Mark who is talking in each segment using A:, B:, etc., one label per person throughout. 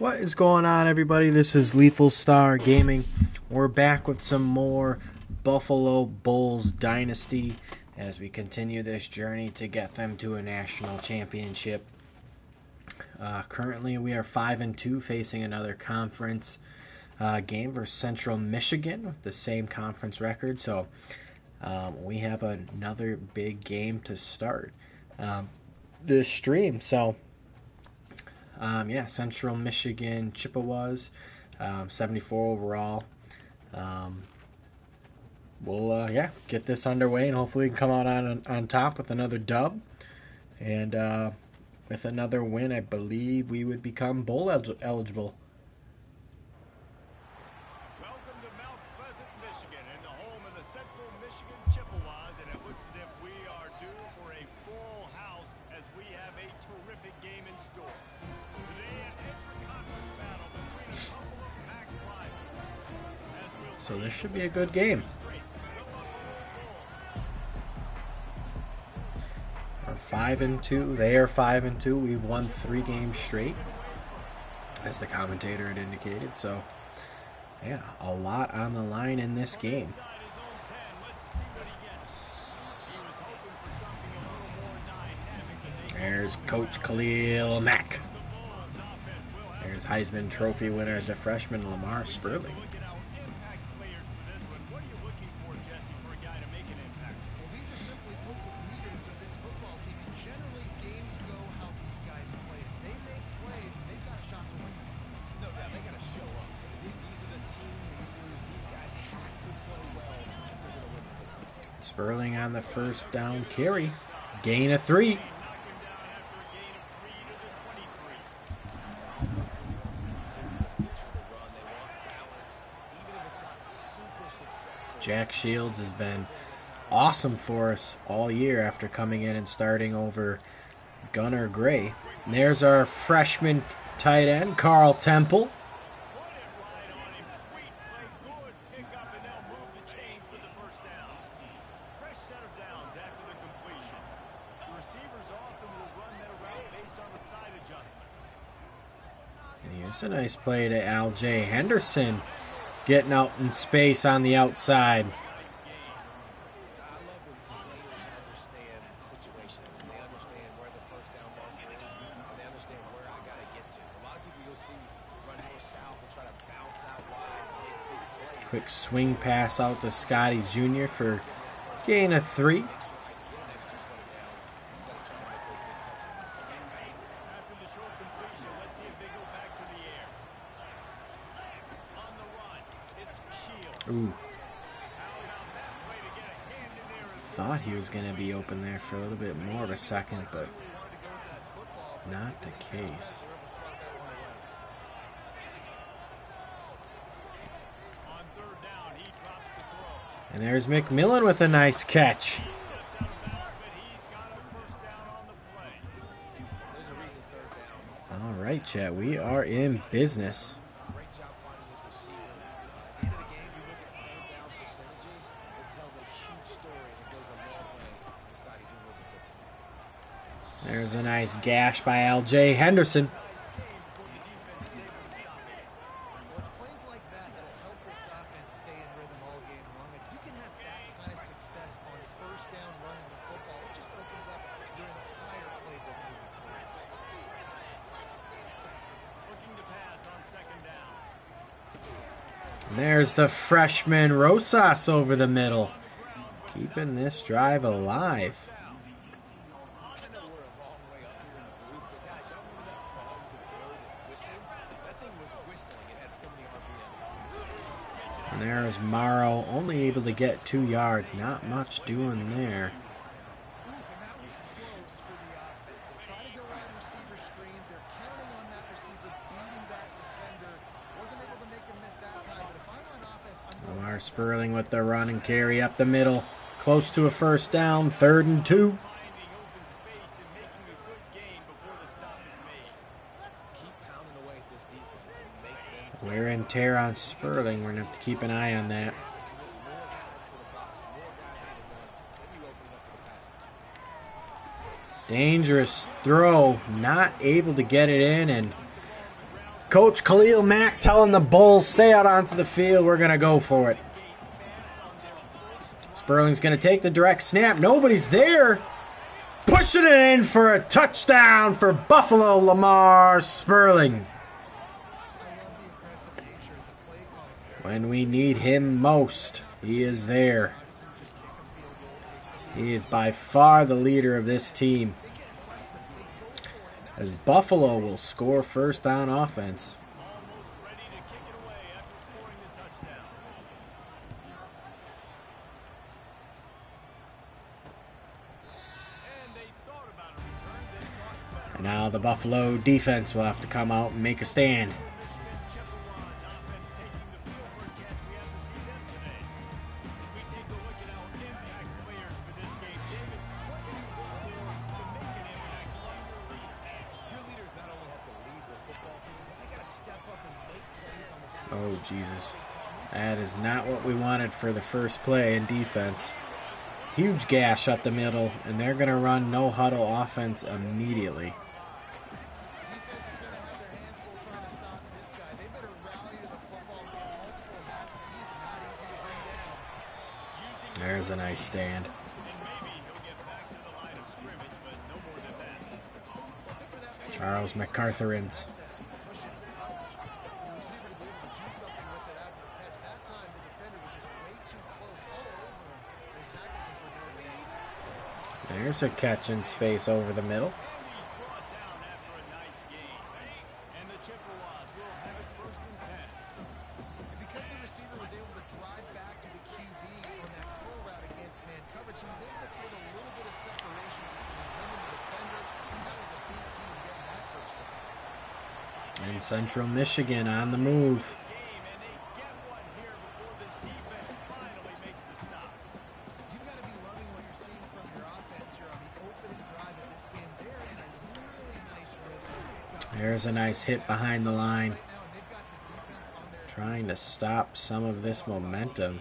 A: What is going on, everybody? This is LethalStarGaming. We're back with some more Buffalo Bulls Dynasty as we continue this journey to get them to a national championship. Currently, we are 5-2, facing another conference game versus Central Michigan with the same conference record. So we have another big game to start this stream. So. Central Michigan Chippewas, 74 overall. We'll get this underway and hopefully we can come out on top with another dub. And with another win, I believe we would become bowl eligible.
B: Welcome to Mount Pleasant, Michigan, and the home of the Central Michigan Chippewas. And it looks as if we are due for a full house as we have a terrific game in store.
A: So this should be a good game. We're 5-2. They are 5-2. We've won 3 games straight, as the commentator had indicated. So, yeah, a lot on the line in this game. There's Coach Khalil Mack. There's Heisman Trophy winner as a freshman, Lamar Sperling. Sperling on the first down carry. Gain of 3. Jack Shields has been awesome for us all year after coming in and starting over Gunnar Gray. And there's our freshman tight end, Carl Temple. And here's a nice play to LJ Henderson, getting out in space on the outside. Quick swing pass out to Scotty Jr. for gain of 3. Ooh. Thought he was going to be open there for a little bit more of a second, but not the case. And there's McMillan with a nice catch. All right, chat, we are in business. There's a nice gash by LJ Henderson. And there's the freshman Rosas over the middle, keeping this drive alive. And there's Morrow, only able to get 2 yards. Not much doing there. Lamar Sperling with the run and carry up the middle. Close to a first down, 3rd and 2. Wear and tear on Sperling. We're going to have to keep an eye on that. Dangerous throw. Not able to get it in, and Coach Khalil Mack telling the Bulls, stay out onto the field. We're going to go for it. Sperling's going to take the direct snap. Nobody's there. Pushing it in for a touchdown for Buffalo, Lamar Sperling. When we need him most, he is there. He is by far the leader of this team, as Buffalo will score first on offense. And now the Buffalo defense will have to come out and make a stand. Oh, Jesus. That is not what we wanted for the first play in defense. Huge gash up the middle, and they're going to run no huddle offense immediately. There's a nice stand. Charles McCarthyans. There's a catch in space over the middle. And Central Michigan on the move. There's a nice hit behind the line. Trying to stop some of this momentum.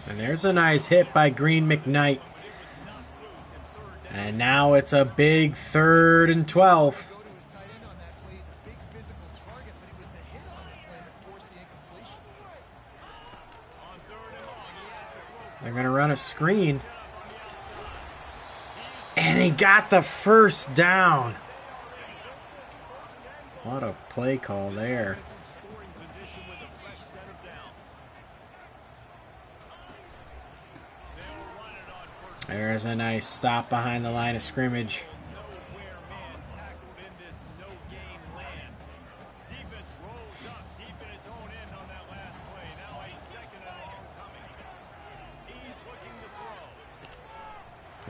A: And there's a nice hit by Green McKnight. And now it's a big 3rd and 12. They're going to run a screen. And he got the first down. What a play call there. There's a nice stop behind the line of scrimmage.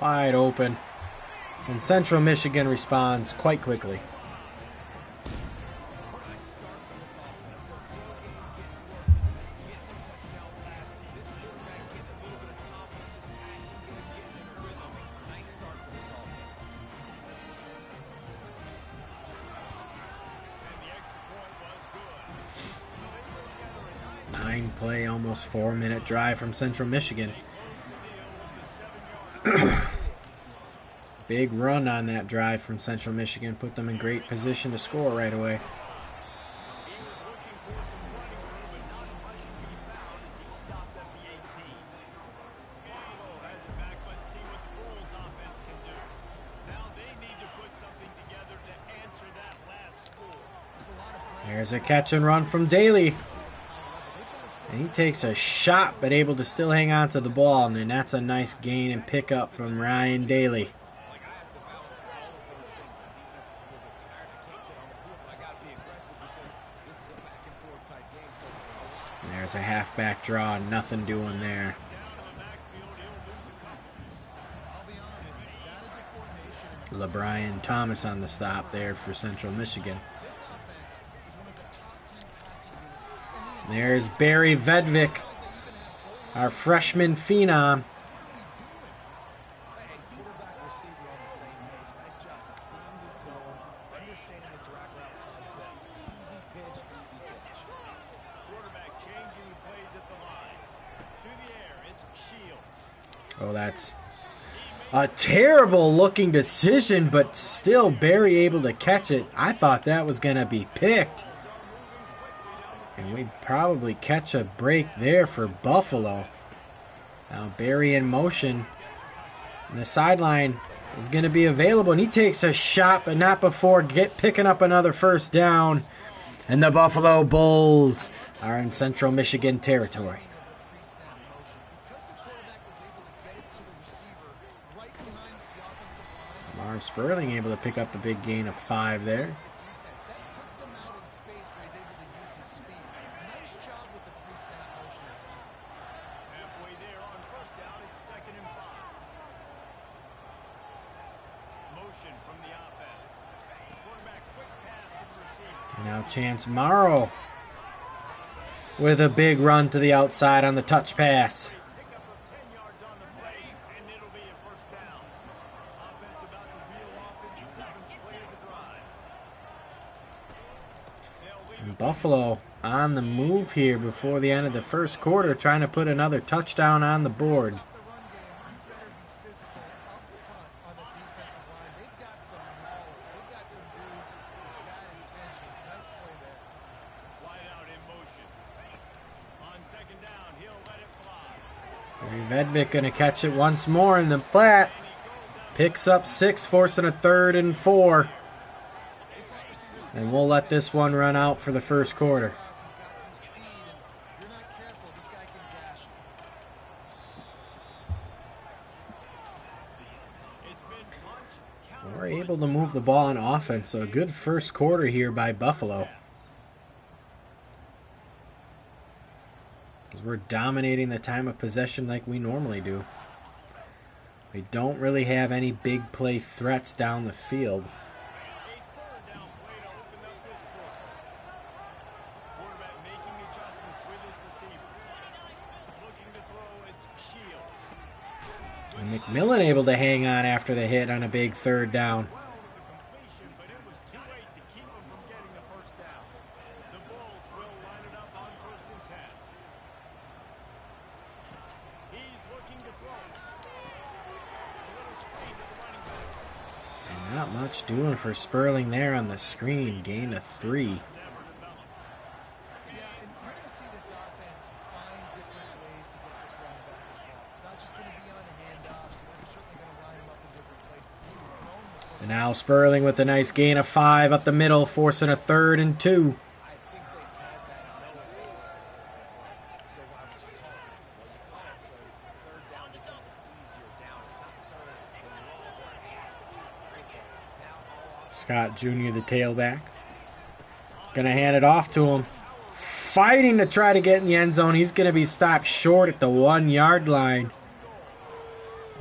A: Wide open. And Central Michigan responds quite quickly. Play, almost 4-minute drive from Central Michigan. Big run on that drive from Central Michigan, put them in great position to score right away. There's a catch and run from Daly. And he takes a shot, but able to still hang on to the ball. And that's a nice gain and pickup from Ryan Daly. And there's a halfback draw. Nothing doing there. LeBrian Thomas on the stop there for Central Michigan. There's Barry Vedvik, our freshman phenom. Oh, that's a terrible looking decision, but still Barry able to catch it. I thought that was going to be picked. And we'd probably catch a break there for Buffalo. Now Barry in motion. And the sideline is going to be available. And he takes a shot, but not before picking up another first down. And the Buffalo Bulls are in Central Michigan territory. Marv Sperling able to pick up a big gain of 5 there. And now Chance Morrow with a big run to the outside on the touch pass. And Buffalo on the move here before the end of the first quarter, trying to put another touchdown on the board. Vedvik going to catch it once more in the flat. Picks up 6, forcing a 3rd and 4. And we'll let this one run out for the first quarter. We're able to move the ball on offense, so a good first quarter here by Buffalo. We're dominating the time of possession like we normally do. We don't really have any big play threats down the field. And McMillan able to hang on after the hit on a big 3rd down. Not much doing for Sperling there on the screen. Gain of 3. And now Sperling with a nice gain of 5 up the middle, forcing a 3rd and 2. Scott Jr., the tailback. Gonna hand it off to him. Fighting to try to get in the end zone. He's gonna be stopped short at the 1-yard line.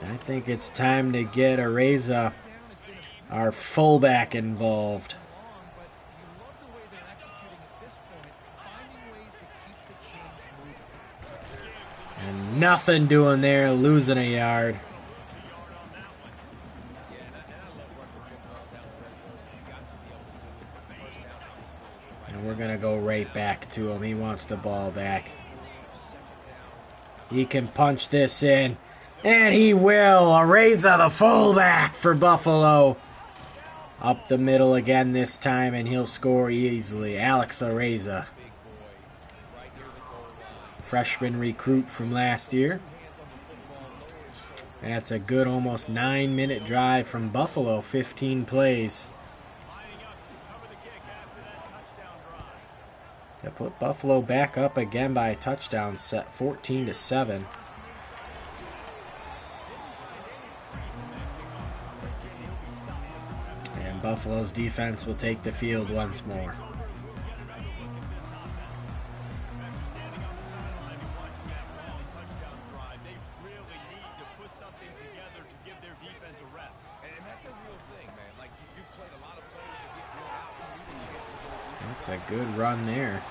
A: And I think it's time to get Areza, our fullback, involved. And nothing doing there, losing a yard. We're going to go right back to him. He wants the ball back. He can punch this in. And he will. Areza, the fullback for Buffalo. Up the middle again this time, and he'll score easily. Alex Areza. Freshman recruit from last year. That's a good almost 9-minute drive from Buffalo. 15 plays. To put Buffalo back up again by a touchdown, set 14-7. And Buffalo's defense will take the field once more. That's a good run there.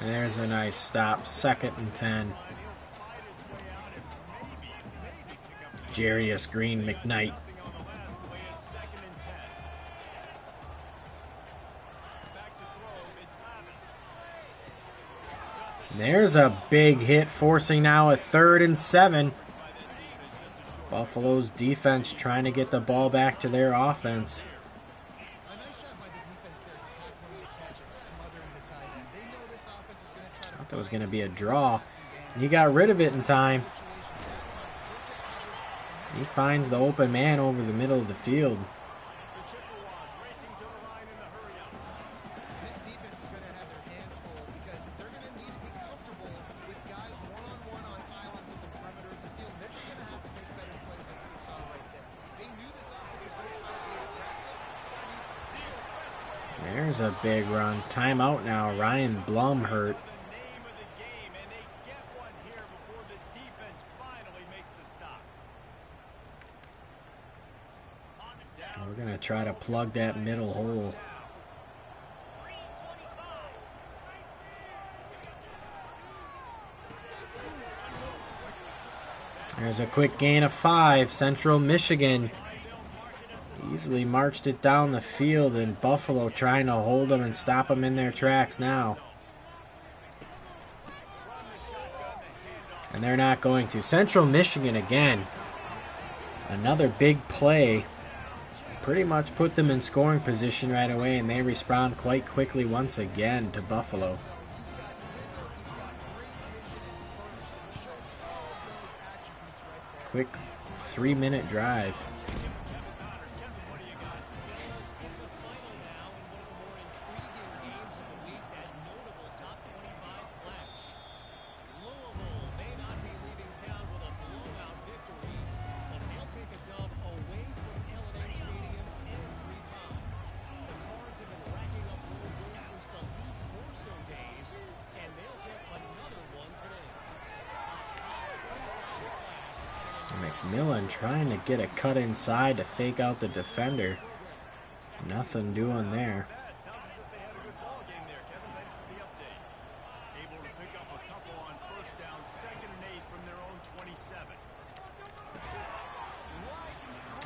A: There's a nice stop, 2nd and 10. Jarius Green McKnight. There's a big hit, forcing now a 3rd and 7. Buffalo's defense trying to get the ball back to their offense. I thought that was going to be a draw. He got rid of it in time. He finds the open man over the middle of the field. There's a big run. Timeout now. Ryan Blum hurt. We're going to try to plug that middle hole. There's a quick gain of 5. Central Michigan easily marched it down the field, and Buffalo trying to hold them and stop them in their tracks now. And they're not going to. Central Michigan again. Another big play. Pretty much put them in scoring position right away, and they respond quite quickly once again to Buffalo. Quick 3-minute drive. McMillan trying to get a cut inside to fake out the defender. Nothing doing there.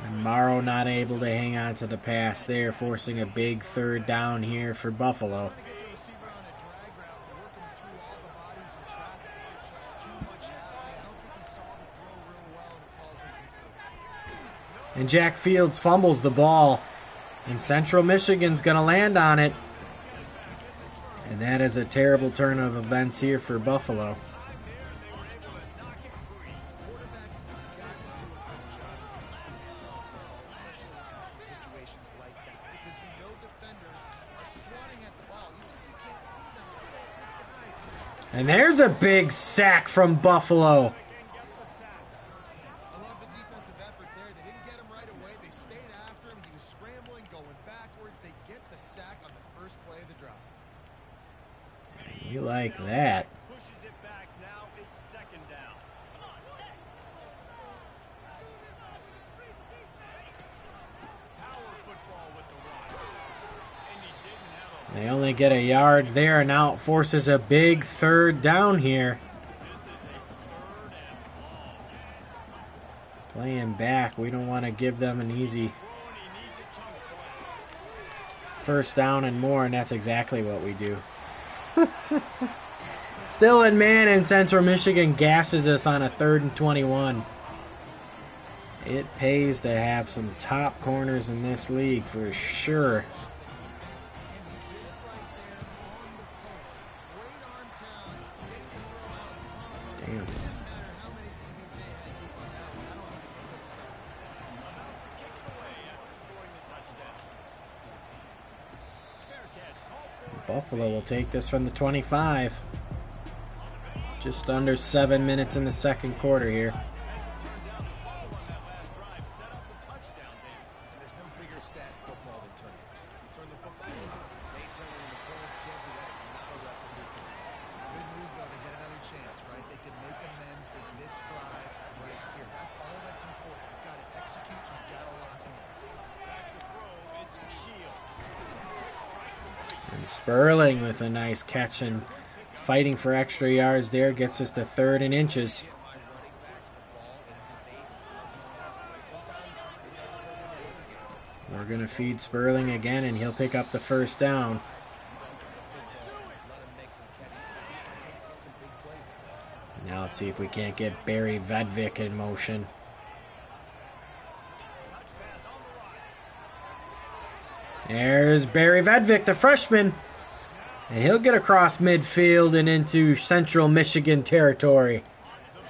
A: And Morrow not able to hang on to the pass there, forcing a big 3rd down here for Buffalo. And Jack Fields fumbles the ball, and Central Michigan's going to land on it. And that is a terrible turn of events here for Buffalo. And there's a big sack from Buffalo. You like that. They only get a yard there, and now it forces a big 3rd down here. Playing back, we don't want to give them an easy 1st down and more, and that's exactly what we do. Still in man, and Central Michigan gashes us on a 3rd and 21. It pays to have some top corners in this league for sure. Damn. Buffalo will take this from the 25. Just under 7 minutes in the 2nd quarter here. And Sperling with a nice catch and fighting for extra yards there, gets us to 3rd and inches. going to feed Sperling again, and he'll pick up the first down. Now let's see if we can't get Barry Vedvik in motion. There's Barry Vedvik, the freshman. And he'll get across midfield and into Central Michigan territory.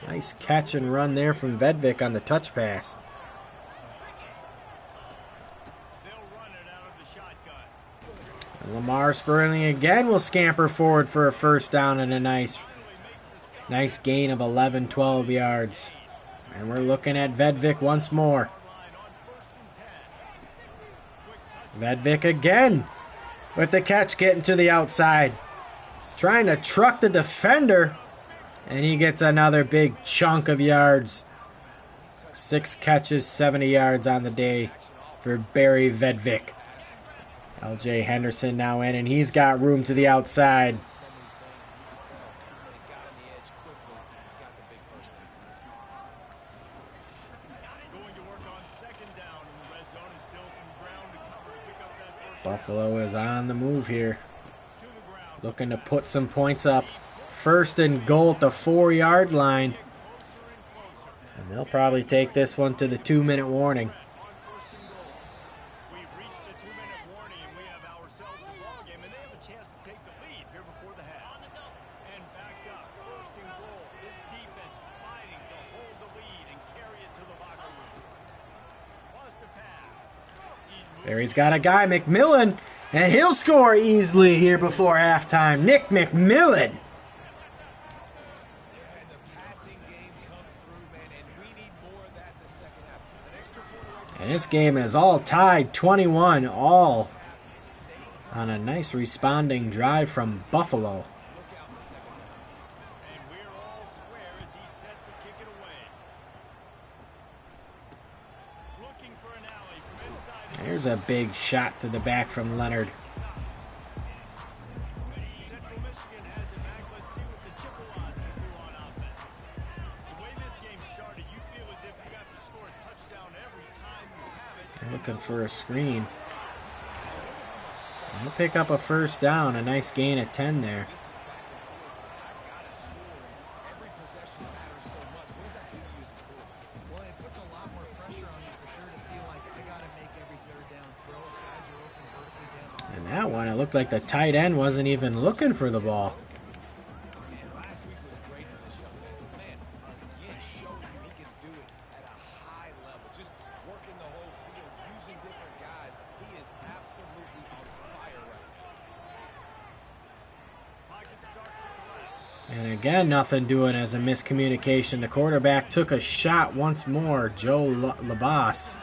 A: Nice catch and run there from Vedvik on the touch pass. And Lamar Sperling again will scamper forward for a first down and a nice gain of 12 yards. And we're looking at Vedvik once more. Vedvik again with the catch, getting to the outside. Trying to truck the defender. And he gets another big chunk of yards. 6 catches, 70 yards on the day for Barry Vedvik. LJ Henderson now in, and he's got room to the outside. Buffalo is on the move here. Looking to put some points up. 1st and goal at the 4-yard line. And they'll probably take this one to the 2-minute warning. There he's got a guy, McMillan, and he'll score easily here before halftime. Nick McMillan. And this game is all tied, 21 all, on a nice responding drive from Buffalo. There's a big shot to the back from Leonard. They're looking for a screen. They'll pick up a first down, a nice gain of 10 there. And that one, it looked like the tight end wasn't even looking for the ball. And again, nothing doing as a miscommunication. The quarterback took a shot once more, Joe Labas.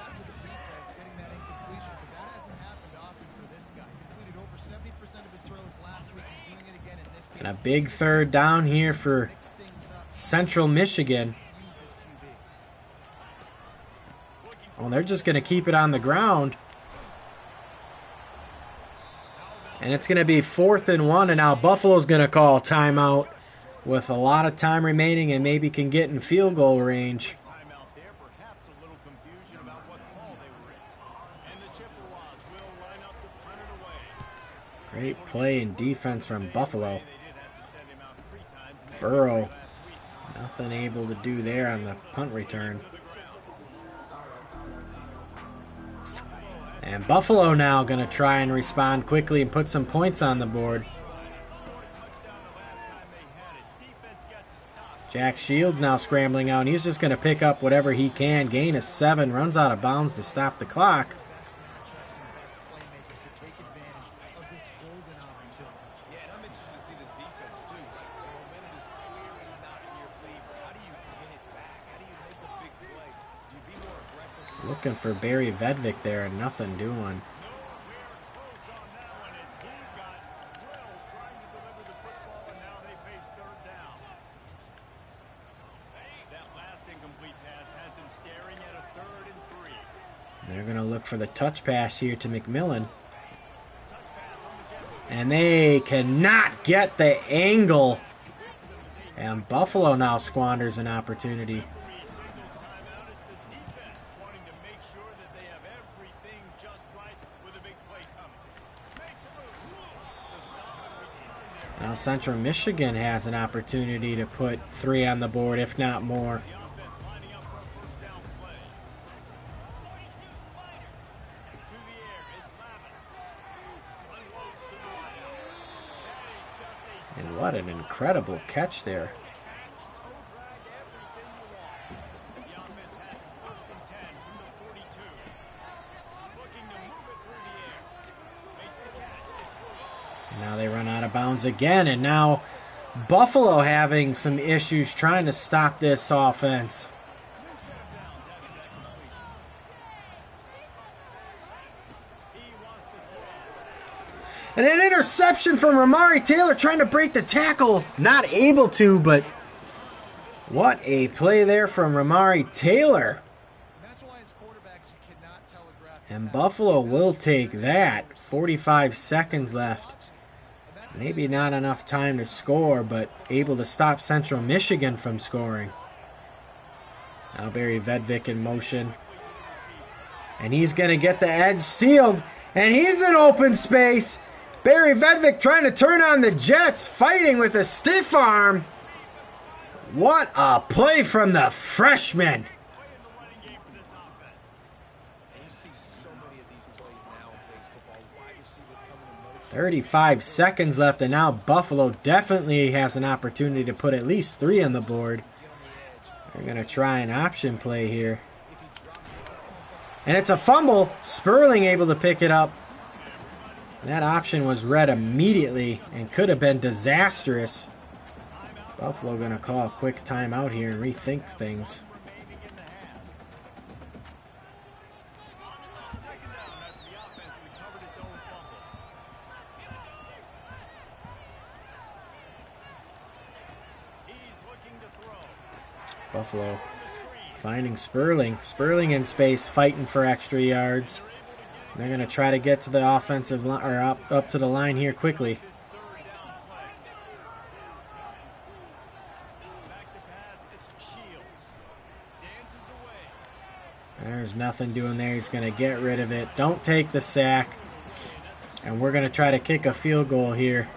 A: And a big 3rd down here for Central Michigan. Well, they're just going to keep it on the ground. And it's going to be 4th and 1, and now Buffalo's going to call timeout with a lot of time remaining and maybe can get in field goal range. Great play and defense from Buffalo. Burrow, nothing able to do there on the punt return. And Buffalo now going to try and respond quickly and put some points on the board. Jack Shields now scrambling out, and he's just going to pick up whatever he can. Gain of 7, runs out of bounds to stop the clock. Looking for Barry Vedvik there and nothing doing. They're going to look for the touch pass here to McMillan. And they cannot get the angle. And Buffalo now squanders an opportunity. Now Central Michigan has an opportunity to put 3 on the board, if not more. And what an incredible catch there. And now they run out of bounds again, and now Buffalo having some issues trying to stop this offense. And an interception from Ramari Taylor trying to break the tackle. Not able to, but what a play there from Ramari Taylor. And Buffalo will take that. 45 seconds left. Maybe not enough time to score, but able to stop Central Michigan from scoring. Now Barry Vedvik in motion. And he's going to get the edge sealed. And he's in open space. Barry Vedvik trying to turn on the Jets, fighting with a stiff arm. What a play from the freshman. 35 seconds left, and now Buffalo definitely has an opportunity to put at least 3 on the board. They're going to try an option play here. And it's a fumble. Sperling able to pick it up. That option was read immediately and could have been disastrous. Buffalo going to call a quick timeout here and rethink things. Buffalo finding Sperling. Sperling in space, fighting for extra yards. They're going to try to get to the offensive line, or up to the line here quickly. There's nothing doing there. He's going to get rid of it. Don't take the sack. And we're going to try to kick a field goal here.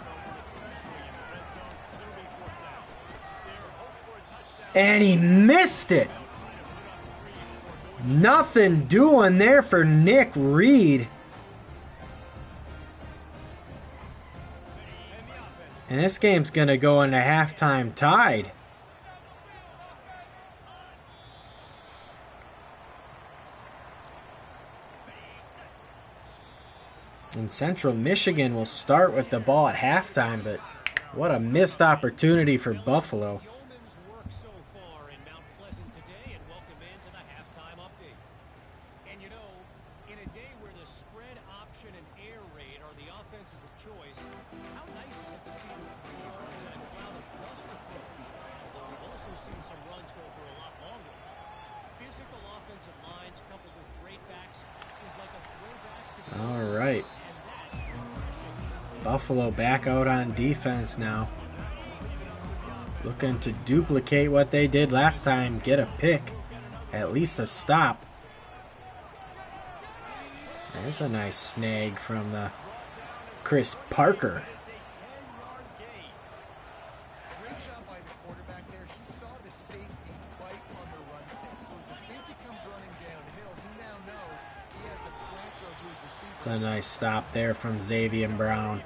A: And he missed it. Nothing doing there for Nick Reed. And this game's going to go into halftime tied. And Central Michigan will start with the ball at halftime, but what a missed opportunity for Buffalo. All right. Buffalo back out on defense now. Looking to duplicate what they did last time. Get a pick. At least a stop. There's a nice snag from the Chris Parker. It's a nice stop there from Xavier Brown.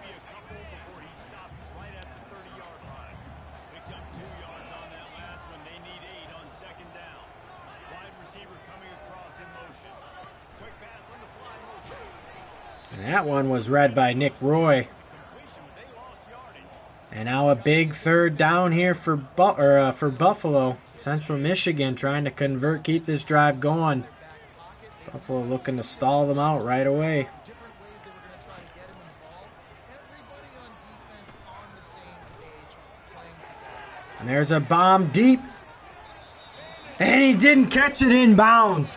A: And that one was read by Nick Roy. And now a big third down here for Buffalo. Central Michigan trying to convert, keep this drive going. Buffalo looking to stall them out right away. And there's a bomb deep. And he didn't catch it in bounds.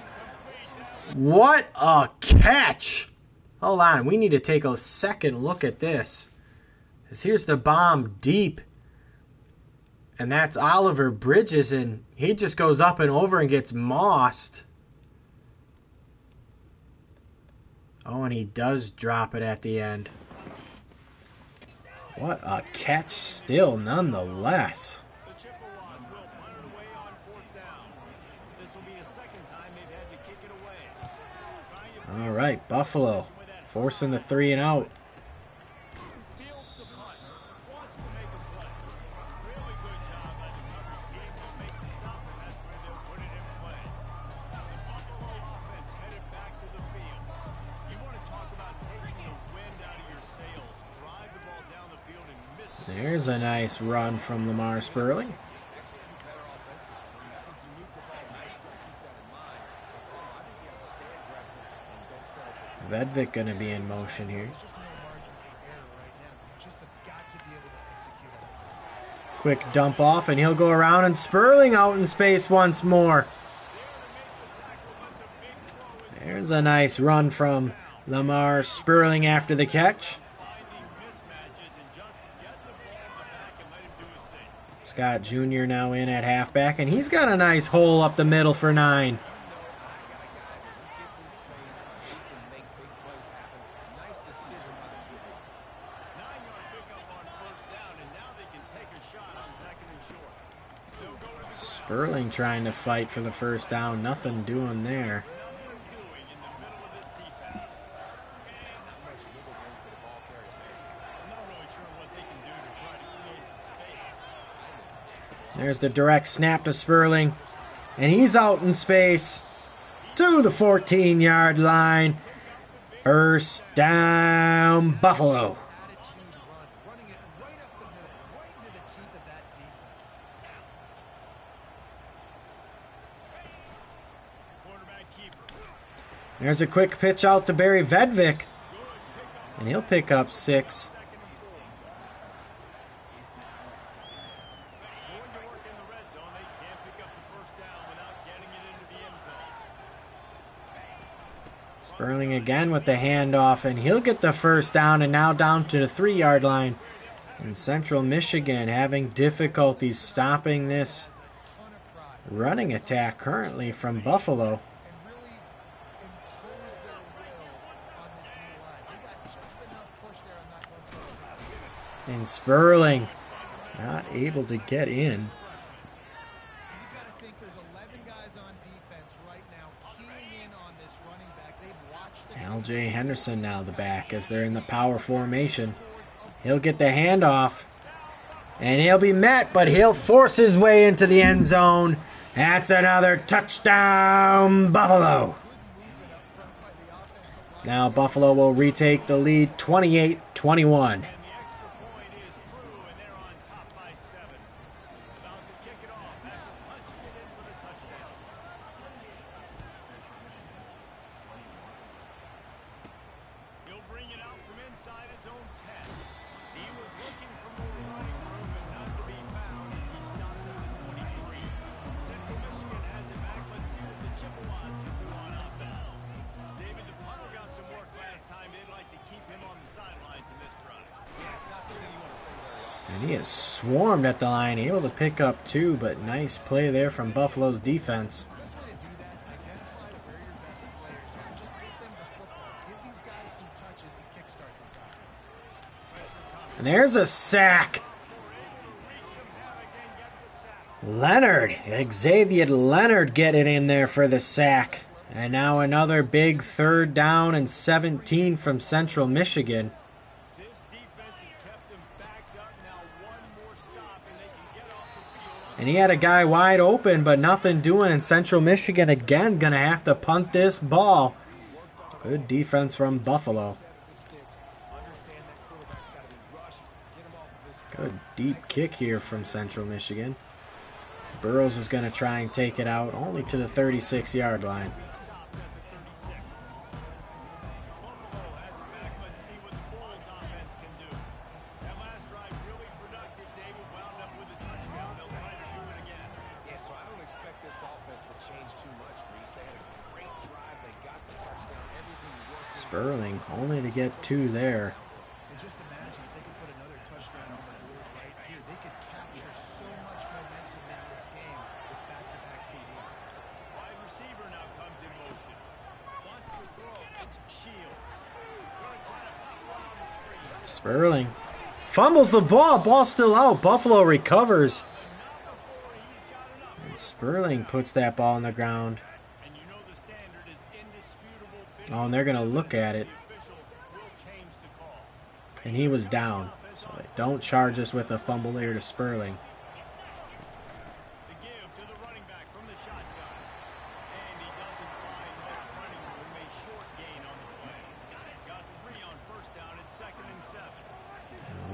A: What a catch. Hold on, we need to take a second look at this. Because here's the bomb deep. And that's Oliver Bridges, and he just goes up and over and gets mossed. Oh, and he does drop it at the end. What a catch still, nonetheless.
B: The Chippewas will punt it away on 4th down. This will be a second time they've had to kick it away.
A: All right, Buffalo forcing the 3 and out.
B: Fields the punt. Wants to make a play. Really good job by the coverage team to make the stop, and that's where they'll put it in play. The Buffalo offense headed back to the field. You want to talk about taking the wind out of your sails. Drive the ball down the field and miss the
A: There's a nice run from Lamar Sperling. Vedvik going to be in motion here. Quick dump off, and he'll go around, and Sperling out in space once more. There's a nice run from Lamar Sperling after the catch. Scott Jr. now in at halfback, and he's got a nice hole up the middle for 9. Sperling trying to fight for the first down. Nothing doing there. There's the direct snap to Sperling. And he's out in space to the 14-yard line. First down, Buffalo. There's a quick pitch out to Barry Vedvik, and he'll pick up 6. Sperling again with the handoff, and he'll get the first down, and now down to the 3-yard line. And Central Michigan having difficulties stopping this running attack currently from Buffalo. And Sperling not able to get in. L.J. Henderson now the back as they're in the power formation. He'll get the handoff. And he'll be met, but he'll force his way into the end zone. That's another touchdown, Buffalo. Now Buffalo will retake the lead 28-21. And he is swarmed at the line, able to pick up 2, but nice play there from Buffalo's defense. And there's a sack. Leonard, Xavier Leonard getting in there for the sack. And now another big 3rd down and 17 from Central Michigan. And he had a guy wide open, but nothing doing. And Central Michigan again going to have to punt this ball. Good defense from Buffalo. Good deep kick here from Central Michigan. Burrows is going to try and take it out only to the 36-yard line. Sperling only to get 2 there.
C: And just imagine if they could put another touchdown on the board right here. They could capture so much momentum in this game with back-to-back TDs.
B: Wide receiver now comes in motion. Wants to throw. It's Shields.
A: Sperling Fumbles the ball. Ball's still out. Buffalo recovers. And Sperling puts that ball on the ground. Oh, and they're going to look at it. And he was down. So they don't charge us with a fumble there to Sperling.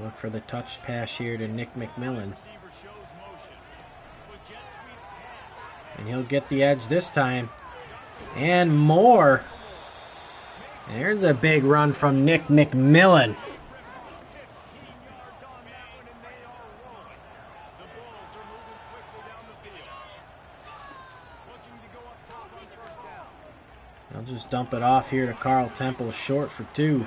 A: Look for the touch pass here to Nick McMillan. And he'll get the edge this time. And more. There's a big run from Nick McMillan. They'll just dump it off here to Carl Temple, short for 2.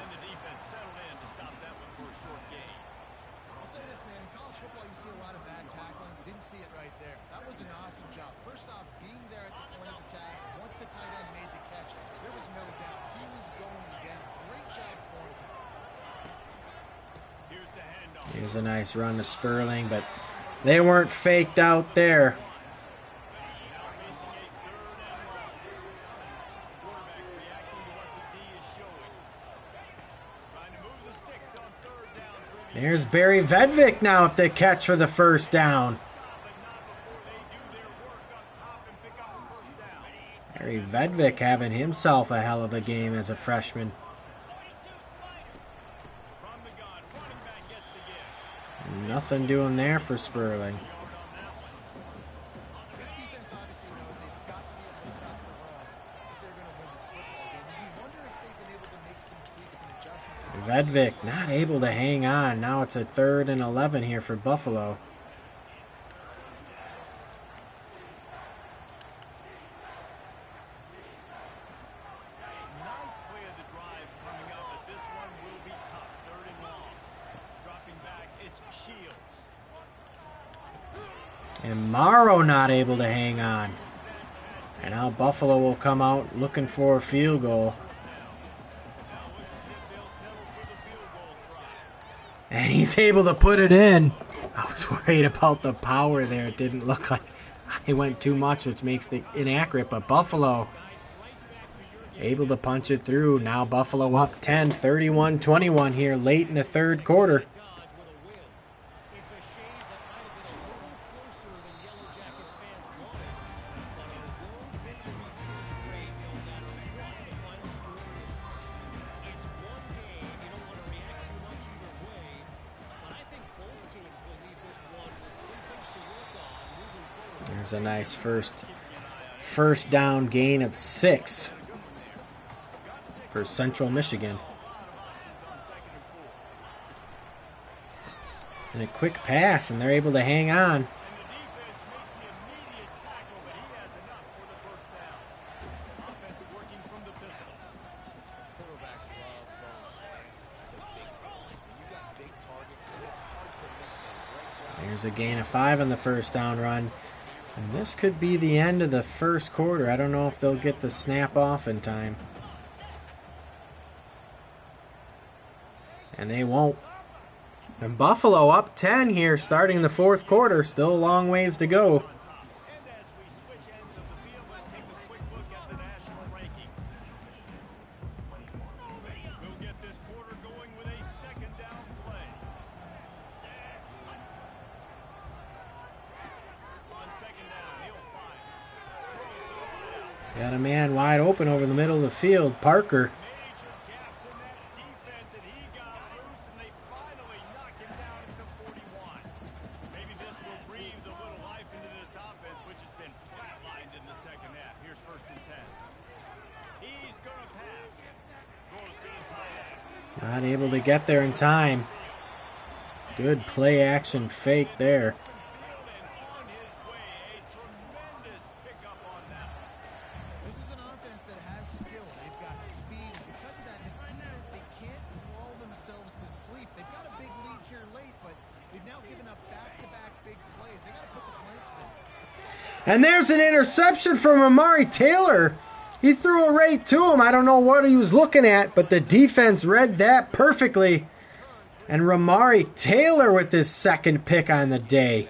A: Here's a nice run to Sperling, but they weren't faked out there. There's Barry Vedvik now at the catch for the first down. Barry Vedvik having himself a hell of a game as a freshman. Nothing doing there for Sperling. Vedvik not able to hang on. Now it's a 3rd and 11 here for Buffalo. And Morrow not able to hang on. And now Buffalo will come out looking for a field goal. And he's able to put it in. I was worried about the power there. It didn't look like I went too much, which makes it inaccurate. But Buffalo able to punch it through. Now Buffalo up 10, 31-21 here late in the 3rd quarter. There's a nice first down gain of 6 for Central Michigan. And a quick pass, and they're able to hang on. There's a gain of 5 on the first down run. And this could be the end of the 1st quarter. I don't know if they'll get the snap off in time. And they won't. And Buffalo up 10 here starting the 4th quarter. Still a long ways to go. He's got a man wide open over the middle of the field. Parker. Not able to get there in time. Good play action fake there.
C: This is an offense that has skill. They've got speed. Because of that, his defense, they can't lull themselves to sleep. They've got a big lead here late, but they've now given up back-to-back big plays. They got to put the clamps there.
A: And there's an interception from Amari Taylor. He threw it right to him. I don't know what he was looking at, but the defense read that perfectly. And Ramari Taylor with his second pick on the day.
C: You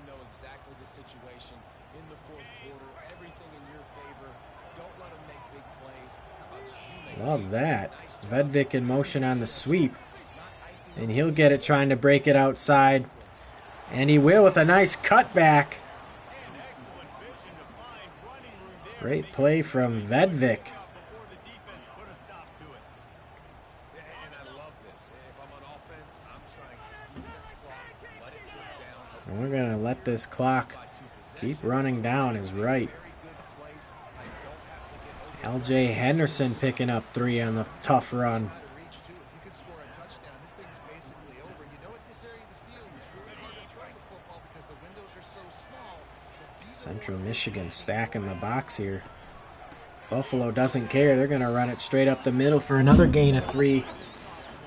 C: know exactly the situation in the fourth quarter. Everything in your favor. Don't let them make big plays. How about you make
A: Love that. Vedvik in motion on the sweep. And he'll get it trying to break it outside. And he will with a nice cutback. Great play from Vedvik. And we're going to let this clock keep running down is right. LJ Henderson picking up 3 on the tough run. Central Michigan stacking the box here. Buffalo doesn't care. They're going to run it straight up the middle for another gain of 3.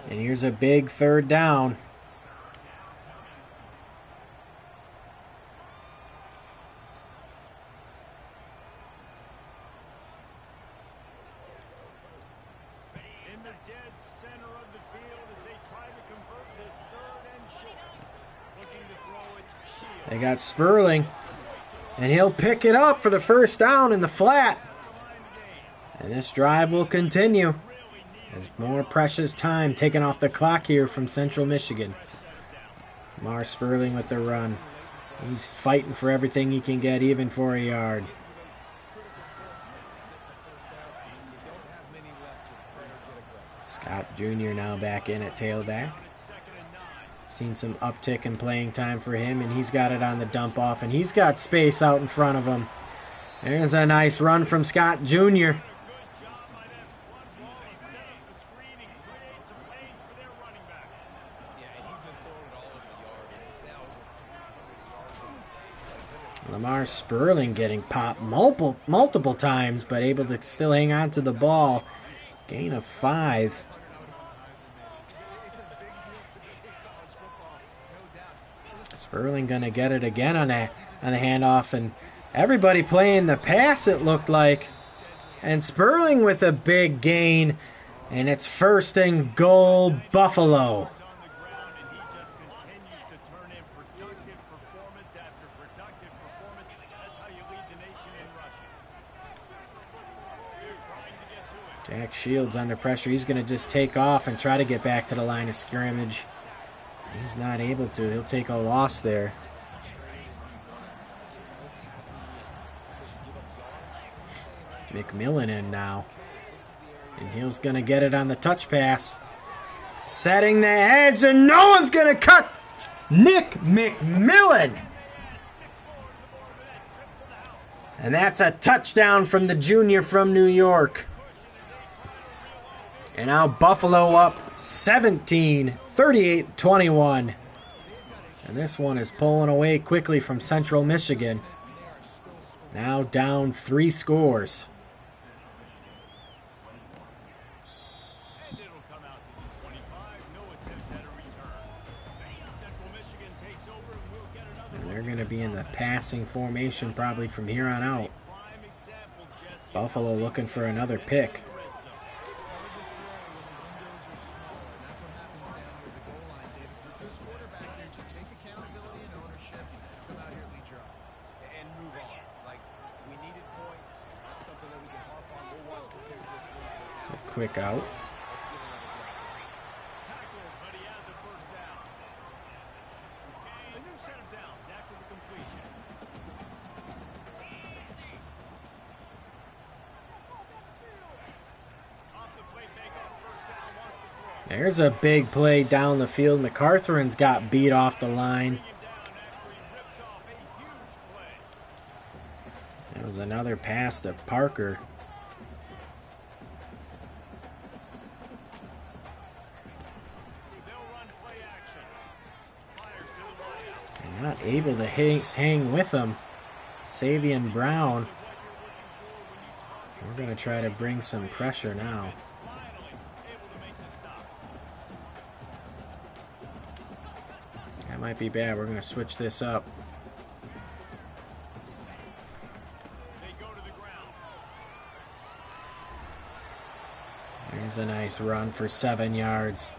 A: And here's a big third down.
B: In the dead center of the field as they try to convert this third and short. Looking to throw it, Shields.
A: They got Sperling. And he'll pick it up for the first down in the flat. And this drive will continue. There's more precious time taken off the clock here from Central Michigan. Mar Sperling with the run. He's fighting for everything he can get, even for a yard. Scott Jr. now back in at tailback. Seen some uptick in playing time for him, and he's got it on the dump off, and he's got space out in front of him. There's a nice run from Scott Jr. Lamar Sperling getting popped multiple times, but able to still hang on to the ball. Gain of 5. Sperling gonna get it again on the handoff, and everybody playing the pass, it looked like. And Sperling with a big gain, and it's 1st and goal, Buffalo. Jack Shields under pressure. He's going to just take off and try to get back to the line of scrimmage. He's not able to. He'll take a loss there. McMillan in now. And he's going to get it on the touch pass. Setting the edge, and no one's going to cut Nick McMillan. And that's a touchdown from the junior from New York. And now Buffalo up 17, 38-21. And this one is pulling away quickly from Central Michigan. Now down 3 scores.
B: And it'll come out to the 25. No attempt at a return. Central Michigan takes over and we'll get another.
A: And they're going to be in the passing formation probably from here on out. Buffalo looking for another pick. Quick out. There's a big play down the field. McCarthurin's got beat off the line. There was another pass to Parker. And not able to hang with him. Savion Brown. We're going to try to bring some pressure now. That might be bad. We're going to switch this up. There's a nice run for 7 yards.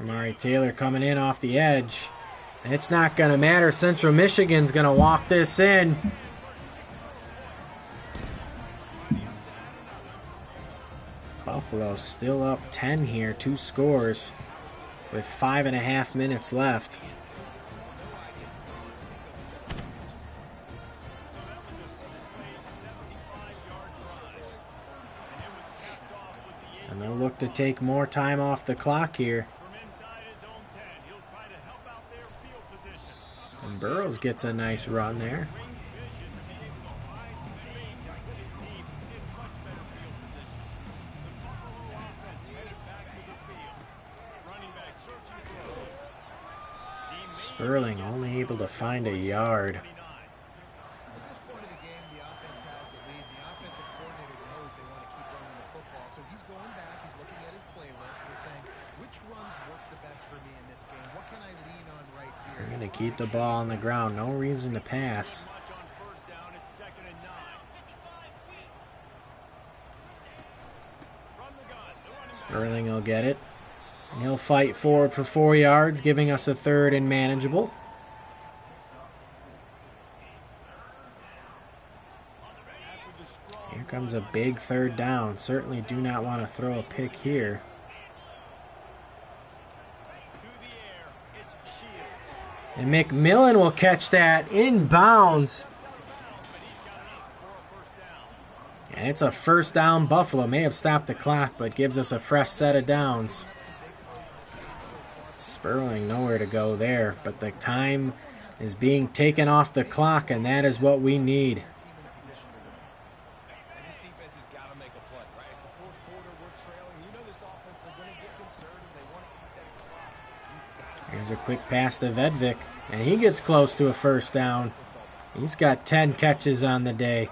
A: Amari Taylor coming in off the edge. It's not going to matter. Central Michigan's going to walk this in. Buffalo still up 10 here, 2 scores with 5.5 minutes left. And they'll look to take more time off the clock here. And Burrows gets a nice run there. Sperling only able to find a yard.
C: At this point of the game, the offense has the lead. The offensive coordinator knows they want to keep running the football. So he's going back, he's looking at his playlist, and he's saying, which runs work the best for me in this game? What can I lean on right here?
A: We're going to keep the ball on the ground. No reason to pass. Sperling will get it. And he'll fight forward for 4 yards, giving us a third and manageable. Here comes a big third down. Certainly do not want to throw a pick here. And McMillan will catch that in bounds. And it's a first down. Buffalo may have stopped the clock, but gives us a fresh set of downs. Sperling nowhere to go there, but the time is being taken off the clock, and that is what we need.
D: And this defense has got to make a play, right? It's the fourth quarter, we're trailing. You know this offense, they're going to get conservative. They want to eat that clock.
A: Here's a quick pass to Vedvik, and he gets close to a first down. He's got 10 catches on the day.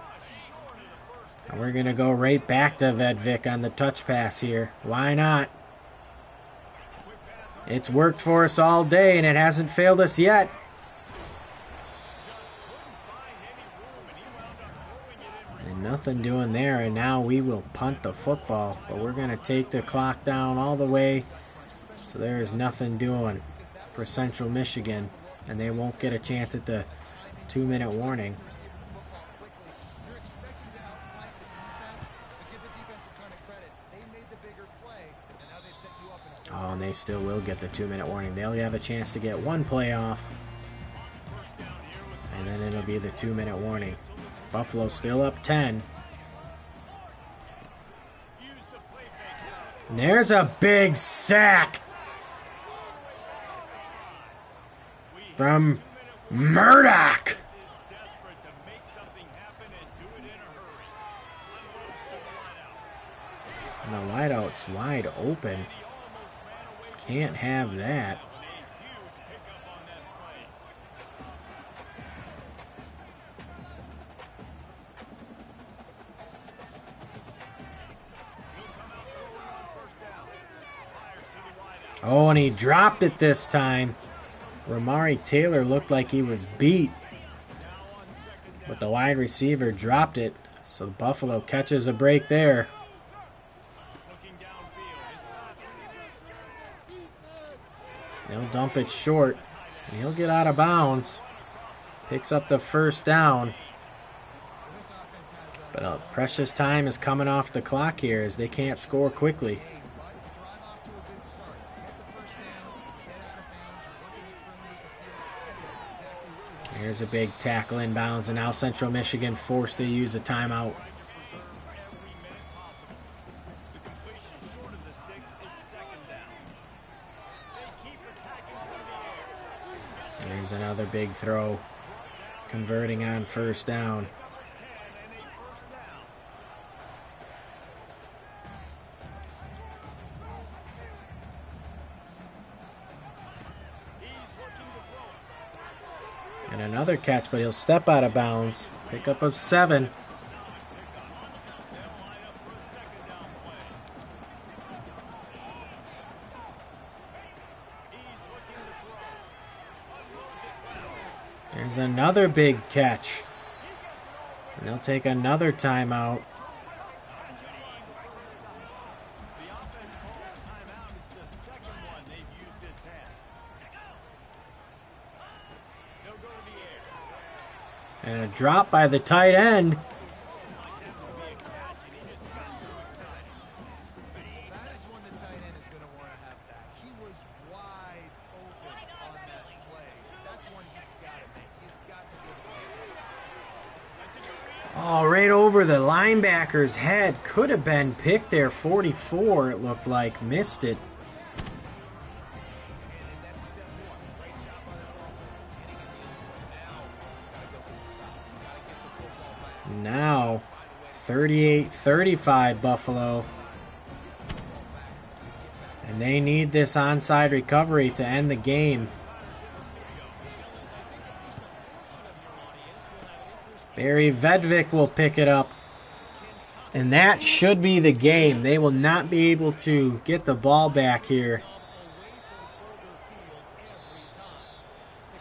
A: And we're going to go right back to Vedvik on the touch pass here. Why not? It's worked for us all day, and it hasn't failed us yet. And nothing doing there, and now we will punt the football. But we're going to take the clock down all the way, so there is nothing doing for Central Michigan. And they won't get a chance at the 2-minute warning. Oh, and they still will get the 2-minute warning. They'll have a chance to get 1 play off. And then it'll be the 2-minute warning. Buffalo still up 10. And there's a big sack from Murdoch. And the wideout's wide open. Can't have that. Oh, and he dropped it this time. Amari Taylor looked like he was beat, but the wide receiver dropped it, so Buffalo catches a break there. They'll dump it short, and he'll get out of bounds. Picks up the first down. But precious time is coming off the clock here as they can't score quickly. Here's a big tackle inbounds, and now Central Michigan forced to use a timeout. Here's another big throw, converting on first down. And another catch, but he'll step out of bounds. Pickup of 7. There's another big catch. And they'll take another timeout. a drop by the tight end.
C: That is one the tight end is going to want to have back. He was wide open on that play. That's one he's got to make. He's got to be able to make that.
A: Oh, right over the linebacker's head. Could have been picked there. 44, it looked like. Missed it.
D: And that's step one. Great job by this offense of getting in the end zone. Now, got to go get the stop. Got to get the football back.
A: Now, 38-35 Buffalo. And they need this onside recovery to end the game. Barry Vedvik will pick it up. And that should be the game. They will not be able to get the ball back here.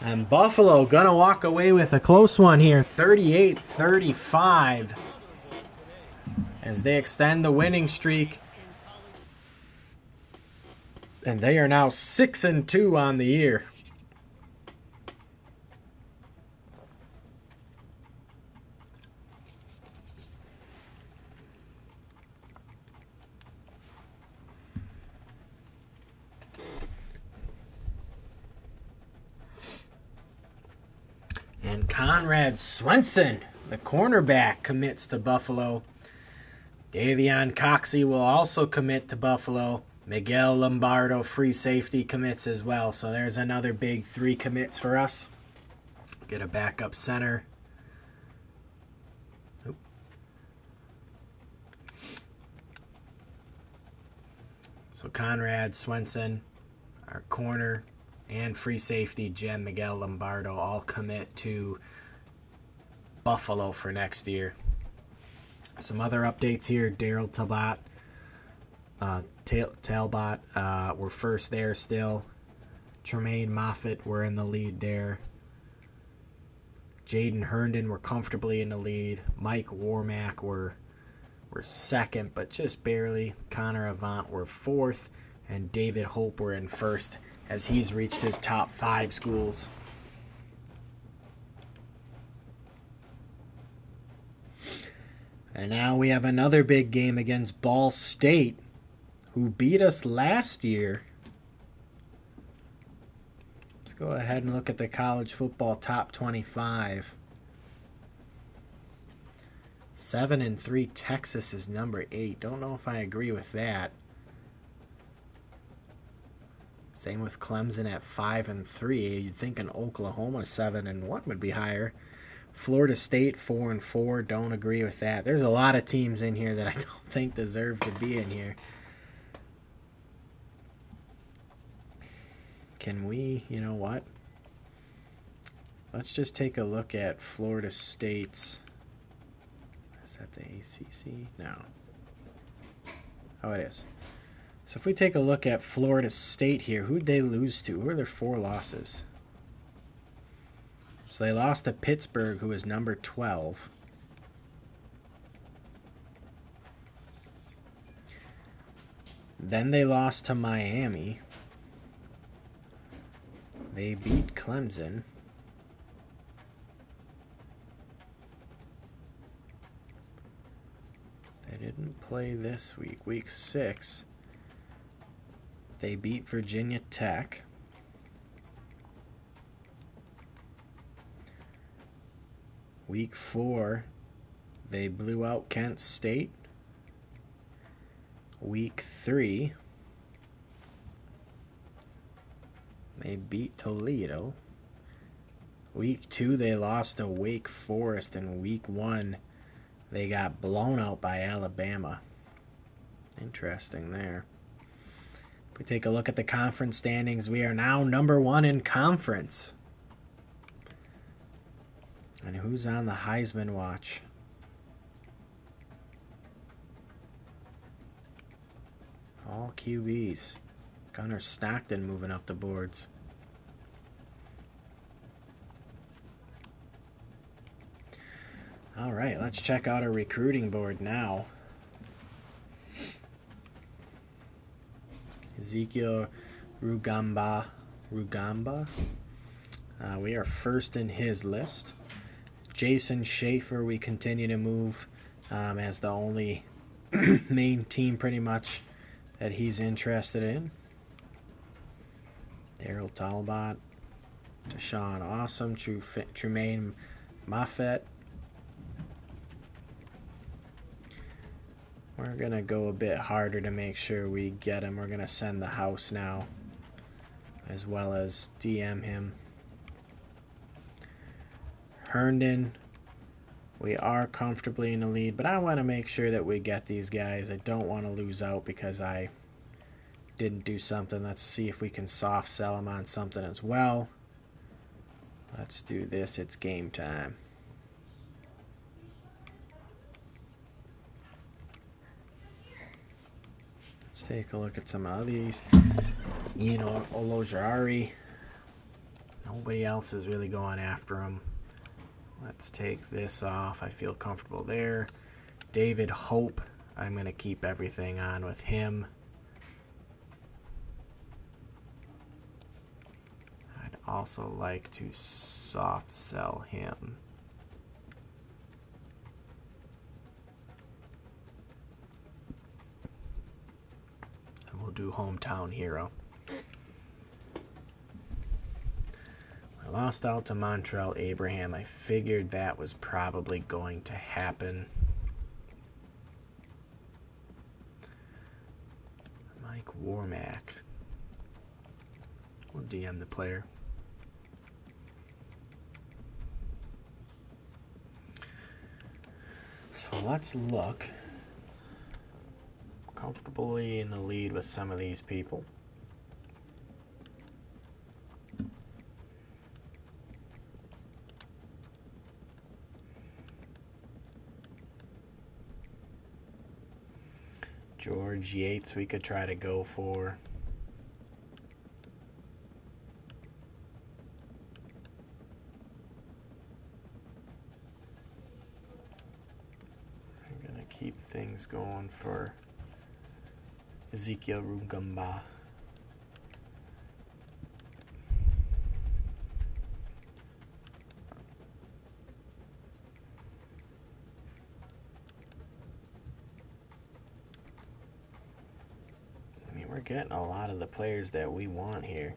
A: And Buffalo gonna walk away with a close one here, 38-35. As they extend the winning streak. And they are now 6-2 on the year. And Conrad Swenson, the cornerback, commits to Buffalo. Davion Coxey will also commit to Buffalo. Miguel Lombardo, free safety, commits as well. So there's another big 3 commits for us. Get a backup center. Oop. So Conrad Swenson, our corner, and free safety Jen Miguel Lombardo all commit to Buffalo for next year. Some other updates here. Daryl Talbot were first there still. Tremaine Moffitt were in the lead there. Jaden Herndon were comfortably in the lead. Mike Warmack were second, but just barely. Connor Avant were fourth, and David Hope were in first as he's reached his top 5 schools. And now we have another big game against Ball State, who beat us last year. Let's go ahead and look at the college football top 25. 7-3 Texas is number 8. Don't know if I agree with that. Same with Clemson at 5-3. You'd think an Oklahoma 7-1 would be higher. Florida State 4-4. Don't agree with that. There's a lot of teams in here that I don't think deserve to be in here. Can we, you know what? Let's just take a look at Florida State's. Is that the ACC? No. Oh, it is. So if we take a look at Florida State here, who'd they lose to? Who are their 4 losses? So they lost to Pittsburgh, who is number 12. Then they lost to Miami. They beat Clemson. They didn't play this week. Week 6. They beat Virginia Tech. Week 4, they blew out Kent State. Week 3, they beat Toledo. Week 2, they lost to Wake Forest. And Week 1, they got blown out by Alabama. Interesting there. If we take a look at the conference standings, we are now number 1 in conference. And who's on the Heisman watch? All QBs. Gunnar Stockton moving up the boards. All right, let's check out our recruiting board now. Ezekiel Rugamba. We are first in his list. Jason Schaefer we continue to move as the only main team pretty much that he's interested in. Daryl Talbot, Deshaun Awesome, Trumaine Moffett. We're going to go a bit harder to make sure we get him. We're going to send the house now, as well as DM him. Herndon, we are comfortably in the lead, but I want to make sure that we get these guys. I don't want to lose out because I didn't do something. Let's see if we can soft sell them on something as well. Let's do this. It's game time. Let's take a look at some of these. Olojari. Nobody else is really going after him. Let's take this off. I feel comfortable there. David Hope. I'm going to keep everything on with him. I'd also like to soft sell him. And we'll do hometown hero. I lost out to Montreal Abraham. I figured that was probably going to happen. Mike Warmack. We'll DM the player. So let's look. Comfortably in the lead with some of these people. George Yates we could try to go for. I'm going to keep things going for Ezekiel Rugamba. We're getting a lot of the players that we want here.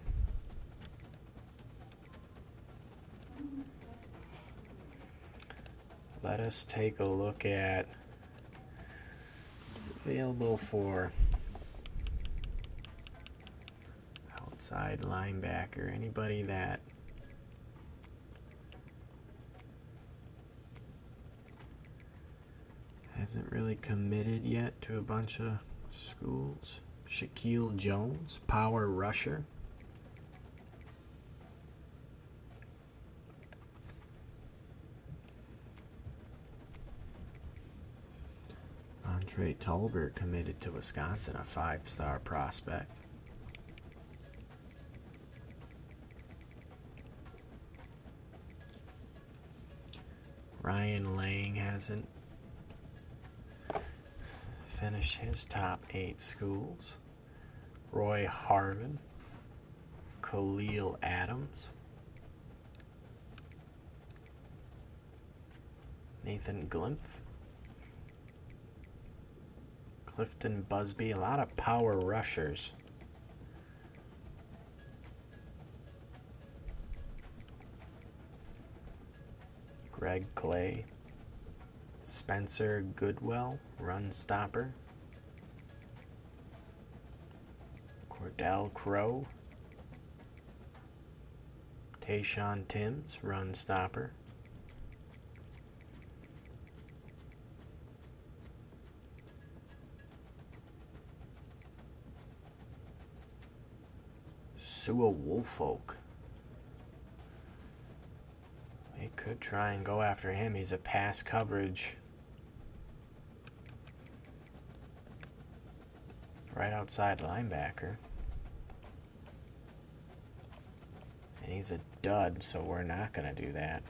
A: Let us take a look at what's available for outside linebacker. Anybody that hasn't really committed yet to a bunch of schools. Shaquille Jones, power rusher. Andre Tolbert committed to Wisconsin, a 5-star prospect. Ryan Lang hasn't finished his top 8 schools. Roy Harvin, Khalil Adams, Nathan Glimpf, Clifton Busby, a lot of power rushers. Greg Clay, Spencer Goodwell, run stopper. Cordell Crow, Tayshaun Timms, run stopper. Sua Woolfolk. We could try and go after him. He's a pass coverage. Right outside linebacker. And he's a dud, so we're not going to do that.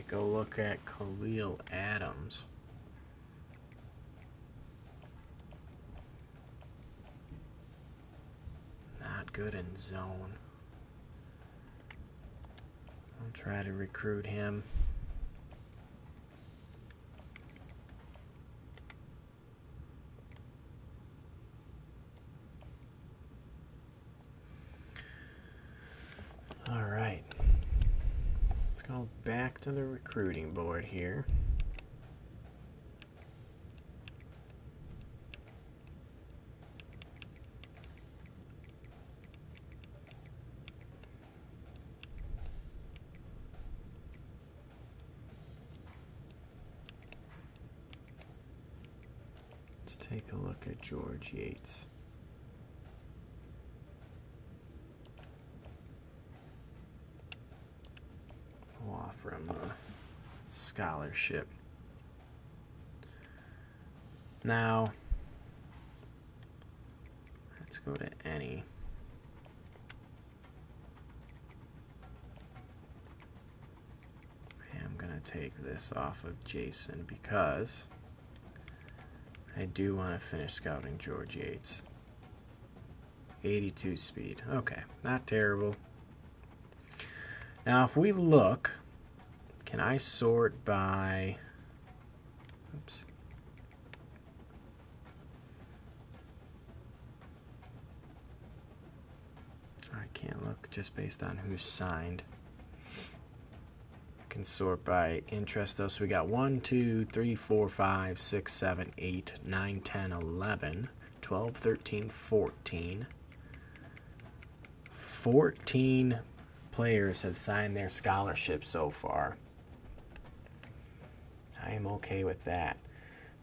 A: take a look at Khalil Adams. Not good in zone. I'll try to recruit him. All right. Let's go back to the recruiting board here. Let's take a look at George Yates. We'll offer him a scholarship. Now, let's go to any. I'm going to take this off of Jason because I do want to finish scouting George Yates. 82 speed. Okay, not terrible. Now, if we look, can I sort by... Oops. I can't look just based on who's signed. I can sort by interest, though. So we got 1, 2, 3, 4, 5, 6, 7, 8, 9, 10, 11, 12, 13, 14. 14 players have signed their scholarship so far. I am okay with that.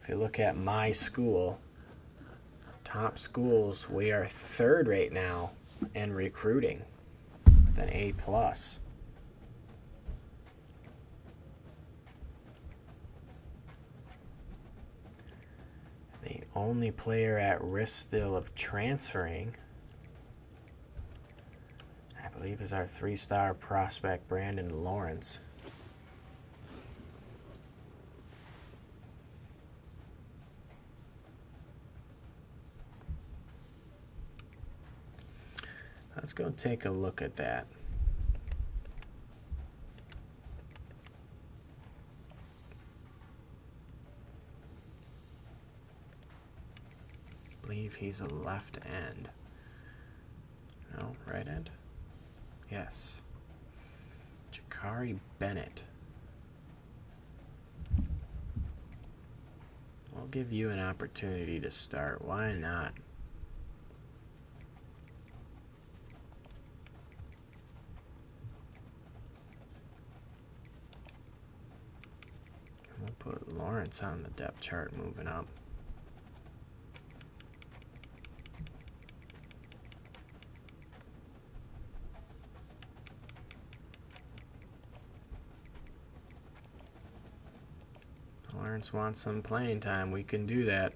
A: If you look at my school, top schools, we are third right now in recruiting with an A+. The only player at risk still of transferring, I believe, is our 3-star prospect, Brandon Lawrence. Let's go take a look at that. I believe he's a left end. No, right end? Yes. Jakari Bennett. I'll give you an opportunity to start. Why not? We'll put Lawrence on the depth chart moving up. Lawrence wants some playing time. We can do that.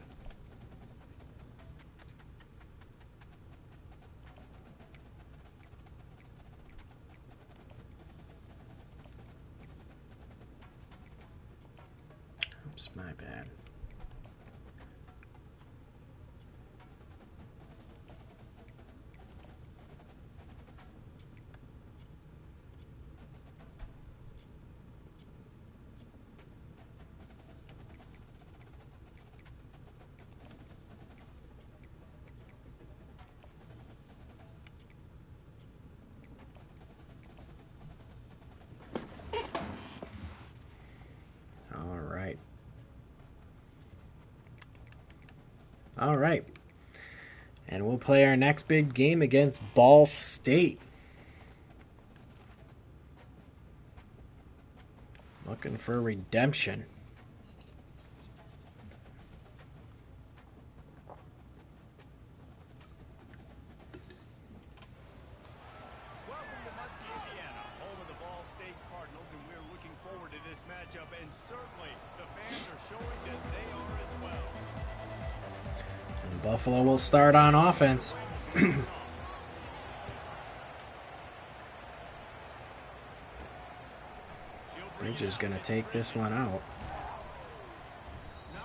A: Oops, my bad. All right. And we'll play our next big game against Ball State. Looking for redemption.
B: Welcome to Muncie, Indiana, home of the Ball State Cardinals, and we're looking forward to this matchup, and certainly the fans are showing that they are as well.
A: And Buffalo will start on offense. just going to take this one out.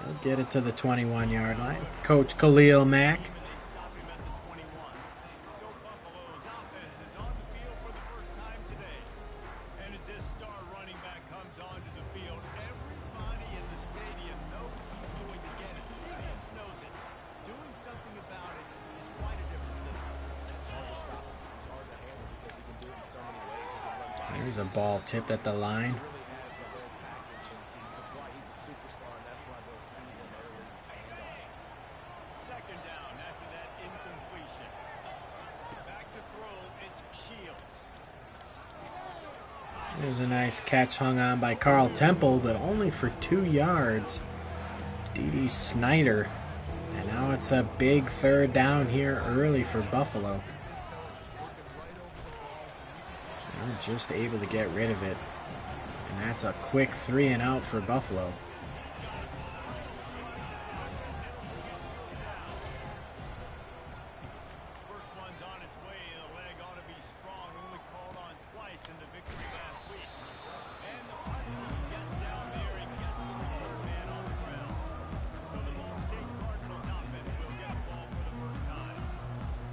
A: He'll get it to the 21-yard line. Coach Khalil Mack.
B: Stop him at the 21. So Buffalo's offense is on the field for the first time today. And as this star running back comes onto the field, everybody in the stadium knows he's going to get it. The defense knows it. Doing something about it is quite a different thing.
D: It's hard to stop him. It's hard to handle because he can do it in so many ways. He can run by.
A: There's a ball tipped at the line.
D: He really has the whole package, and that's why he's a superstar, and that's why they'll feed him early and often.
B: Second down after that incompletion. Back to throw, it's Shields.
A: There's a nice catch hung on by Carl Temple, but only for 2 yards. D.D. Snyder. And now it's a big third down here early for Buffalo. They're just able to get rid of it. And that's a quick 3 and out for Buffalo.
B: First one's on its way. The leg ought to be strong. Only called on twice in the victory last week. And the punt team gets down there and gets the third man on the ground. So the Ball State Cardinals offense will get the ball for the first time.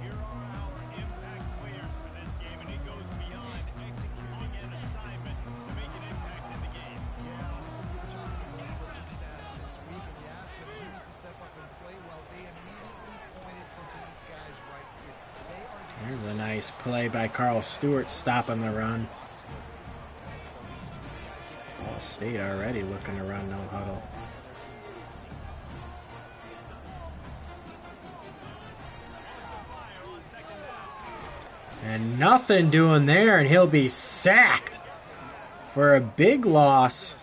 B: Here are our impact players for this game, and it goes beyond executing an assignment to make an impact in the game.
C: Yeah, obviously we were talking about coaching staffs this week, and we asked them who needs to step up and play well. They immediately pointed to these guys right here. They are the
A: There's a nice play by Carl Stewart stopping the run. Ball State already looking to run no huddle. And nothing doing there, and he'll be sacked for a big loss,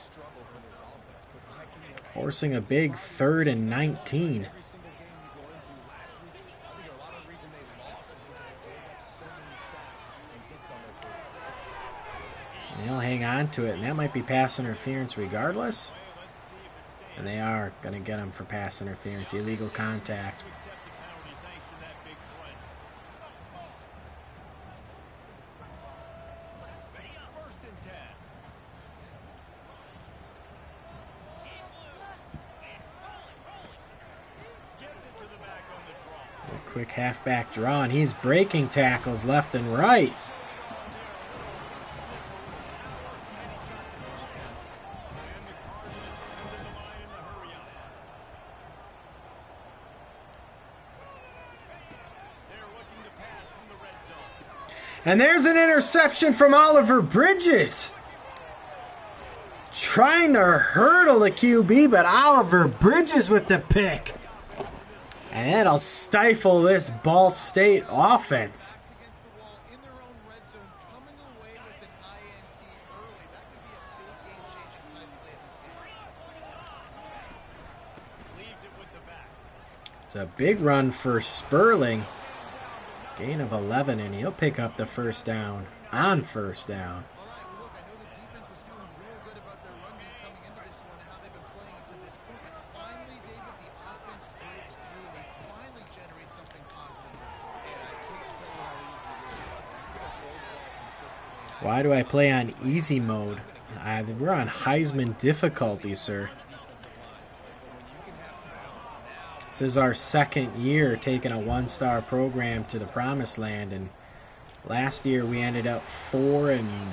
A: forcing a big 3rd and 19.
D: Every single game you go into last week, I think a lot of the reason they lost was because they gave up so many sacks and hits on their quarterback.
A: And they'll hang on to it, and that might be pass interference regardless. And they are going to get him for pass interference, illegal contact.
B: Accept the penalty thanks to that big play. First and 10. Gets it to the back on the draw.
A: A quick halfback draw, and he's breaking tackles left and right.
B: And the Cardinals come to the line in the hurry up. They're looking to pass from the red zone.
A: And there's an interception from Oliver Bridges. Trying to hurdle the QB, but Oliver Bridges with the pick. And that'll stifle this Ball State offense.
C: against the wall in their own red zone, coming away with an INT early. That could be a big game-changing type play in this game.
B: Leaves it with the back.
A: It's a big run for Sperling. Gain of 11, and he'll pick up the first down on first down.
C: All right, well, look, I know the defense was feeling real good about their run game coming into this one and how they've been playing up to this point. But finally, David, the offense breaks through and they finally generate something positive.
D: And I can't tell you how easy it is. You're going to throw the ball consistently.
A: Why do I play on easy mode? We're on Heisman difficulty, sir. This is our second year taking a one-star program to the promised land, and last year we ended up 4-8.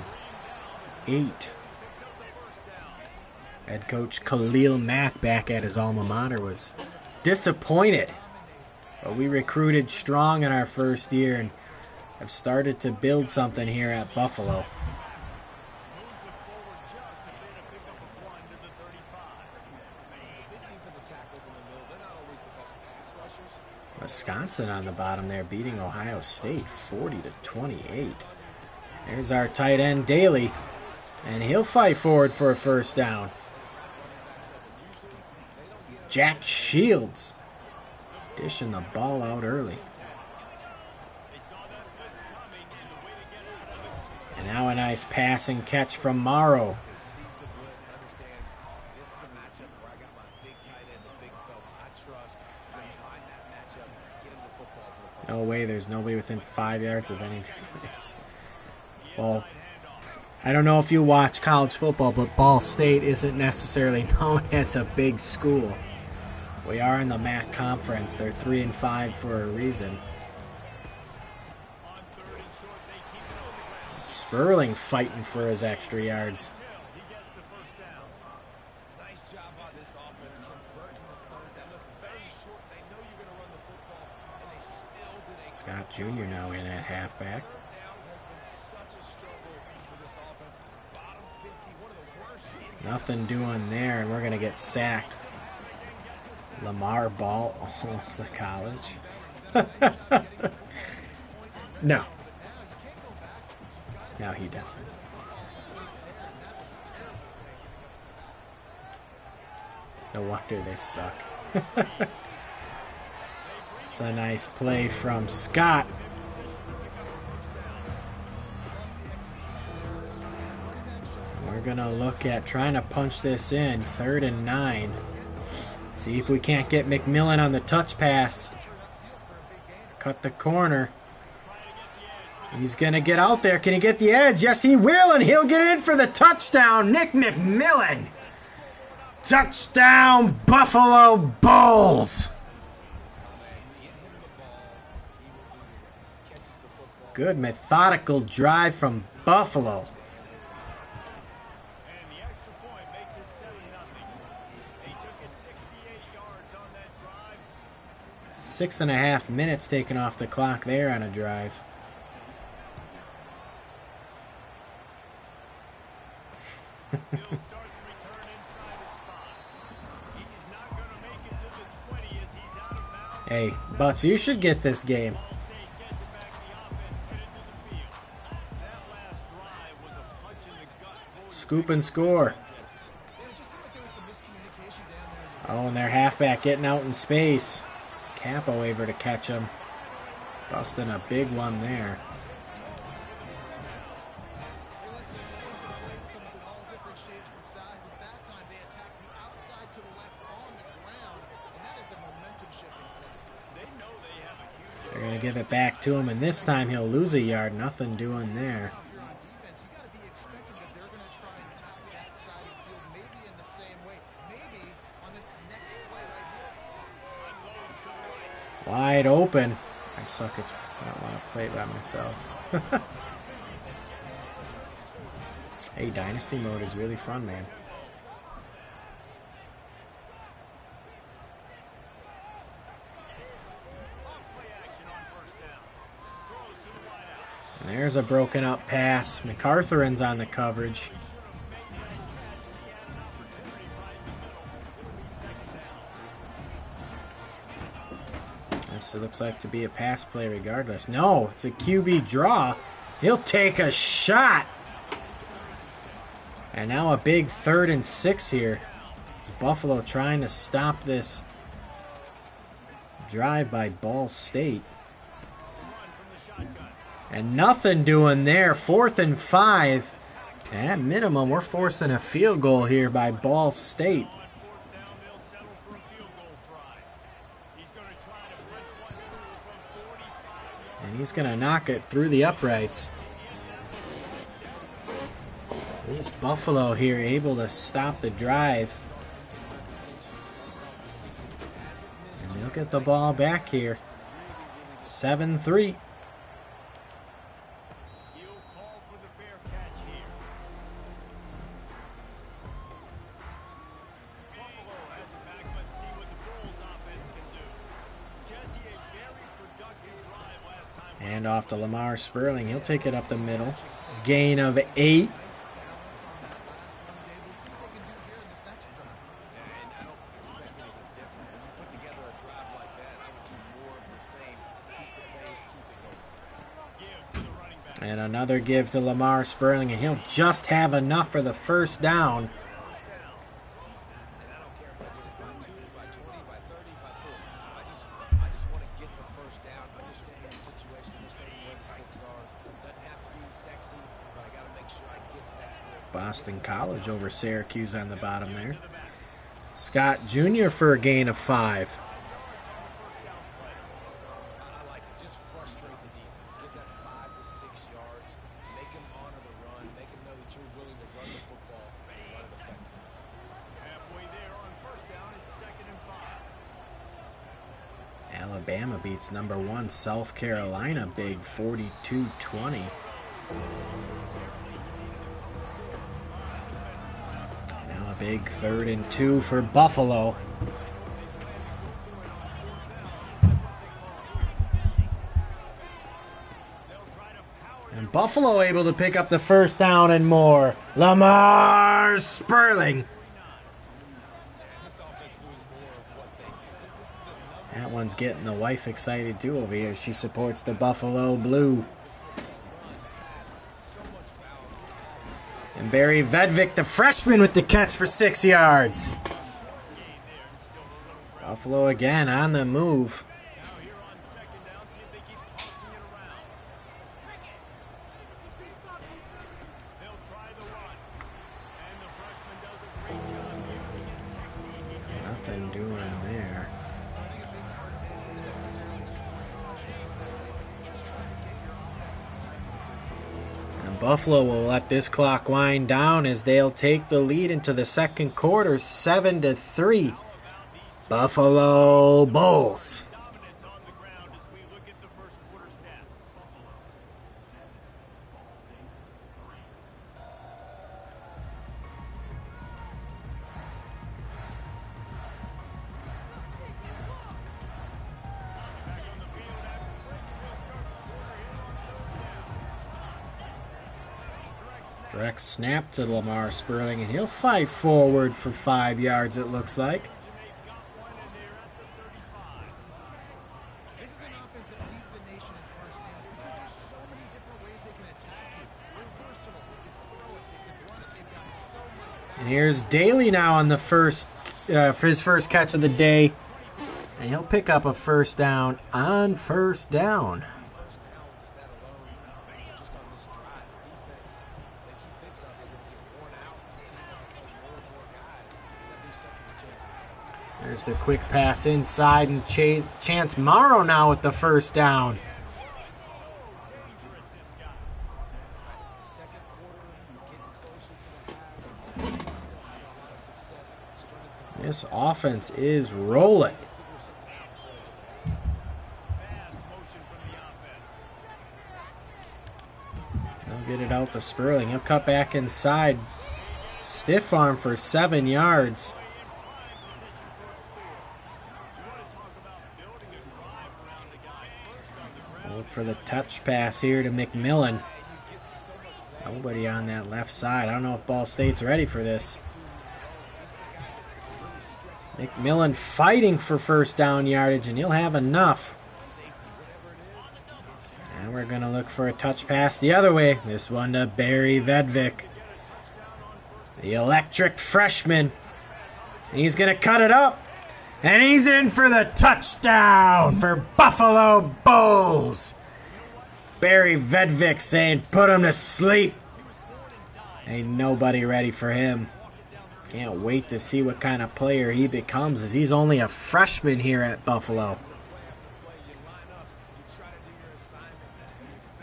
A: Head coach Khalil Mack, back at his alma mater, was disappointed, but we recruited strong in our first year and have started to build something here at Buffalo.
B: Moves it forward just a bit to pick up a 1 to the 35.
D: Big defensive tackles in the middle, they're not always the best pass rushers.
A: Wisconsin on the bottom there, beating Ohio State 40-28. There's our tight end Daly, and he'll fight forward for a first down. Jack Shields dishing the ball out early.
B: They saw that blitz coming, and the way to get out of it was
A: And now a nice passing catch from Morrow.
D: Sees the blitz, understands this is a matchup where I got my big tight end, the big fella I trust. I'm going to find that matchup, get him the football for the first.
A: No way, there's nobody within 5 yards of any. Well, I don't know if you watch college football, but Ball State isn't necessarily known as a big school. We are in the MAC conference. They're 3-5 for a reason. Sperling fighting for his extra yards.
D: Nice job by this offense converting the third down. Listen, third and short, they know you're going to run the football, and they still did a
A: Scott Jr. now in at halfback.
D: third downs has been such a struggle for this offense. Bottom 50, one of the worst in
A: Nothing doing there, and we're going to get sacked. Lamar Ball. Oh, it's a college. No. No, he doesn't. No wonder they suck. It's a nice play from Scott. We're going to look at trying to punch this in. 3rd and 9. See if we can't get McMillan on the touch pass. Cut the corner. He's going to get out there. Can he get the edge? Yes, he will, and he'll get in for the touchdown. Nick McMillan. Touchdown, Buffalo Bulls. Good methodical drive from Buffalo.
B: And the extra point makes it 7-0. They took it 68 yards on that drive.
A: 6.5 minutes taken off the clock there on a drive.
B: He'll start the return inside his spot. He's not going to make it to the 20 as he's out of bounds.
A: Hey, Butts, you should get this game.
B: Ball State gets it back. The offense headed to the field. That last drive was a punch in the gut.
A: Scoop and score. Oh, and their halfback getting out in space. Capo over to catch him. Busting a big one there. They're going to give it back to him, and this time he'll lose a yard. Nothing doing there. Wide open. I suck. I don't want to play it by myself. Hey, Dynasty mode is really fun, man. And there's a broken up pass. McCarthurin's on the coverage. This looks like to be a pass play regardless. No, it's a QB draw. He'll take a shot. And now a big 3rd and 6 here. It's Buffalo trying to stop this drive by Ball State. And nothing doing there. 4th and 5. And at minimum, we're forcing a field goal here by Ball State. And he's going to knock it through the uprights. At least Buffalo here able to stop the drive. And they'll get the ball back here. 7-3. And off to Lamar Sperling. He'll take it up the middle. Gain of 8. And another give to Lamar Sperling, and he'll just have enough for the first down. Boston College over Syracuse on the bottom there. Scott Jr. for a gain of 5. Alabama beats number 1 South Carolina big 42-20. Now a big 3rd and 2 for Buffalo. And Buffalo able to pick up the first down and more. Lamar Sperling. That one's getting the wife excited too over here. She supports the Buffalo Blue. And Barry Vedvik, the freshman, with the catch for 6 yards. Buffalo again on the move. Nothing doing there. And Buffalo will let this clock wind down as they'll take the lead into the second quarter, 7-3. Buffalo Bulls. Direct snap to Lamar Sperling, and he'll fight forward for 5 yards, it looks like.
C: This is an offense that leads the nation in first downs because there's so many different ways they can attack you. They're versatile. They can throw it. They can run it. They've got so much.
A: And here's Daly now on the for his first catch of the day. And he'll pick up a first down on first down. There's the quick pass inside, and Chance Morrow now with the first down. This offense is rolling. They'll get it out to Sperling. He'll cut back inside. Stiff arm for 7 yards. Look for the touch pass here to McMillan. Nobody on that left side. I don't know if Ball State's ready for this. McMillan fighting for first down yardage, and he'll have enough. And we're going to look for a touch pass the other way. This one to Barry Vedvik, the electric freshman. And he's going to cut it up. And he's in for the touchdown for Buffalo Bulls. Barry Vedvik saying, put him to sleep. Ain't nobody ready for him. Can't wait to see what kind of player he becomes, as he's only a freshman here at Buffalo.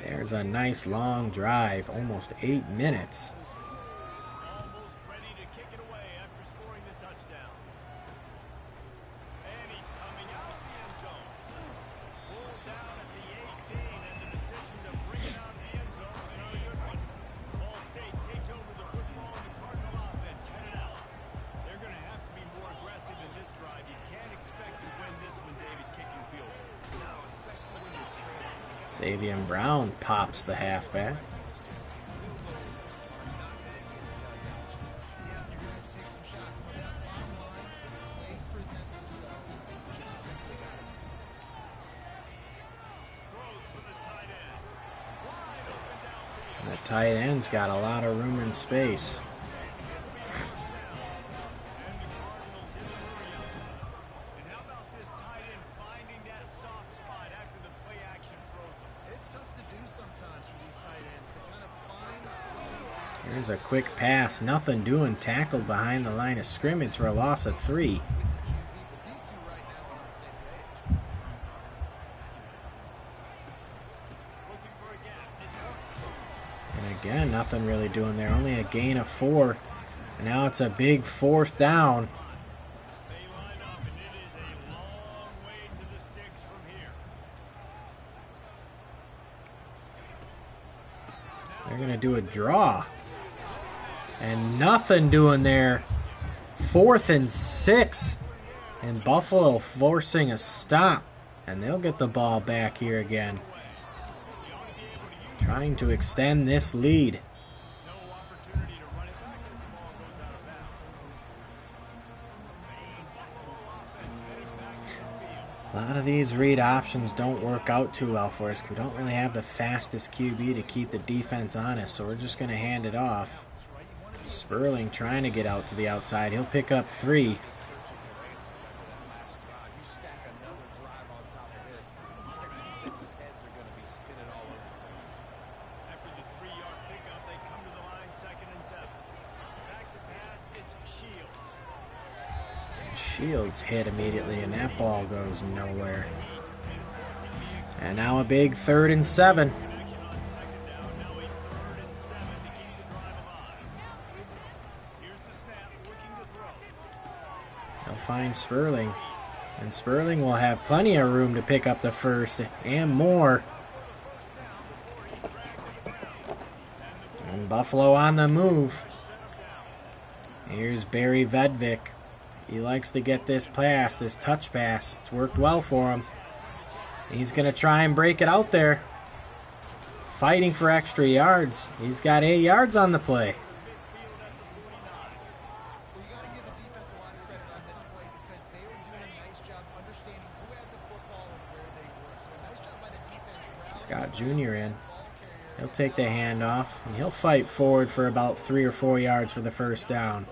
A: There's a nice long drive, almost 8 minutes. Xavier Brown pops the halfback. The tight end's got a lot of room and space. Here's a quick pass, nothing doing, tackled behind the line of scrimmage for a loss of 3. And again, nothing really doing there, only a gain of 4. And now it's a big 4th down. do a draw. And nothing doing there. 4th and 6. And Buffalo forcing a stop. And they'll get the ball back here again. Trying to extend this lead. A lot of these read options don't work out too well for us. We don't really have the fastest QB to keep the defense honest, so we're just going to hand it off. Sperling trying to get out to the outside. He'll pick up 3. Shields hit immediately, and that ball goes nowhere. And now a big 3rd and 7. They'll find Sperling, and Sperling will have plenty of room to pick up the 1st and more. And Buffalo on the move. Here's Barry Vedvik. He likes to get this pass, this touch pass. It's worked well for him. He's going to try and break it out there. Fighting for extra yards. He's got 8 yards on the play. Scott Jr. in. He'll take the handoff, and he'll fight forward for about 3 or 4 yards for the 1st down.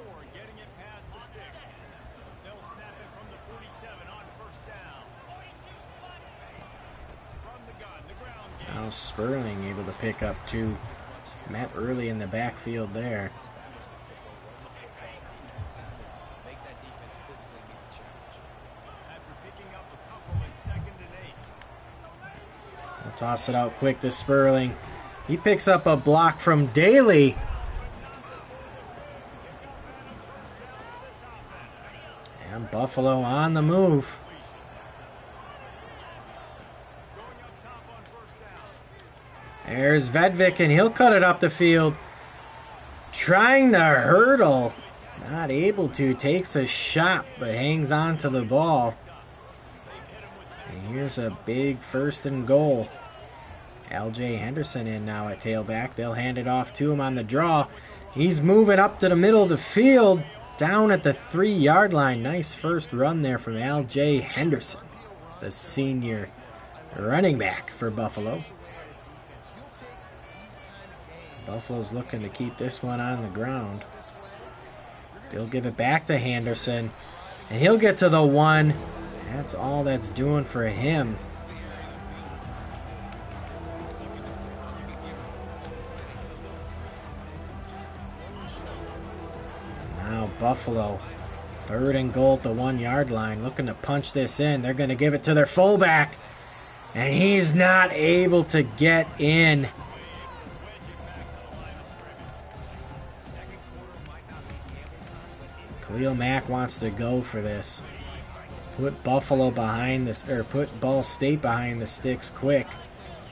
A: Now Sperling able to pick up 2. Met early in the backfield there. We'll toss it out quick to Sperling. He picks up a block from Daly. And Buffalo on the move. There's Vedvik, and he'll cut it up the field. Trying to hurdle. Not able to. Takes a shot, but hangs on to the ball. And here's a big 1st and goal. L.J. Henderson in now at tailback. They'll hand it off to him on the draw. He's moving up to the middle of the field. Down at the 3-yard line. Nice first run there from L.J. Henderson, the senior running back for Buffalo. Buffalo's looking to keep this one on the ground. They'll give it back to Henderson, and he'll get to the 1. That's all that's doing for him. Now Buffalo, 3rd and goal at the 1-yard line, looking to punch this in. They're going to give it to their fullback, and he's not able to get in. Khalil Mack wants to go for this. Put Buffalo behind this, or put Ball State behind the sticks quick.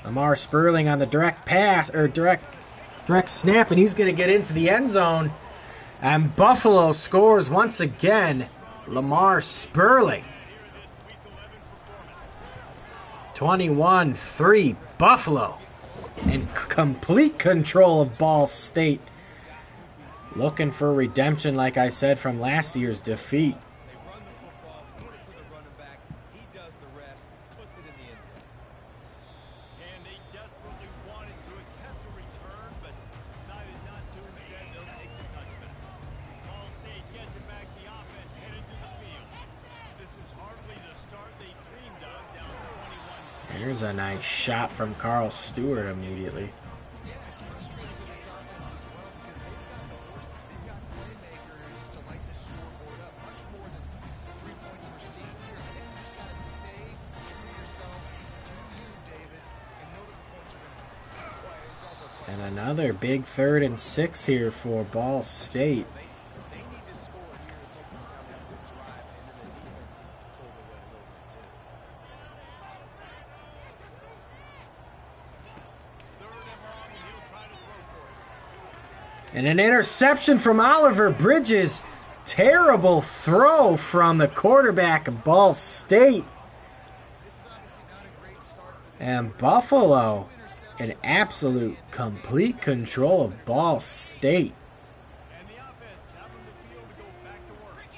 A: Lamar Sperling on the direct pass, or direct snap, and he's going to get into the end zone. And Buffalo scores once again. Lamar Sperling. 21-3 Buffalo. In complete control of Ball State. Looking for redemption, like I said, from last year's defeat. Here's a nice shot from Carl Stewart immediately. And another big 3rd and 6 here for Ball State. And an interception from Oliver Bridges. Terrible throw from the quarterback of Ball State. And Buffalo in absolute complete control of Ball State.
B: And the offense having the field to go back to work.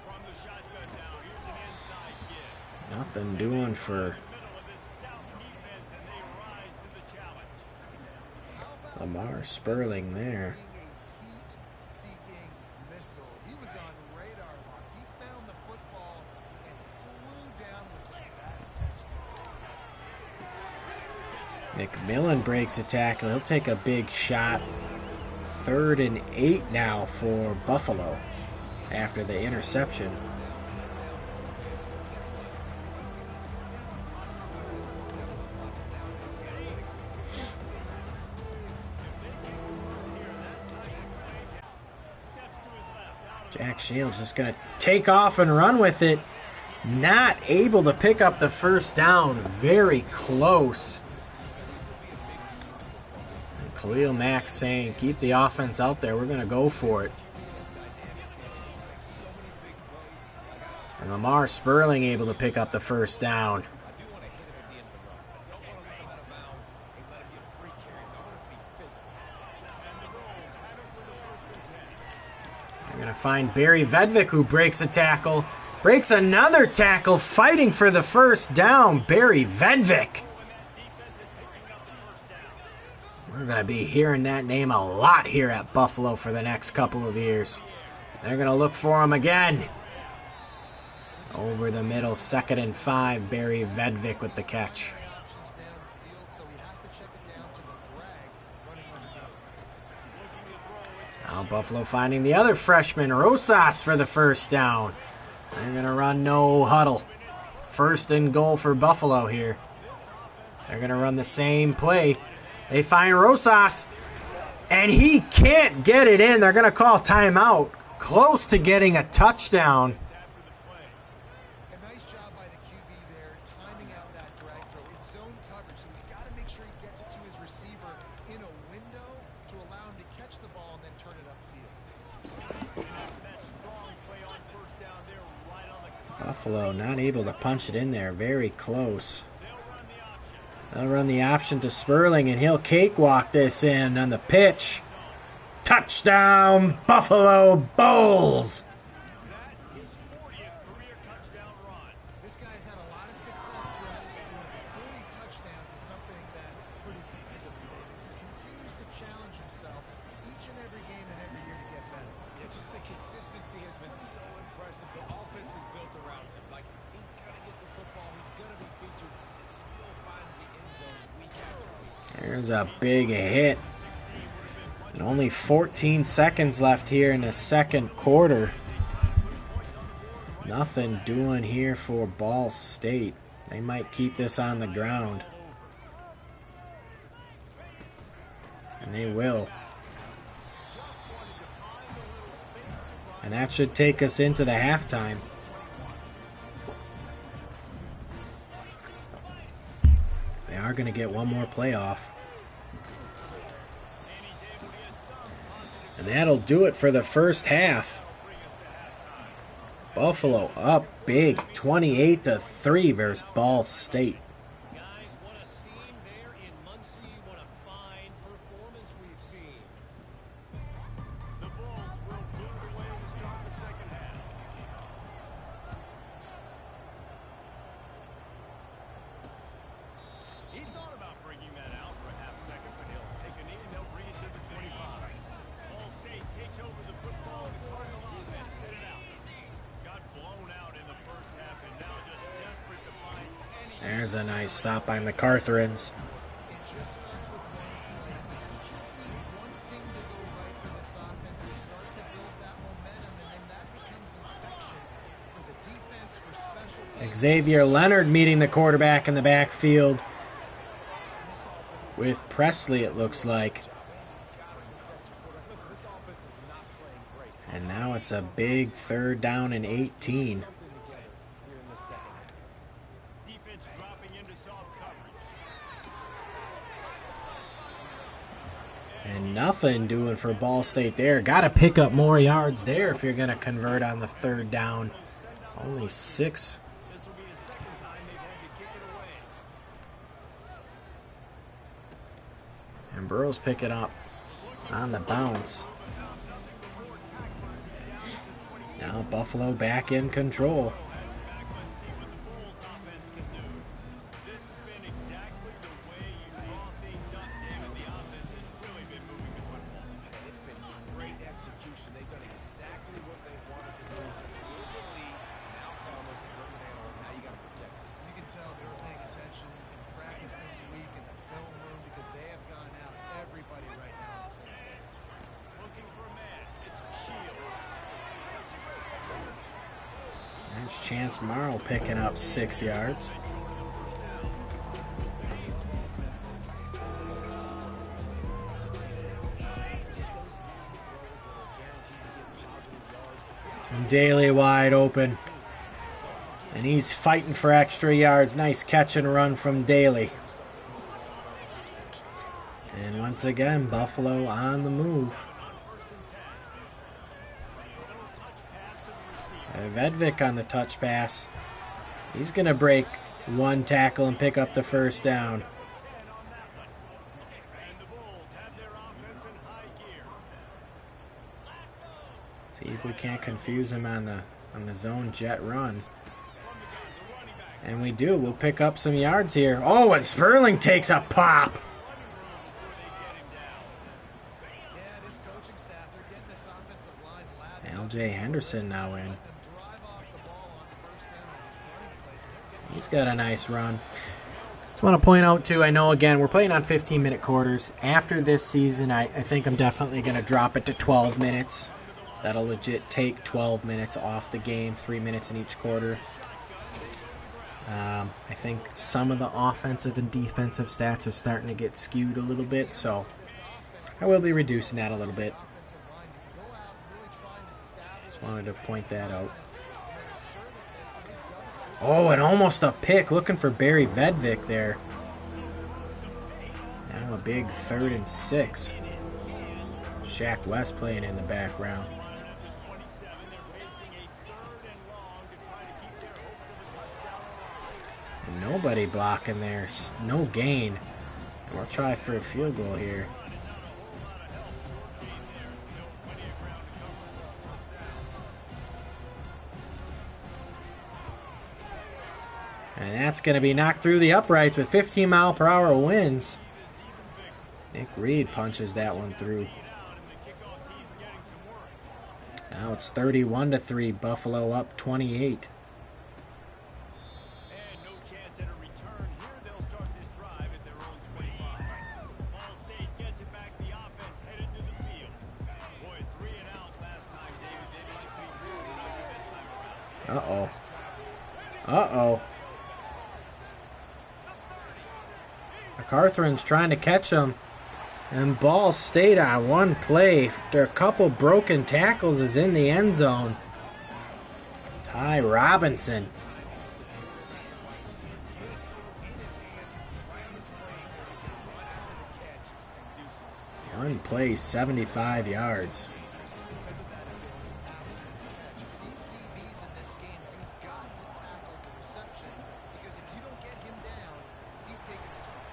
B: From the shotgun now, here's an inside give.
A: Nothing doing for
B: In the middle of this stout defense, and they rise to the challenge.
A: Lamar Sperling there.
C: Heat-seeking missile. He was on radar lock. He found the football and flew down with some bad intentions.
A: McMillan breaks a tackle. He'll take a big shot. 3rd and 8 now for Buffalo after the interception. Jack Shields just going to take off and run with it. Not able to pick up the first down. Very close. And Khalil Mack saying, keep the offense out there. We're going to go for it. And Lamar Sperling able to pick up the first down. They're going to find Barry Vedvik, who breaks a tackle. Breaks another tackle, fighting for the first down. Barry Vedvik. We're going to be hearing that name a lot here at Buffalo for the next couple of years. They're going to look for him again. Over the middle, 2nd and 5. Barry Vedvik with the catch. Now Buffalo finding the other freshman, Rosas, for the first down. They're going to run no huddle. 1st and goal for Buffalo here. They're going to run the same play. They find Rosas, and he can't get it in. They're going to call timeout. Close to getting a touchdown.
C: A nice job by the QB there, timing out that drag throw. It's zone coverage, so he's got to make sure he gets it to his receiver in a window to allow him to catch the ball and then turn it upfield.
B: That strong play on first down there, right on the cusp.
A: Buffalo not able to punch it in there. Very close. They'll run the option to Sperling, and he'll cakewalk this in on the pitch. Touchdown, Buffalo Bulls!
B: That is 40th career touchdown run.
C: This guy's had a lot of success throughout his career. 40 touchdowns is something that's pretty commendable. He continues to challenge himself each and every game and every year to get better.
D: Yeah, just the consistency has been so impressive. The offense is built around him. Like, he's going to get the football. He's going to be featured and still finds the end zone week after week.
A: There's a big hit. And only 14 seconds left here in the second quarter. Nothing doing here for Ball State. They might keep this on the ground. And they will. And that should take us into the halftime. They are going to get one more playoff. And that'll do it for the first half. Buffalo up big, 28-3 versus Ball State.
B: Guys, what a scene there in Muncie. What a fine performance we've seen. The Bulls will move away to start the second half. He thought about bringing that out for a half second, but he'll take a knee and they'll bring it to the 25. Ball State takes over the football. The Cardinal offense get it out. Got blown out in the first half and now just desperate to find any.
A: There's a nice stop by MacArthurins.
C: It just starts with one play. You just need one thing to go right for this offense to start to build that momentum, and then that becomes infectious for the defense, for special teams.
A: Xavier Leonard meeting the quarterback in the backfield. With Presley, it looks like. And now it's a big 3rd down and 18.
B: Defense dropping into soft coverage.
A: And nothing doing for Ball State there. Got to pick up more yards there if you're going to convert on the third down. Only 6.
B: This will be the second time they've had to kick it away.
A: And Burrows pick it up on the bounce. Now Buffalo back in control.
B: Let's see what the Bulls offense can do. This has been exactly the way you draw things up, David. The offense has really been moving the football.
D: It's been great execution. They've done exactly what they wanted to do. Build the lead. Now Palmer's a different animal. Now you got to protect it.
C: You can tell they were paying attention in practice this week in the film room because they have gone out everybody right now in the center.
B: Looking for a man. It's Shields.
A: There's Chance Morrow picking up 6 yards. And Daly wide open. And he's fighting for extra yards. Nice catch and run from Daly. And once again, Buffalo on the move. Vedvik on the touch pass. He's going to break one tackle and pick up the first down. See if we can't confuse him on the zone jet run. And we do. We'll pick up some yards here. Oh, and Sperling takes a pop.
C: Yeah, this coaching staff, they're getting this offensive line lathered up.
A: LJ Henderson now in.
C: Drive off the ball on first down with these running plays. They're getting
A: He's got a nice run. Just want to point out, too, I know, again, we're playing on 15-minute quarters. After this season, I think I'm definitely going to drop it to 12 minutes. That'll legit take 12 minutes off the game, 3 minutes in each quarter. I think some of the offensive and defensive stats are starting to get skewed a little bit, so I will be reducing that a little bit.
C: offensive line to go out and really trying to establish
A: Just wanted to point that out.
C: their assertiveness. And they've done it.
A: Oh, and almost a pick. Looking for Barry Vedvik there. Now a big 3rd and 6. Shaq West playing in the background. Nobody blocking there. No gain. And we'll try for a field goal here. And that's going to be knocked through the uprights with 15-mile-per-hour winds. Nick Reed punches that one through. Now it's 31-3. Buffalo up 28.
B: And no chance at a return. Here they'll start this drive at their own 25. Ball State gets it back. The offense headed to the field. Boy, 3 and out last time, David. They'd like to be really this time around.
A: Uh-oh. McCarthurin's trying to catch him. And Ball State on one play, after a couple broken tackles, is in the end zone. Ty Robinson. One play, 75 yards.
C: Because of that ability after the catch. For these DBs in this game, you've got to tackle the reception because if you don't get him down, he's taking a turn.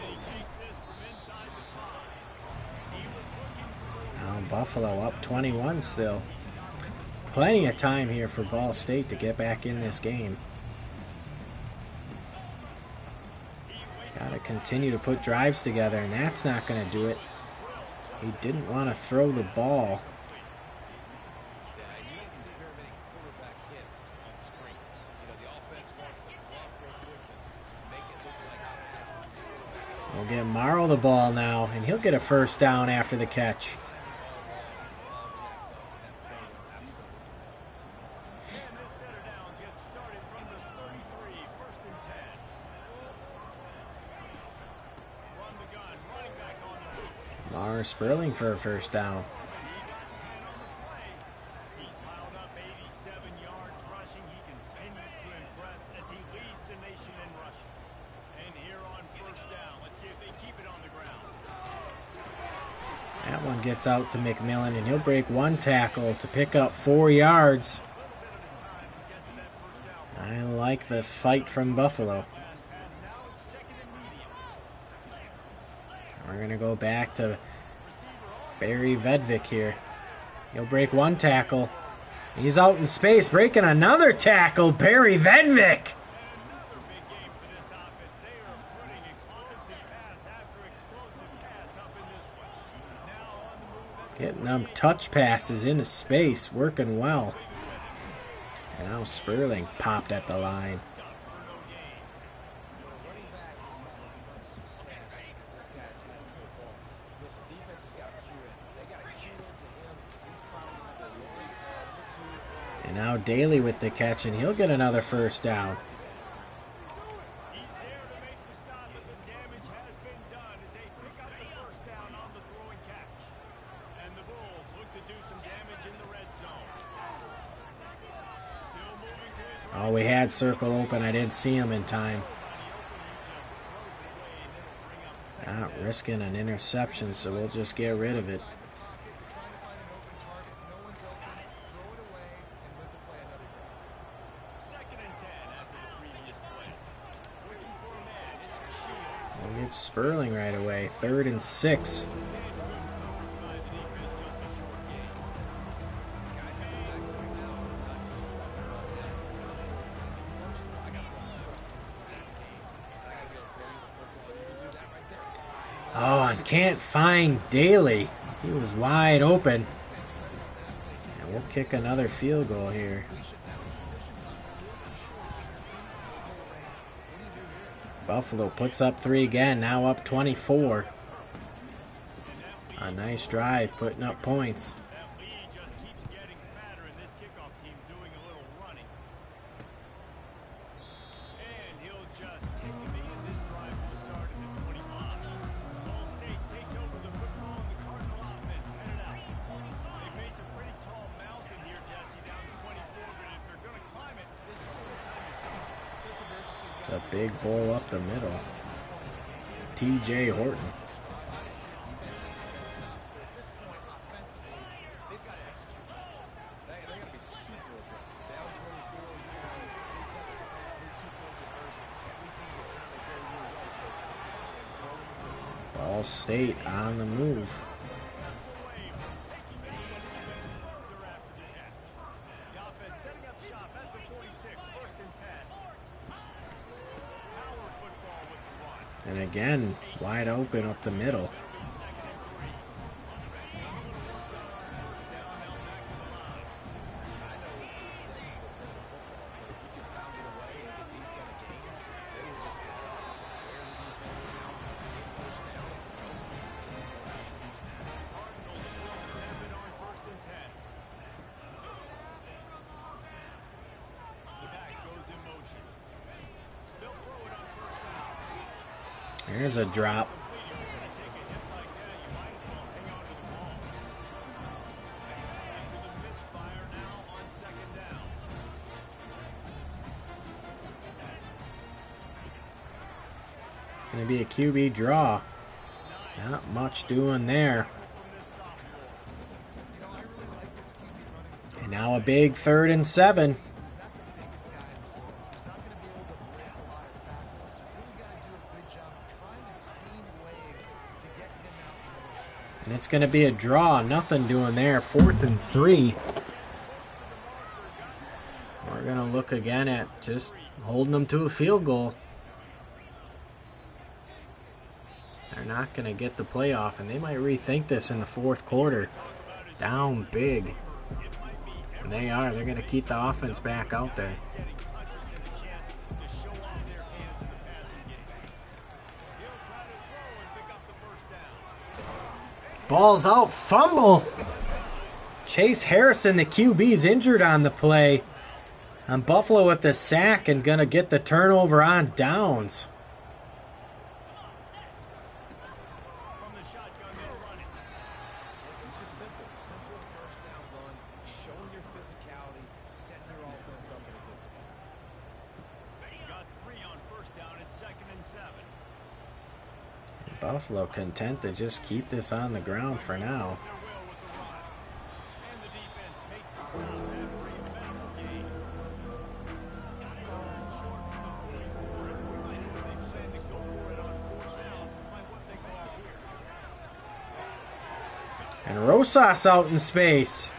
B: And he takes this from inside the 5. He was looking for
A: Now Buffalo up 21 still. Plenty of time here for Ball State to get back in this game. Got to continue to put drives together, and that's not going to do it. He didn't want to throw the ball.
D: Yeah, and you don't see very many quarterback hits on screens. You know, the offense wants to bluff real quick and make it look like pass. And the quarterbacks
A: We'll get Morrow the ball now, and he'll get a first down after the catch.
B: And this center down gets started from the 33, 1st and 10. Run the gun, running back on the move.
A: Lamar Sperling for a first down.
B: He got 10 on the play. He's piled up 87 yards rushing. He continues to impress as he leads the nation in rushing. And here on 1st down, let's see if they keep it on the ground.
A: one gets out to McMillan, and he'll break one tackle to pick up 4 yards. I like the fight from Buffalo. We're going to go back to Barry Vedvik here. He'll break one tackle. He's out in space, breaking another tackle. Barry Vedvik. Getting them touch passes into space, working well. And now Sperling popped at the line. And now Daly with the catch, and he'll get another first down. Oh, we had circle open. I didn't see him in time. Not risking an interception, so we'll just get rid of it. We'll get Sperling right away. 3rd and 6. Oh, and can't find Daly. He was wide open. And we'll kick another field goal here. Buffalo puts up 3 again, now up 24. A nice drive, putting up points. It's a big hole up the middle. TJ Horton. Ball State on the move. And again, wide open up the middle. There's a drop. It's going to be a QB draw. Not much doing there. And now a big 3rd and 7. And it's going to be a draw. Nothing doing there. 4th and 3. We're going to look again at just holding them to a field goal. They're not going to get the playoff, and they might rethink this in the 4th quarter. Down big. And they are. They're going to keep the offense back out there. Ball's out, fumble. Chase Harrison, the QB's injured on the play. And Buffalo with the sack and gonna get the turnover on downs.
D: It's just simple first down run, showing your physicality, setting your offense up in a good spot. You got 3 on first down at 2nd and 7.
A: Buffalo content to just keep this on the ground for now.
B: And the defense makes the stop after a minimal gain. Short from the 44. I know they plan to go for it on 4th down by what they call here.
A: And Rosas out in space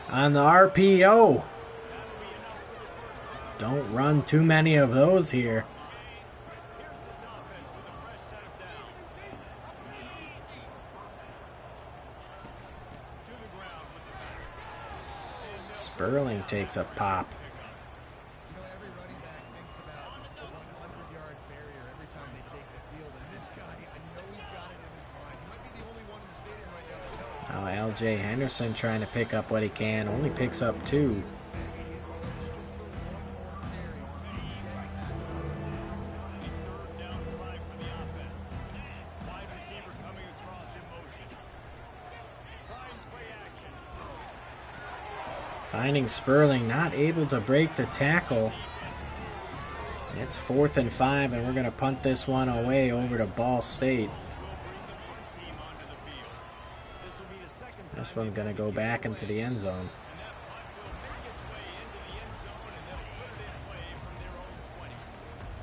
A: on the RPO. Don't run too many of those here.
B: Here's this offense with a fresh set of downs. To the ground with the batter.
A: Sperling takes a pop.
C: You know, every running back thinks about the 100-yard barrier every time they take the field. And this guy, I know he's got it in his mind. He might be the only one in the stadium right now that knows.
A: Now LJ Henderson trying to pick up what he can. Only picks up 2.
C: Begging his coach just for one more carry to get back.
B: A 3rd down try for the offense. Wide receiver coming across in motion. Trying play action.
A: Finding Sperling, not able to break the tackle. It's 4th and 5, and we're going to punt this one away over to Ball State.
B: Team onto the field. This will be the second time.
A: This one's going to go back into the end zone.
B: And that punt will make its way into the end zone, and they'll put it in play from their own 20.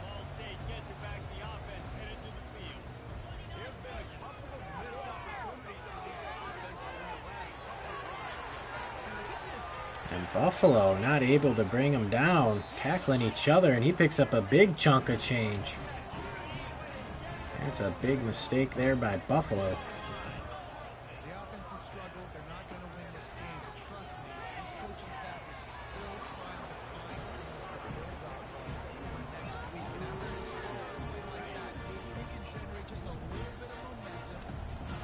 B: Ball State gets it back. The offense headed to the field. There have been a couple of missed opportunities for these offenses in the last couple of drives.
A: And Buffalo not able to bring him down, tackling each other, and he picks up a big chunk of change. That's a big mistake there by Buffalo.
C: The offense has struggled. They're not going to win this game. But trust me, this coaching staff is still trying to find things to build off of for next week. And after an explosive win like that, maybe they can generate just a little bit of momentum,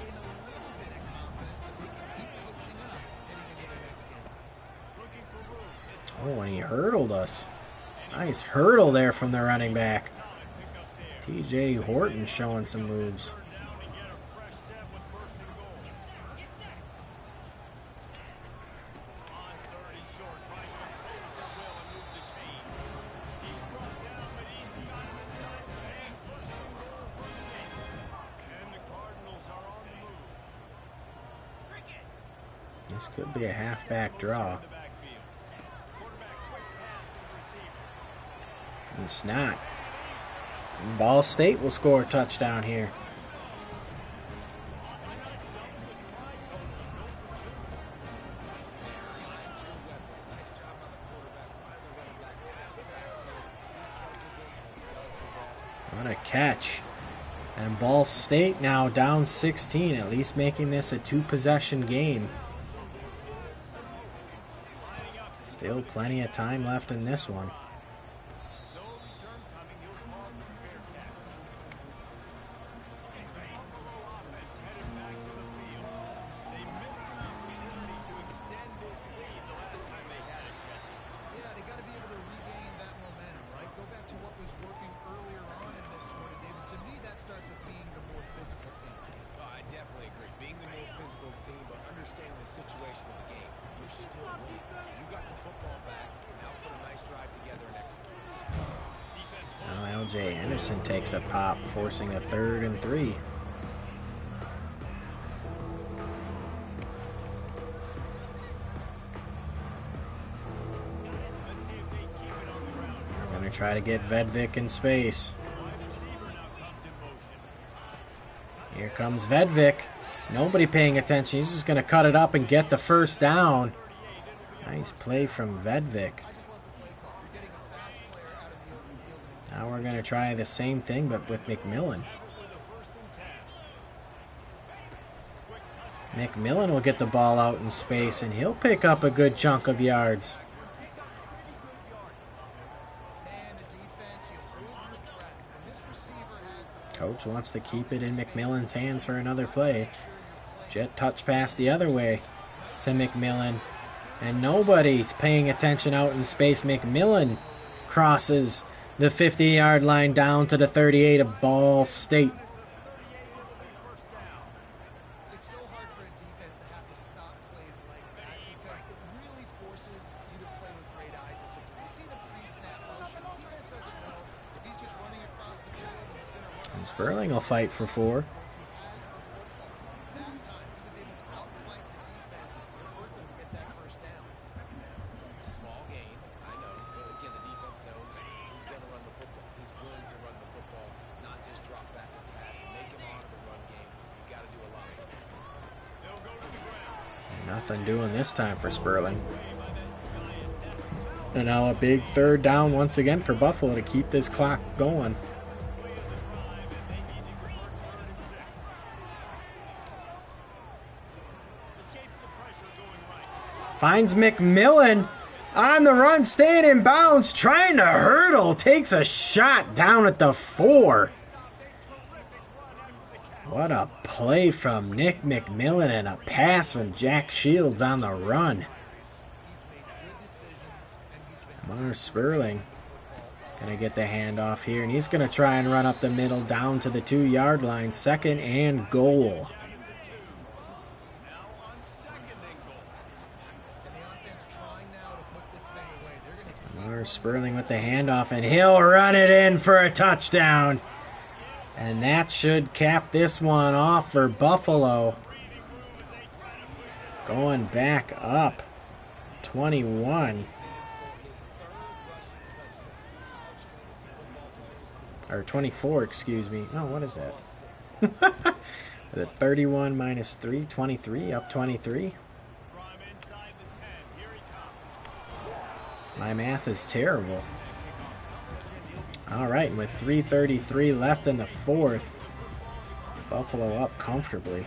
C: gain a little bit of confidence that they can keep coaching up heading into the next game.
B: Looking for room. It's
A: Oh, and he hurdled us. Nice hurdle there from the running back. TJ Horton showing some moves.
B: down to get a fresh set with 1st and goal. On 3rd and short, trying to impose their will and move the chain. He's brought down, but he's got him inside the paint. 1st and goal from the 8. And the Cardinals are on the move.
A: This could be a halfback draw.
B: The backfield. Quarterback quick pass to the receiver.
A: It's not. Ball State will score a touchdown here. What a catch. And Ball State now down 16, at least making this a 2-possession game. Still plenty of time left in this one.
B: No return coming. He'll call for fair catch. Buffalo offense headed back to the field. They missed an opportunity to extend this lead the last time they had it, Jesse.
C: Yeah, they got to be able to regain that momentum, right? Go back to what was working earlier on in this one. And David, to me, that starts with being the more physical team.
D: Oh, I definitely agree. Being the more physical team, but understanding the situation of the game. You're still winning. You got the football back. Now put a nice drive together and execute.
A: Now LJ Anderson takes a pop, forcing a 3rd and 3.
B: Let's see if they keep it on the ground.
A: We're going to try to get Vedvik in space.
B: Wide receiver now comes in motion.
A: Here comes Vedvik. Nobody paying attention. He's just going to cut it up and get the 1st down. Nice play from Vedvik.
C: I just love the play call. You're getting a fast player out of the open field. And it's
A: Now we're going to try the same thing, but with McMillan. McMillan will get the ball out in space, and he'll pick up a good chunk of yards.
C: man, the defense, you hold your breath. And this receiver has the
A: Coach wants to keep it in McMillan's hands for another play. Jet touch pass the other way to McMillan. And nobody's paying attention out in space. McMillan crosses the 50-yard line down to the 38 of Ball State.
C: It's so hard for a defense to have to stop plays like that because it really forces you to play with great eye discipline. You see the pre-snap motion. The defense doesn't know if he's just running across the field and he's going to run.
A: And Sperling will fight for 4.
C: That time, he was able to outflank the defense and hurt them to get that first down.
D: Small gain, I know. But again, the defense knows he's going to run the football. He's willing to run the football, not just drop back and pass and make him honor the run game. You got to do a lot of this.
B: They'll go to the ground.
A: Nothing doing this time for Sperling. And now a big 3rd down once again for Buffalo to keep this clock going. Finds McMillan on the run, staying in bounds, trying to hurdle, takes a shot down at the 4. What a play from Nick McMillan and a pass from Jack Shields on the run. Mar Sperling gonna get the handoff here, and he's gonna try and run up the middle down to the 2-yard line. 2nd and goal. Mar Sperling with the handoff, and he'll run it in for a touchdown. And that should cap this one off for Buffalo. Going back up. 21. Or 24, excuse me. Oh, what is that? Is it 31 minus 3? 23, up 23. My math is terrible. All right, and with 3:33 left in the 4th, Buffalo up comfortably.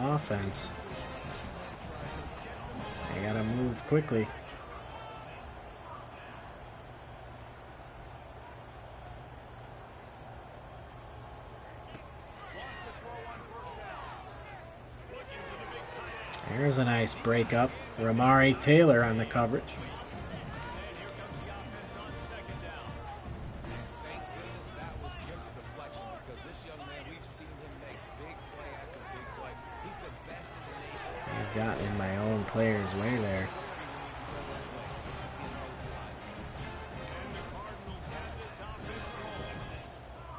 A: Offense. They gotta move quickly. There's a nice break up. Ramari Taylor on the coverage. Got in my own player's way there.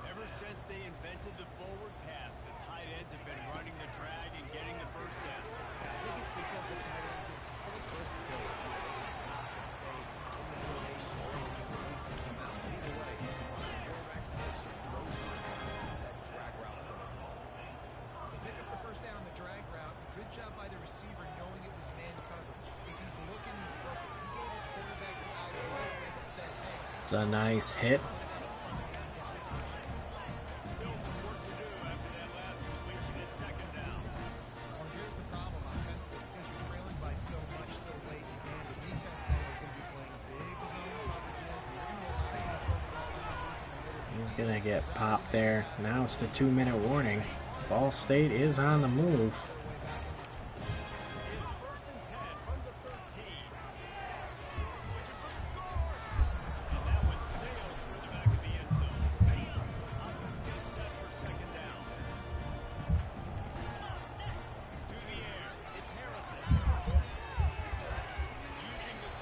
B: Ever since they invented the forward pass, the tight ends have been running the drag and getting the first down.
D: I think it's because the tight ends is so versatile. They stay in the formation or you can release and come out. But either way, quarterback's connection, those contact, that drag route's going to come off.
C: They pick up the first down on the drag route. Good job by the receiver knowing it was man coverage. If he's looking, he's looking. He gave his quarterback the eyes right away that says, hey.
A: It's a nice hit.
B: Still some work to do after that last completion at 2nd down.
C: Well, here's the problem offensively. Because you're trailing by so much so late in the game, the defense now is going to be playing big zone coverages, and you're going to allow you to throw the ball in.
A: He's gonna get popped there. Now it's the 2-minute warning. Ball State is on the move.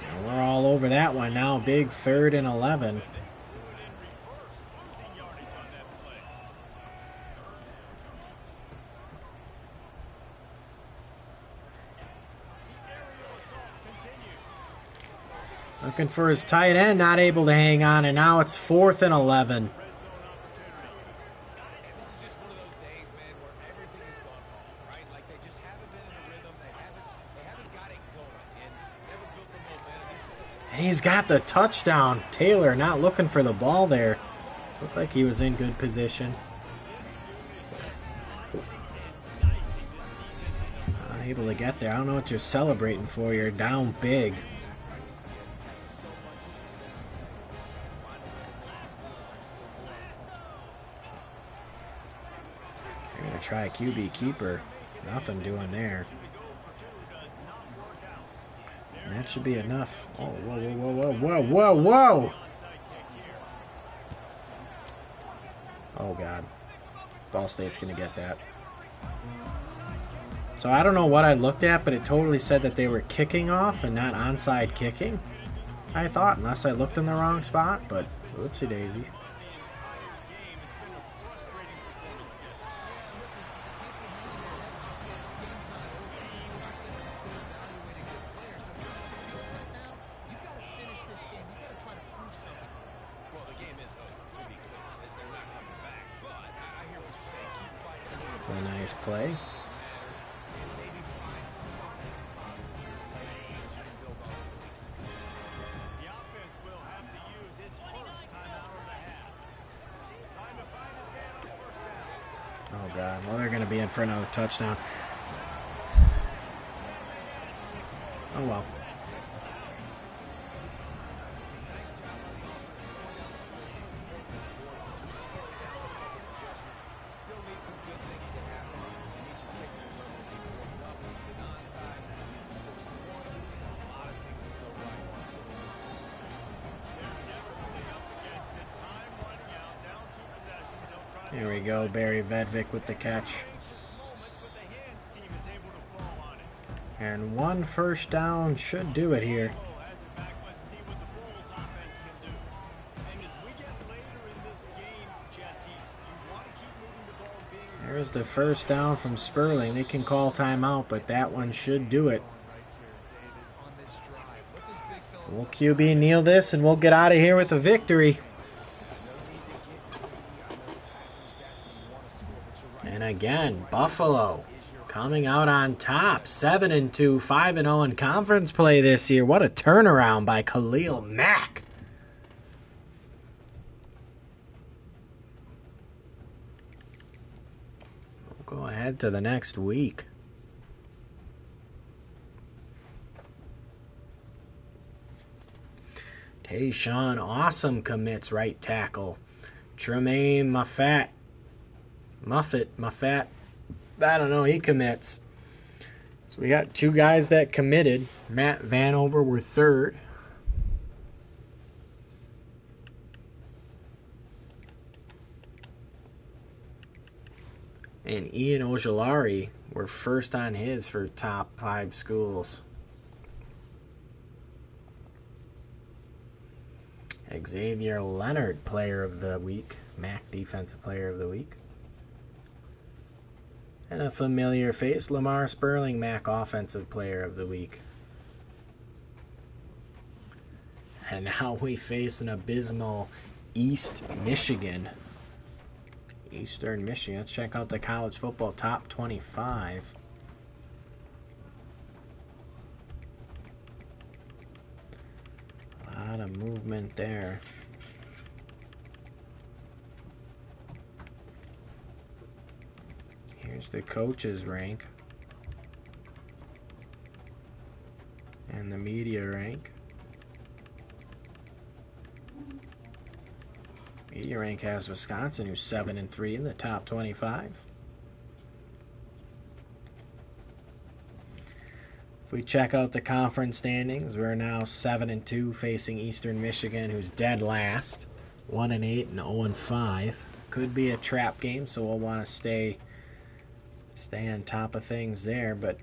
A: And we're all over that one now. Big 3rd and 11. Looking for his tight end, not able to hang on, and now it's 4th and 11.
D: And this is just one of those days, man, where everything has gone wrong, right? Like they just haven't been in a rhythm. They haven't got it going and never built the momentum.
A: And he's got the touchdown. Taylor not looking for the ball there. Looked like he was in good position. Not able to get there. I don't know what you're celebrating for. You're down big. Try a QB keeper. Nothing doing there. That should be enough. Oh, whoa, whoa, whoa, whoa, whoa, whoa, whoa! Oh, God. Ball State's going to get that. So I don't know what I looked at, but it totally said that they were kicking off and not onside kicking, I thought, unless I looked in the wrong spot, but whoopsie daisy. It's a nice play. Oh, God. Well, they're going to be in for another touchdown. Oh, well. Here we go, Barry Vedvik with the catch. And one first down should do it here. There's the first down from Sperling. They can call timeout, but that one should do it. We'll QB kneel this, and we'll get out of here with a victory. And again, Buffalo coming out on top, 7-2, 5-0 in conference play this year. What a turnaround by Khalil Mack. We'll go ahead to the next week. Tayshawn Awesome commits right tackle. Tremaine Muffat, I don't know, he commits. So we got two guys that committed. Matt Vanover were third. And Ian Ojolari were first on his for top 5 schools. Xavier Leonard, player of the week. Mac, defensive player of the week. And a familiar face, Lamar Sperling, Mac, offensive player of the week. And now we face an abysmal East Michigan. Eastern Michigan. Let's check out the college football top 25. A lot of movement there. Here's the coaches rank. And the media rank. Media rank has Wisconsin, who's 7-3 in the top 25. If we check out the conference standings, we're now 7-2 facing Eastern Michigan, who's dead last, 1-8 and 0-5. Could be a trap game, so we'll want to stay on top of things there. But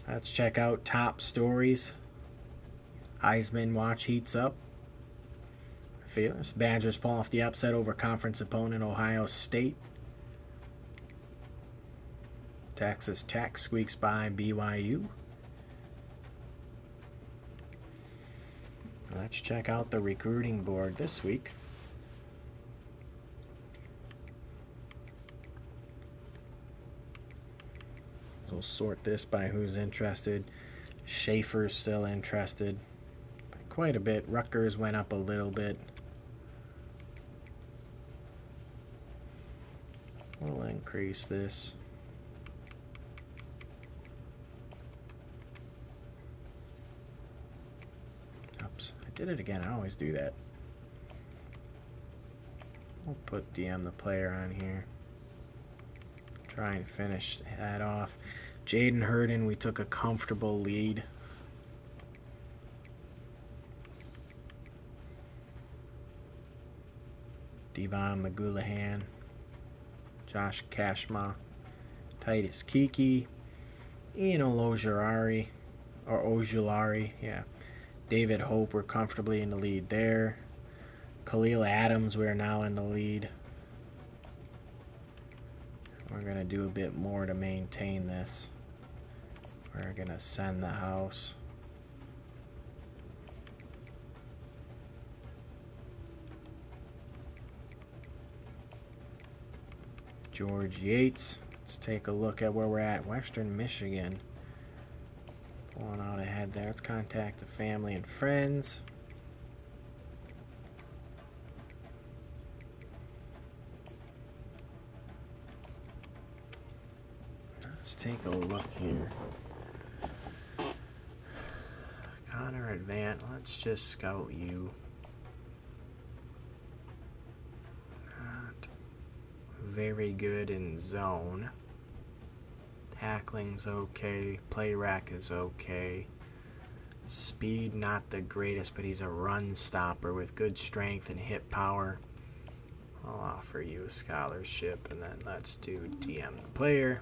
A: let's check out top stories. Heisman watch heats up. Feelers. Badgers pull off the upset over conference opponent Ohio State. Texas Tech squeaks by BYU. Let's check out the recruiting board this week. We'll sort this by who's interested. Schaefer's still interested by quite a bit. Rutgers went up a little bit. We'll increase this. Oops, I did it again. I always do that. We'll put DM the player on here. Try and finish that off. Jaden Hurden, we took a comfortable lead. Devon McGoulahan, Josh Kashma, Titus Kiki, Ian Ojulari, yeah. David Hope, we're comfortably in the lead there. Khalil Adams, we're now in the lead. We're going to do a bit more to maintain this. We're going to send the house. George Yates. Let's take a look at where we're at. Western Michigan. Pulling out ahead there. Let's contact the family and friends. Let's take a look here. Connor Advant, let's just scout you. Not very good in zone. Tackling's okay. Play rack is okay. Speed, not the greatest, but he's a run stopper with good strength and hit power. I'll offer you a scholarship, and then let's do DM the player.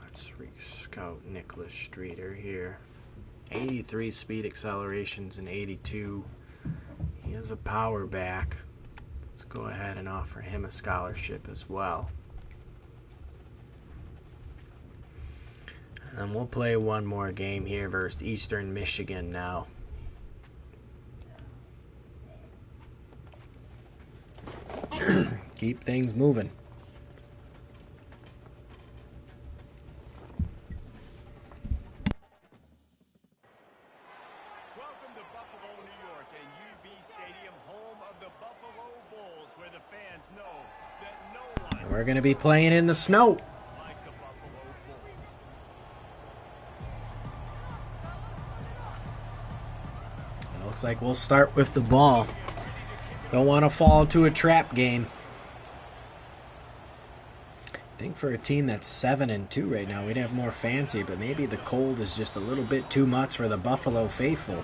A: Let's re-scout Nicholas Streeter here. 83 speed accelerations and 82. He has a power back. Let's go ahead and offer him a scholarship as well. And we'll play one more game here versus Eastern Michigan now. Keep things moving.
B: Welcome to Buffalo, New York, and UB Stadium, home of the Buffalo Bulls, where the fans know that no one
A: We're going to be playing in the snow.
B: like the Buffalo Bulls.
A: It looks like we'll start with the ball. Don't want to fall into a trap game. I think for a team that's 7-2 right now, we'd have more fancy, but maybe the cold is just a little bit too much for the Buffalo faithful.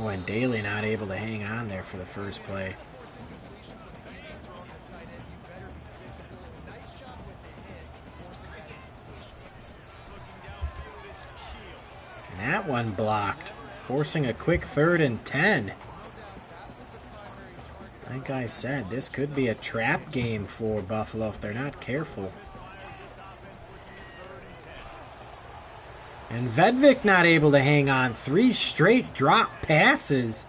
A: Oh, and Daly not able to hang on there for the first play. And that one blocked, forcing a quick 3rd and 10. Like I said, this could be a trap game for Buffalo if they're not careful. And Vedvik not able to hang on. 3 straight drop passes.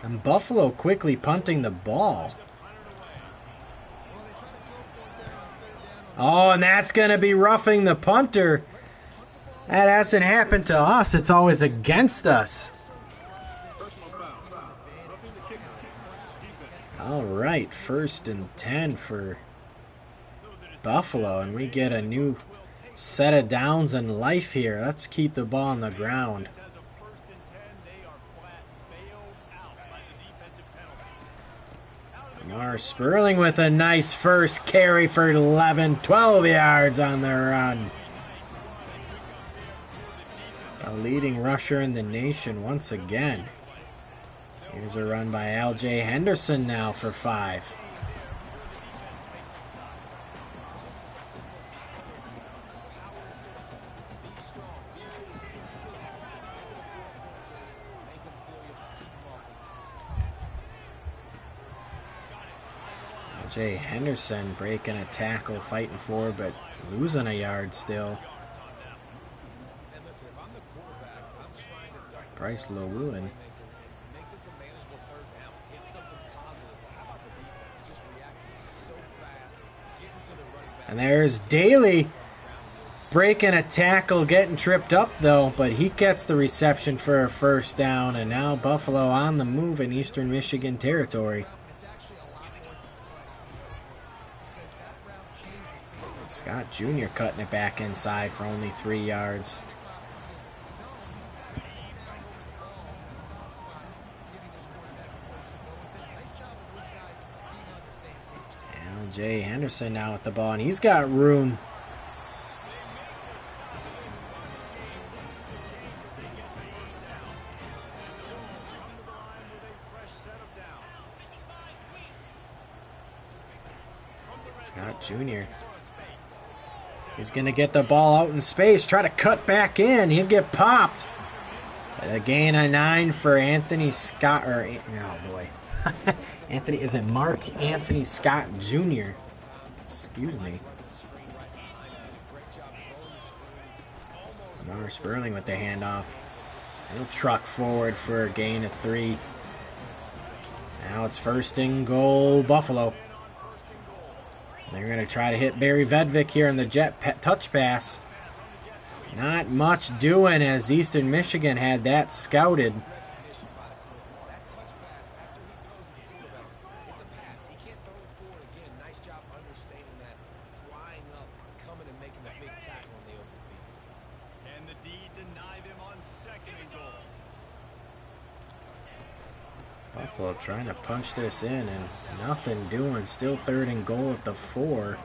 A: And Buffalo quickly punting the ball. Oh, and that's going to be roughing the punter. That hasn't happened to us. It's always against us. All right, 1st and 10 for Buffalo. And we get a new set of downs and life here. Let's keep the ball on the ground. Lamar Sperling with a nice first carry for 12 yards on the run. A leading rusher in the nation once again. Here's a run by L.J. Henderson now for 5. Jay Henderson breaking a tackle, fighting for, but losing a yard still. Bryce Llewellyn. And there's Daly breaking a tackle, getting tripped up though, but he gets the reception for a 1st down, and now Buffalo on the move in Eastern Michigan territory. Let's Scott Jr. cutting it back inside for only 3 yards. Jay Henderson now with the ball, and he's got room. Scott Jr. He's going to get the ball out in space, try to cut back in. He'll get popped. But a gain of 9 for Anthony Scott, or, oh boy. Anthony, is it Mark Anthony Scott Jr.? Excuse me. Lamar Sperling with the handoff. He'll truck forward for a gain of 3. Now it's 1st and goal, Buffalo. They're going to try to hit Barry Vedvik here in the jet touch pass. Not much doing, as Eastern Michigan had that scouted. Buffalo trying to punch this in and nothing doing. Still 3rd and goal at the 4.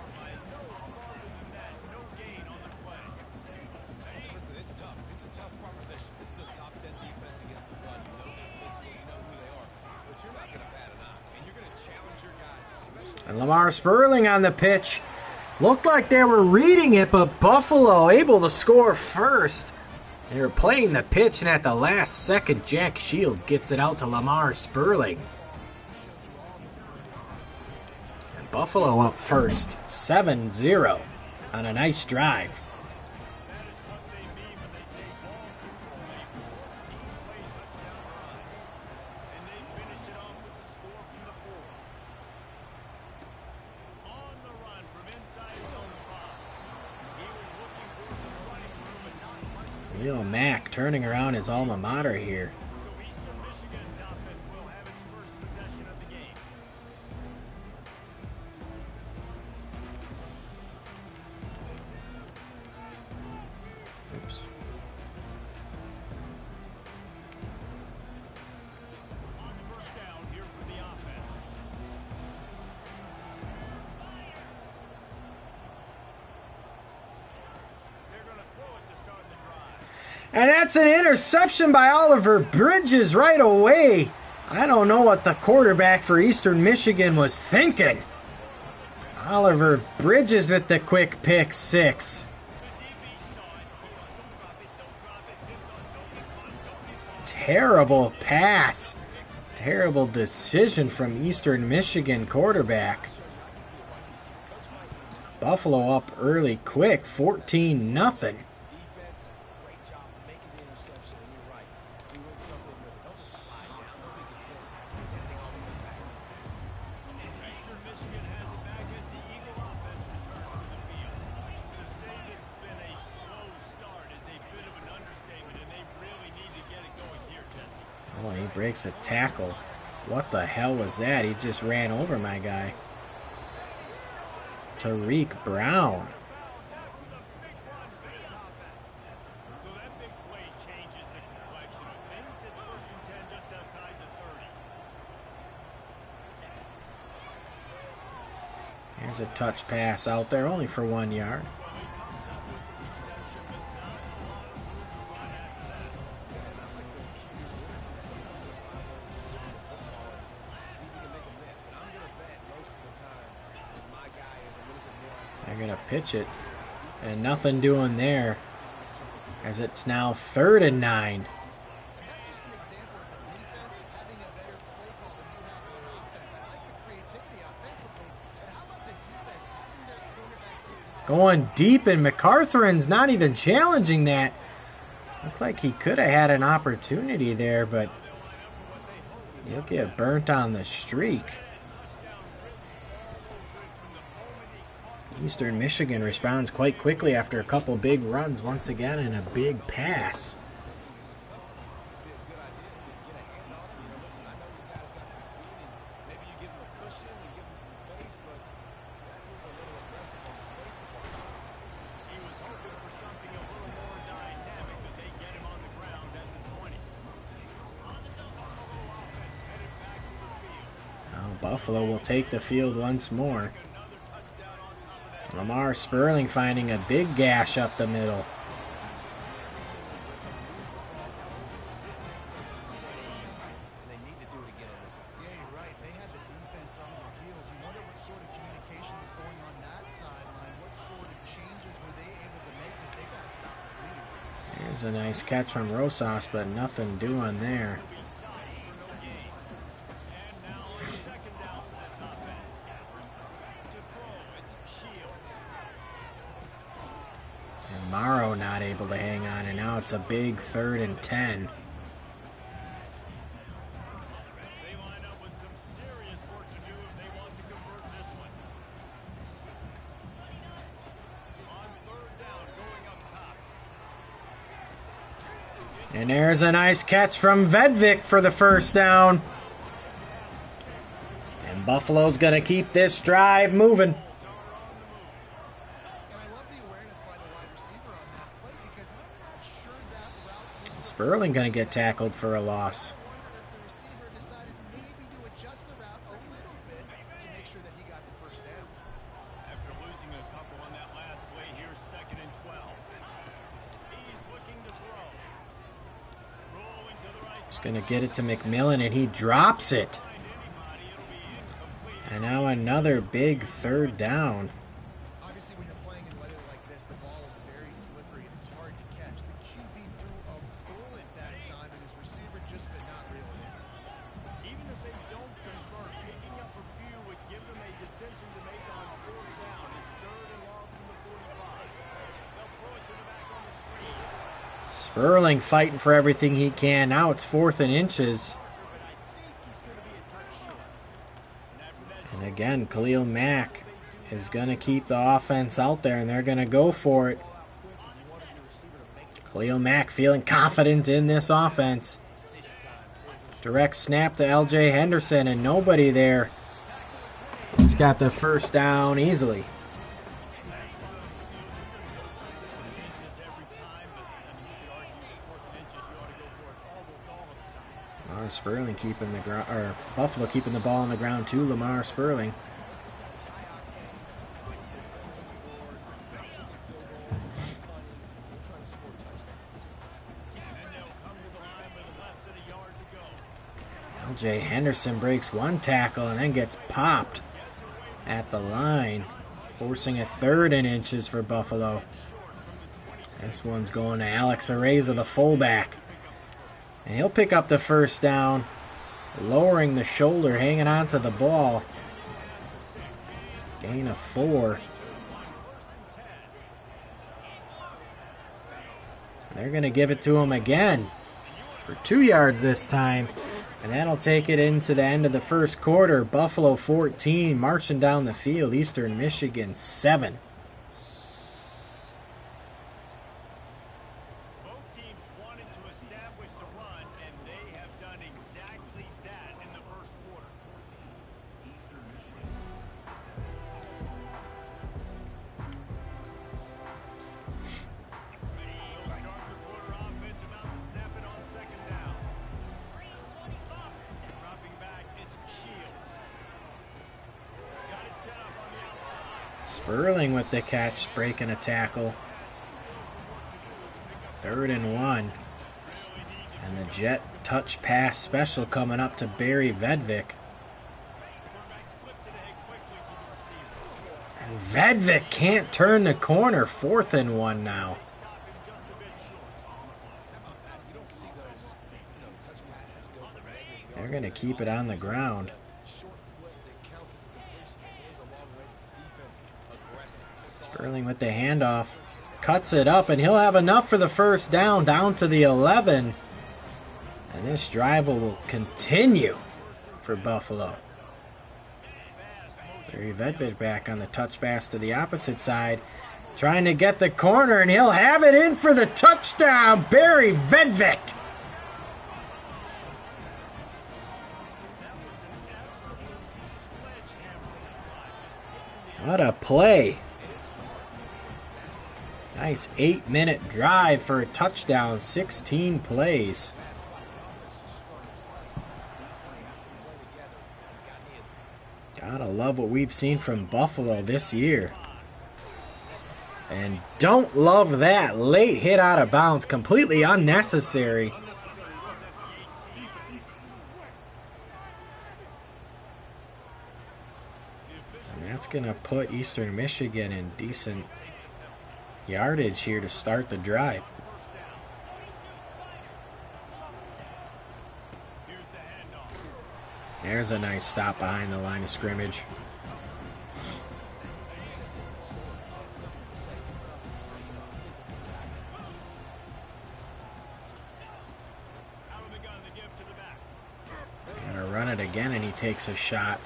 D: Listen, it's tough. It's a tough proposition. This is the top 10 defense against the run. You know they're physical, you know who they are, but you're not going to bat an eye, and you're going to challenge your guys, especially.
A: And Lamar Sperling on the pitch. Looked like they were reading it, but Buffalo able to score first. They were playing the pitch, and at the last second, Jack Shields gets it out to Lamar Sperling. And Buffalo up first, 7-0 on a nice drive. Leo Mack turning around his alma mater here. Oops. And that's an interception by Oliver Bridges right away. I don't know what the quarterback for Eastern Michigan was thinking. Oliver Bridges with the quick pick 6. Terrible pass. Terrible decision from Eastern Michigan quarterback. Buffalo up early quick, 14-0. Oh, he breaks a tackle. What the hell was that? He just ran over my guy. Tariq Brown. Here's a touch pass out there, only for 1 yard. They're going to pitch it, and nothing doing there, as it's now 3rd and 9. Going deep, and McCarthurin's not even challenging that. Looked like he could have had an opportunity there, but he'll get burnt on the streak. Eastern Michigan responds quite quickly after a couple big runs once again and a big pass. Buffalo will take the field once more. Lamar Sperling finding a big gash up the middle.
D: They need to do it again on this one.
C: Yeah, you're right. They had the defense on their heels. You wonder what sort of communication was going on that sideline. What sort of changes were they able to make? Because they got to stop the bleeding.
A: Here's a nice catch from Rosas, but nothing doing there. And Morrow not able to hang on, and now it's a big 3rd and 10.
B: They line up with some serious work to do if they want to convert this one. On 3rd down, going up top.
A: And there's a nice catch from Vedvik for the 1st down. And Buffalo's going to keep this drive moving.
C: And I love the awareness by the wide receiver on that play because I'm not sure that route was.
A: Sperling going to get tackled for a loss.
C: I wonder if the receiver decided maybe to adjust the route a little bit to make sure that he got the 1st down.
B: After losing a couple on that last play, here's 2nd and 12. He's looking to throw. Rolling to the right.
A: He's going to get it to McMillan, and he drops it. And now another big 3rd down.
C: Obviously, when you're playing in weather like this, the ball is very slippery and it's hard to catch. The QB threw a bullet that time, and his receiver just could not reel it in.
B: Even if they don't convert, picking up a few would give them a decision to make on 4th down. It's 3rd and long from the 45. They'll throw it to the back on the screen.
A: Sperling fighting for everything he can. Now it's 4th and inches. And again, Khalil Mack is going to keep the offense out there, and they're going to go for it. Khalil Mack feeling confident in this offense. Direct snap to LJ Henderson, and nobody there. He's got the 1st down easily. Lamar Sperling keeping the ground, or Buffalo keeping the ball on the ground too. Lamar Sperling. LJ Henderson breaks one tackle and then gets popped at the line, forcing a 3rd and inches for Buffalo. This one's going to Alex Areza, the fullback. And he'll pick up the 1st down, lowering the shoulder, hanging on to the ball. Gain of 4. They're going to give it to him again for 2 yards this time. And that'll take it into the end of the 1st quarter. Buffalo 14, marching down the field. Eastern Michigan 7.
B: Both teams wanted to establish the run, and they have done exactly that in the 1st quarter. They'll start the quarter offense about to snap it on 2nd down. Dropping back, it's Shields. Got it set up on the outside.
A: Sperling with the catch, breaking a tackle. 3rd and 1. And the jet touch pass special coming up to Barry Vedvik. And Vedvik can't turn the corner. 4th and 1 now. They're going to keep it on the ground. Sperling with the handoff. Cuts it up, and he'll have enough for the 1st down, down to the 11. And this drive will continue for Buffalo. Barry Vedvik back on the touch pass to the opposite side. Trying to get the corner, and he'll have it in for the touchdown. Barry Vedvik. What a play. Nice 8-minute drive for a touchdown, 16 plays. Gotta love what we've seen from Buffalo this year. And don't love that late hit out of bounds. Completely unnecessary. And that's going to put Eastern Michigan in decent yardage here to start the drive. There's a nice stop behind the line of scrimmage. Gonna run it again, and he takes a shot.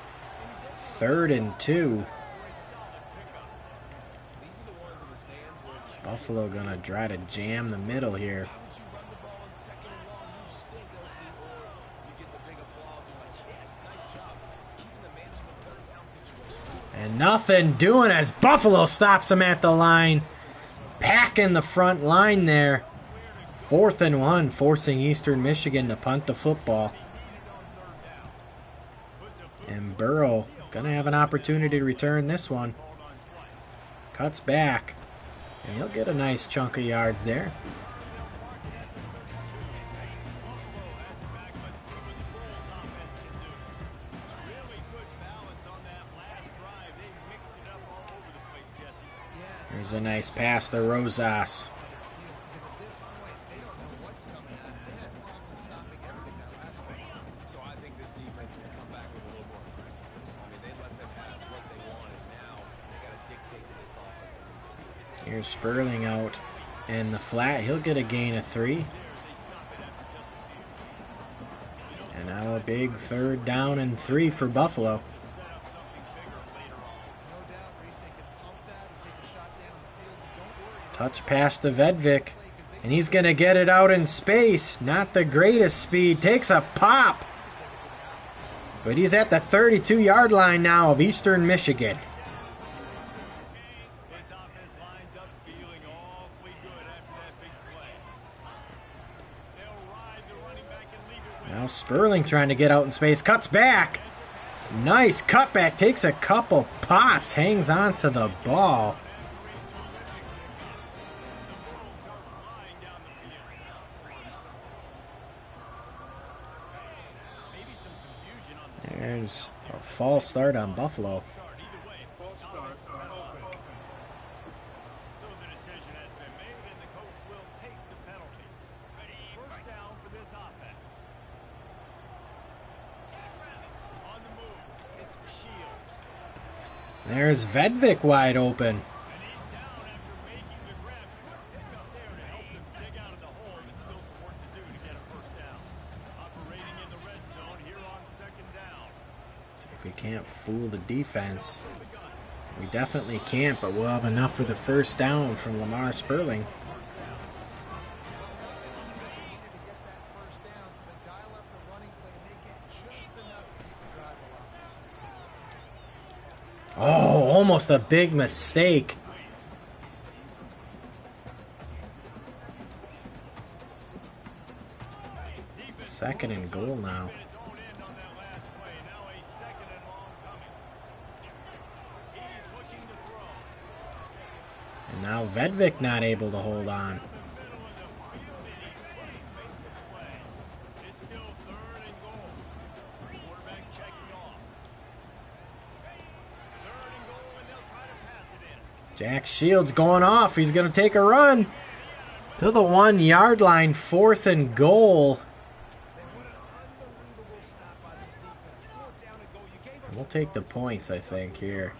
A: 3rd and 2. Buffalo gonna try to jam the middle here. And nothing doing as Buffalo stops him at the line. Packing the front line there. 4th and 1, forcing Eastern Michigan to punt the football. And Burrow gonna have an opportunity to return this one. Cuts back. And he'll get a nice chunk of yards there. There's a nice pass to Rosas.
D: So I think this defense will come back with a little more aggressiveness. I mean, they let them have what they wanted. Now they got to dictate to this offense a little bit.
A: Here's Sperling out in the flat. He'll get a gain of 3. And now a big 3rd down and 3 for Buffalo. Touch pass to Vedvik. And he's going to get it out in space. Not the greatest speed. Takes a pop. But he's at the 32-yard line now of Eastern Michigan. Now Sperling trying to get out in space. Cuts back. Nice cutback. Takes a couple pops. Hangs on to the ball. There's a false start on Buffalo. There's Vedvik wide open. We can't fool the defense. We definitely can't, but we'll have enough for the first down from Lamar Sperling. Oh, almost a big mistake. Second and goal now. And now Vedvik not able to hold on. Jack Shields going off. He's going to take a run to the 1-yard line. 4th and goal. We'll take the points, I think, here.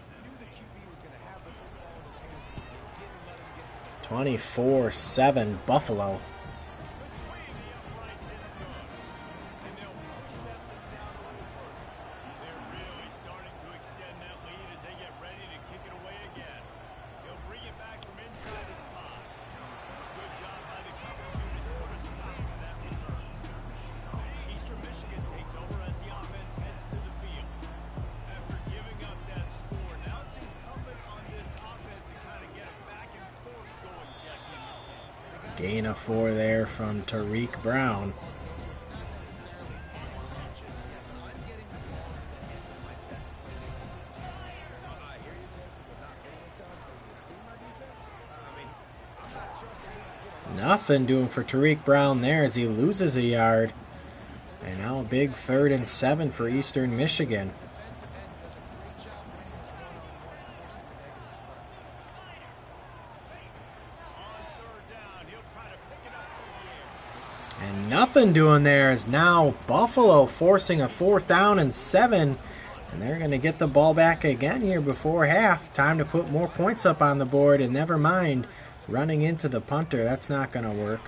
A: 24-7 Buffalo. Gain of 4 there from Tariq Brown. Nothing doing for Tariq Brown there as he loses a yard. And now a big 3rd and 7 for Eastern Michigan. And nothing doing there is now Buffalo forcing a 4th down and 7. And they're going to get the ball back again here before half. Time to put more points up on the board, and never mind running into the punter. That's not going to work.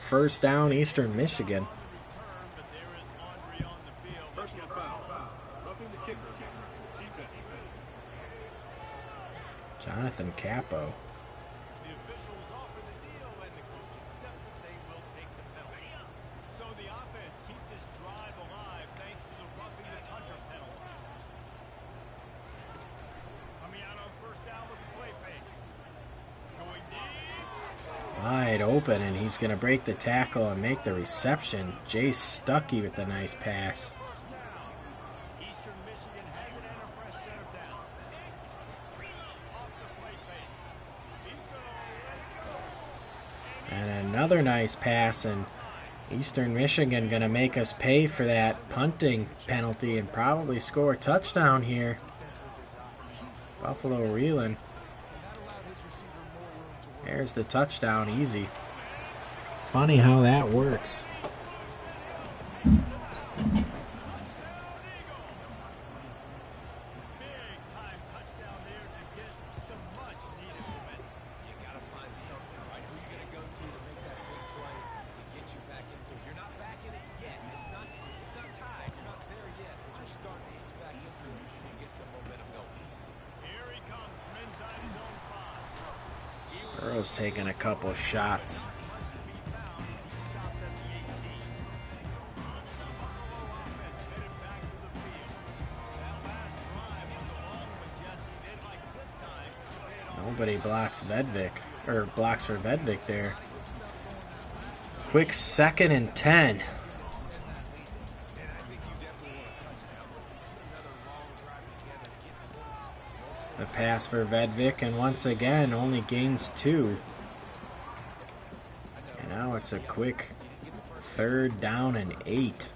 A: 1st down, Eastern Michigan. Jonathan Capo.
B: The officials offer the deal, and the coach accepts that they will take the penalty. So the offense keeps this drive alive thanks to the roughing the punter penalty. Coming out on 1st down with the play fake. Going deep.
A: Wide open, and he's going to break the tackle and make the reception. Jay Stuckey with a nice pass.
B: First down. Eastern Michigan has it and a fresh set of downs. Off the play fake. He's going to let it go.
A: And another nice pass, and Eastern Michigan going to make us pay for that punting penalty and probably score a touchdown here. Buffalo reeling. There's the touchdown, easy. Funny how that works.
B: Big-time touchdown there to get some much-needed momentum.
D: You got to find something, right? Who you going to go to make that big play to get you back into it? You're not back in it yet. It's not tied. You're not there yet, but you're starting to ease back into it and get some momentum going.
B: Here he comes from inside his own 5.
A: Burrow's taking a couple shots.
B: Much to be found as he stopped at the 18. Buffalo offense headed back to the field. That last drive was a long one, Jesse. They'd like this time to pay it off.
A: Nobody blocks Vedvik, or blocks for Vedvik there. Quick 2nd and 10.
D: And I think you definitely want a touchdown, but if you put another long drive together to get points,
A: A pass for Vedvik, and once again only gains 2. And now it's a quick 3rd down and 8.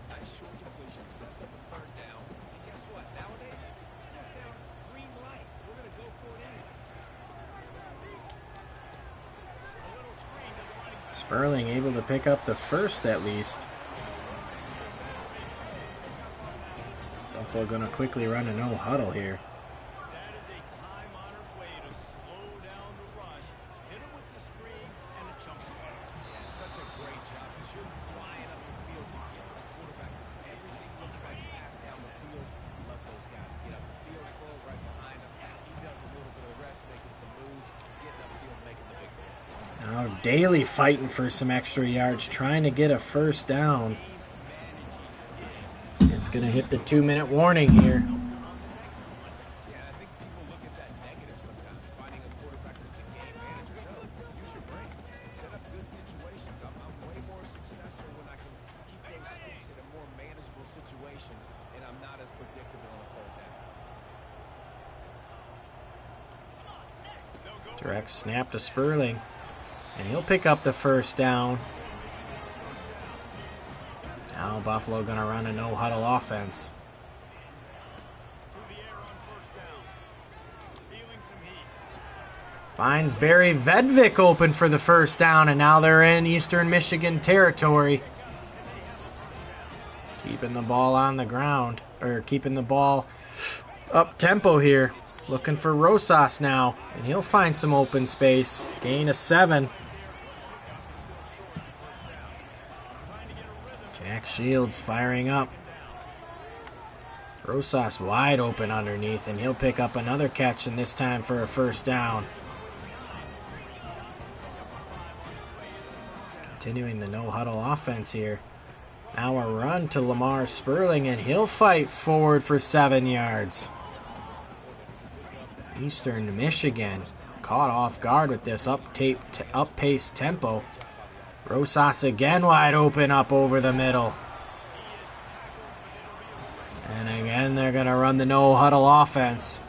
D: nice short completion sets up a 3rd down. And guess what? Nowadays, 4th down, green light. We're going to go for it anyways.
B: A little screen to the running back.
A: Sperling able to pick up the 1st at least. Buffalo gonna quickly run a no huddle here.
B: That is a time-honored way to slow down the rush. Hit him with the screen and a chunk play.
D: Yeah, such a great job because you're flying up the field to get to the quarterback because everything looks like pass down the field. Let those guys get up the field, throw it right behind him. He does a little bit of the rest, making some moves, getting upfield, making the big play.
A: Now Daly fighting for some extra yards, trying to get a 1st down. It's gonna hit the 2-minute warning here.
D: Yeah, I think people look at that negative sometimes, finding a quarterback that's a game manager. No, use your brain. Set up good situations. I'm way more successful when I can keep those sticks in a more manageable situation, and I'm not as predictable on a 3rd down.
A: Direct snap to Sperling, and he'll pick up the 1st down. Now Buffalo gonna run a no huddle offense.
B: To the air on 1st down. Feeling some heat.
A: Finds Barry Vedvik open for the 1st down, and now they're in Eastern Michigan territory. Keeping the ball on the ground, or keeping the ball up tempo here. Looking for Rosas now, and he'll find some open space. Gain of 7. Jack Shields firing up. Rosas wide open underneath, and he'll pick up another catch, and this time for a 1st down. Continuing the no-huddle offense here. Now a run to Lamar Sperling, and he'll fight forward for 7 yards. Eastern Michigan caught off guard with this up-paced tempo. Rosas again wide open up over the middle. And again, they're going to run the no-huddle offense.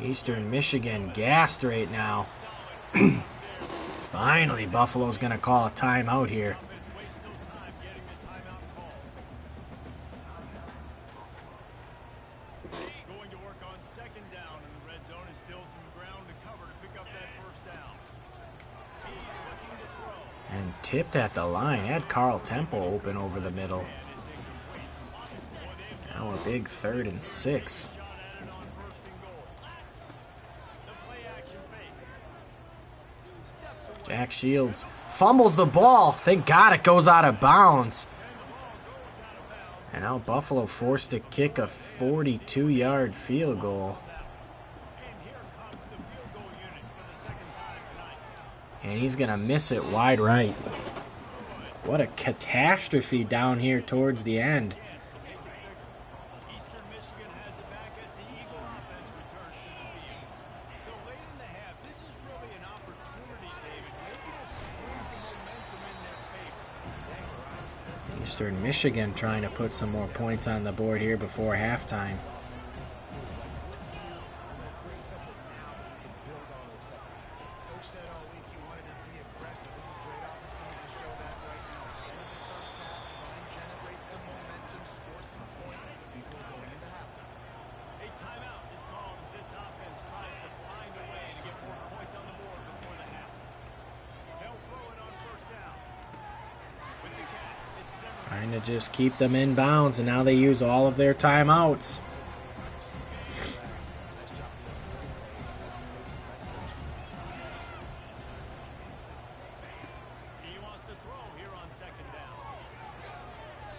A: Eastern Michigan gassed right now. Finally, Buffalo's going to call a timeout here.
B: Waste no time getting the timeout call. Going to work on second down in the red zone. Is still some ground to cover to pick up that first down. He's looking to throw.
A: And tipped at the line. Had Carl Temple open over the middle. Now a big 3rd and 6.
B: Shot at it on first and goal. The play action fake. Steps away.
A: Jack Shields fumbles the ball. Thank God it goes out of bounds. And now Buffalo forced to kick a 42-yard field goal.
B: And here comes the field goal unit for the second time tonight.
A: And he's going to miss it wide right. What a catastrophe down here towards the end.
B: Eastern Michigan has it back as the Eagle offense returns to the field. So late in the half, this is really an opportunity, David, maybe to swing the momentum in their favor.
A: Eastern Michigan trying to put some more points on the board here before halftime.
C: Coach said all week he wanted to be aggressive. This is a great opportunity to show that right now. End of the first half, try and generate some momentum, score some points before going into halftime.
B: A timeout is called as this offense tries to find a way to get more points on the board before the half. They'll throw it on first down. With the catch, it's Zimmerman.
A: Trying to just keep them in bounds, and now they use all of their timeouts.
B: He wants to throw here on second down.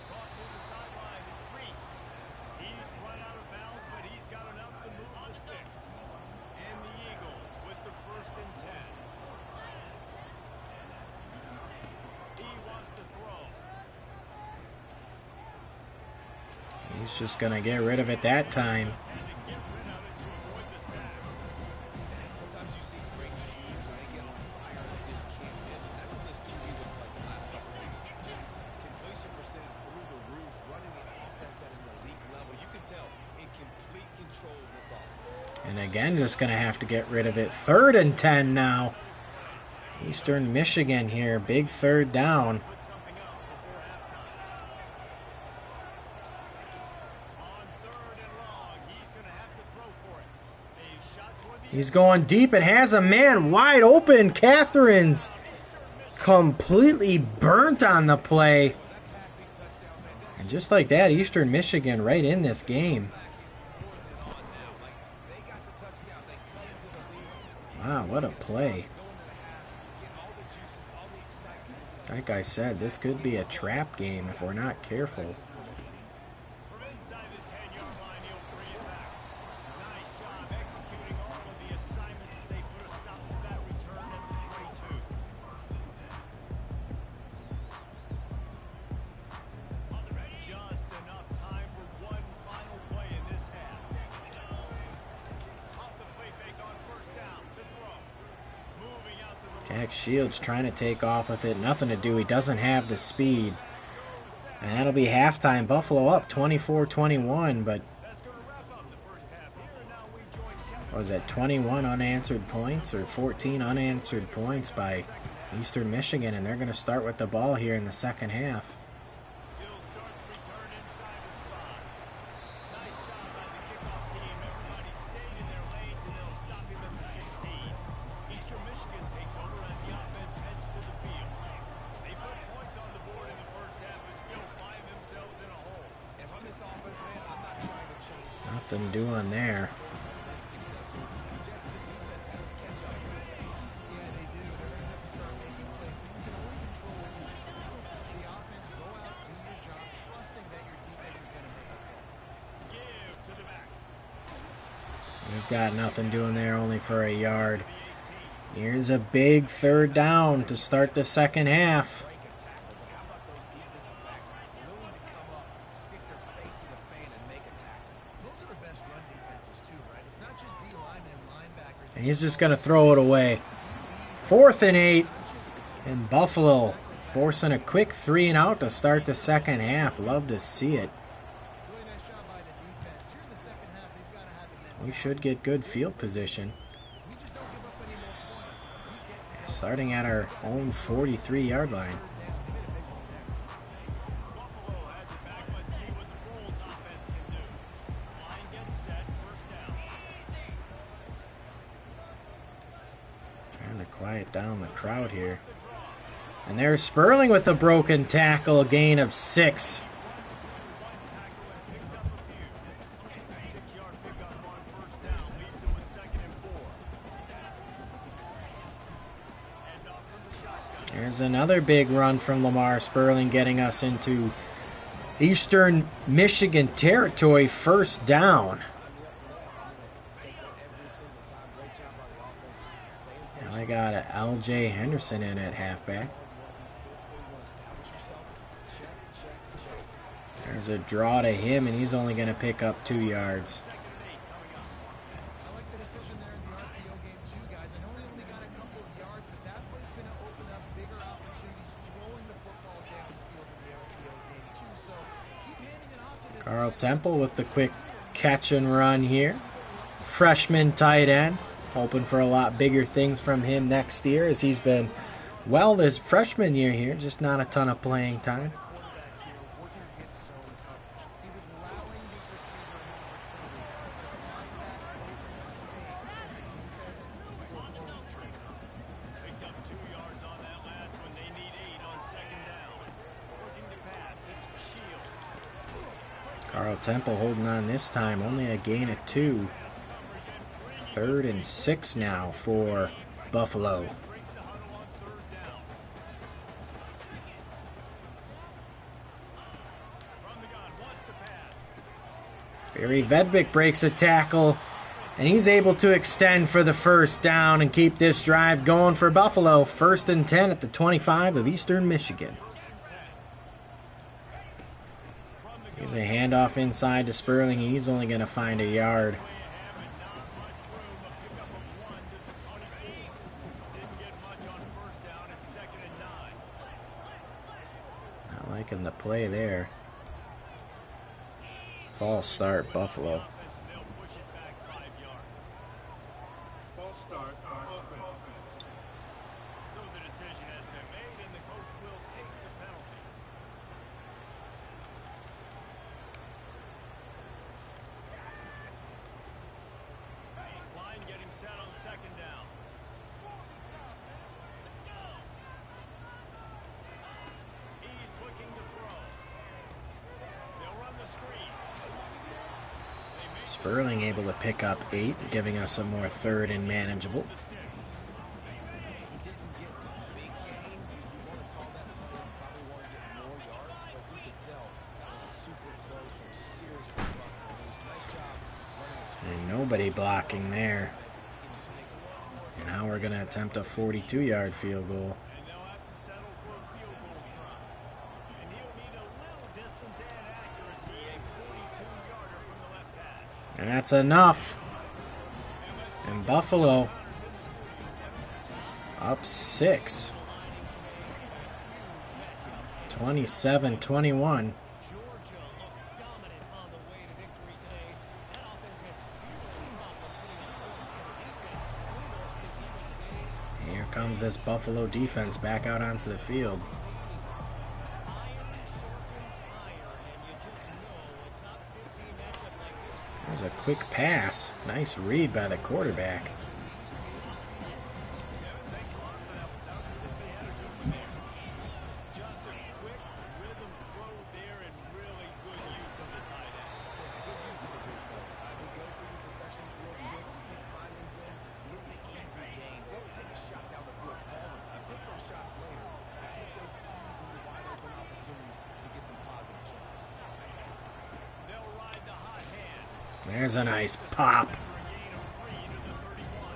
B: Caught near the sideline, it's Reese. He's run out of bounds, but he's got enough to move the sticks. And the Eagles with the 1st and 10. He wants to throw.
A: He's just going to get rid of it that time.
B: And to get rid of it to avoid the sack.
D: Sometimes you see great shooters, they get on fire, they just can't miss. And that's what this QB looks like the last couple of weeks. Just completion percentage through the roof, running the offense at an elite level. You can tell in complete control of this offense.
A: And again, just going to have to get rid of it. 3rd and 10 now. Eastern Michigan here. Big 3rd down.
B: Put something up before halftime. On 3rd and long, he's going to have to throw for it. A shot toward the
A: He's going deep and has a man wide open. Catherine's completely burnt on the play. And just like that, Eastern Michigan right in this game. Wow, what a play. Like I said, this could be a trap game if we're not careful.
B: From inside the 10-yard line, he'll bring it back. Nice job executing all of the assignments as they put a stop to that return at the 22. Just enough time for one final play in this half. Off the play fake on first down. The throw. Moving out to the
A: Jack Shields trying to take off with it. Nothing to do. He doesn't have the speed. And that'll be halftime. Buffalo up 24-21, but
B: That's going to wrap up the first half here. And now we join Kevin.
A: what was that, 21 unanswered points or 14 unanswered points by Eastern Michigan, and they're going to start with the ball here in the second half.
B: He'll start the return inside the spot. Nice job by the kickoff team. Everybody stayed in their lanes, and they'll stop him at the 16. Eastern Michigan takes over as the offense heads to the field. They put points on the board in the first half and still find themselves in a hole.
D: If I'm this offense, man, I'm not trying to change it.
A: Nothing doing there.
D: Successful. Just the defense has to catch up.
C: Yeah, they do. They're going to have to start making plays, but you can only control what you can control. So the offense, go out, do your job, trusting that your defense is going to make it.
B: Give to the back.
A: He's got nothing doing there, only for a yard. Here's a big 3rd down to start the second half.
D: Break a tackle, but how about those defensive backs willing to come up, stick their face in the fan, and make a tackle?
C: Those are the best run defenses, too, right? It's not just D linemen and linebackers.
A: And he's just going to throw it away. 4th and 8. And Buffalo forcing a quick 3 and out to start the second half. Love to see it.
C: Really nice job by the defense. Here in the second half, they've got to have the
A: We should get good field position.
C: We just don't give up any more points. We get down.
A: Starting at our own 43-yard line.
C: Down. They made a big one there.
B: Buffalo has it back. Let's see what the Bulls offense can do. Line gets set. First down.
A: Trying to quiet down the crowd here. And there's Sperling with a broken tackle, a gain of 6.
B: Picks up a few. 6-yard pickup on first down. Leaves him with 2nd and 4. And off from the shotgun.
A: There's another big run from Lamar Sperling, getting us into Eastern Michigan territory. First down. Now I got a L.J. Henderson in at halfback. There's a draw to him, and he's only going to pick up 2 yards.
C: I like the decision there in the RPO game too, guys. I know he only got a couple of yards, but that play's going to open up bigger opportunities throwing the football downfield in the RPO game too. So keep handing it off to this.
A: Carl Temple with the quick catch and run here. Freshman tight end. Hoping for a lot bigger things from him next year, as he's been well this freshman year here, just not a ton of playing time.
B: Picked up 2 yards on that last one. They need 8 on 2nd down. Working to pass. It's Shields.
A: Carl Temple holding on this time, only a gain of 2. 3rd and 6 now for Buffalo.
B: Breaks the huddle on 3rd down. From the gun. Wants to pass.
A: Barry Vedvik breaks a tackle, and he's able to extend for the first down and keep this drive going for Buffalo. 1st and 10 at the 25 of Eastern Michigan. Here's a handoff inside to Sperling. He's only going to find a yard. Not liking the play there. False start, Buffalo.
E: False start, offense.
B: So the decision has been made, and the coach will take the penalty. Line getting set on 2nd down. He's looking to throw. They'll run the screen.
A: Sperling able to pick up 8, giving us a more 3rd and manageable. And nobody blocking there. And now we're going to attempt a 42-yard field goal.
B: And they'll have to settle for a field goal try. And he'll need a little distance and accuracy, a 42-yarder from the left hash.
A: And that's enough. And Buffalo up 6. 27-21.
C: Georgia looked dominant on the way to victory today. That offense had zero problem putting up points, and the defense
A: Here comes this Buffalo defense back out onto the field. There's a quick pass. Nice read by the quarterback.
B: Just a quick rhythm throw there and really good use of the tight end.
D: Good use of the big throw. They go through the progressions real quick. You keep finding them. Get the easy gain. Don't take a shot down the field all the time. Take those shots later. But take those easy, wide open opportunities to get some positive charge.
B: They'll ride the hot hand.
A: There's a nice pop.
B: For a gain of 3 to the 31.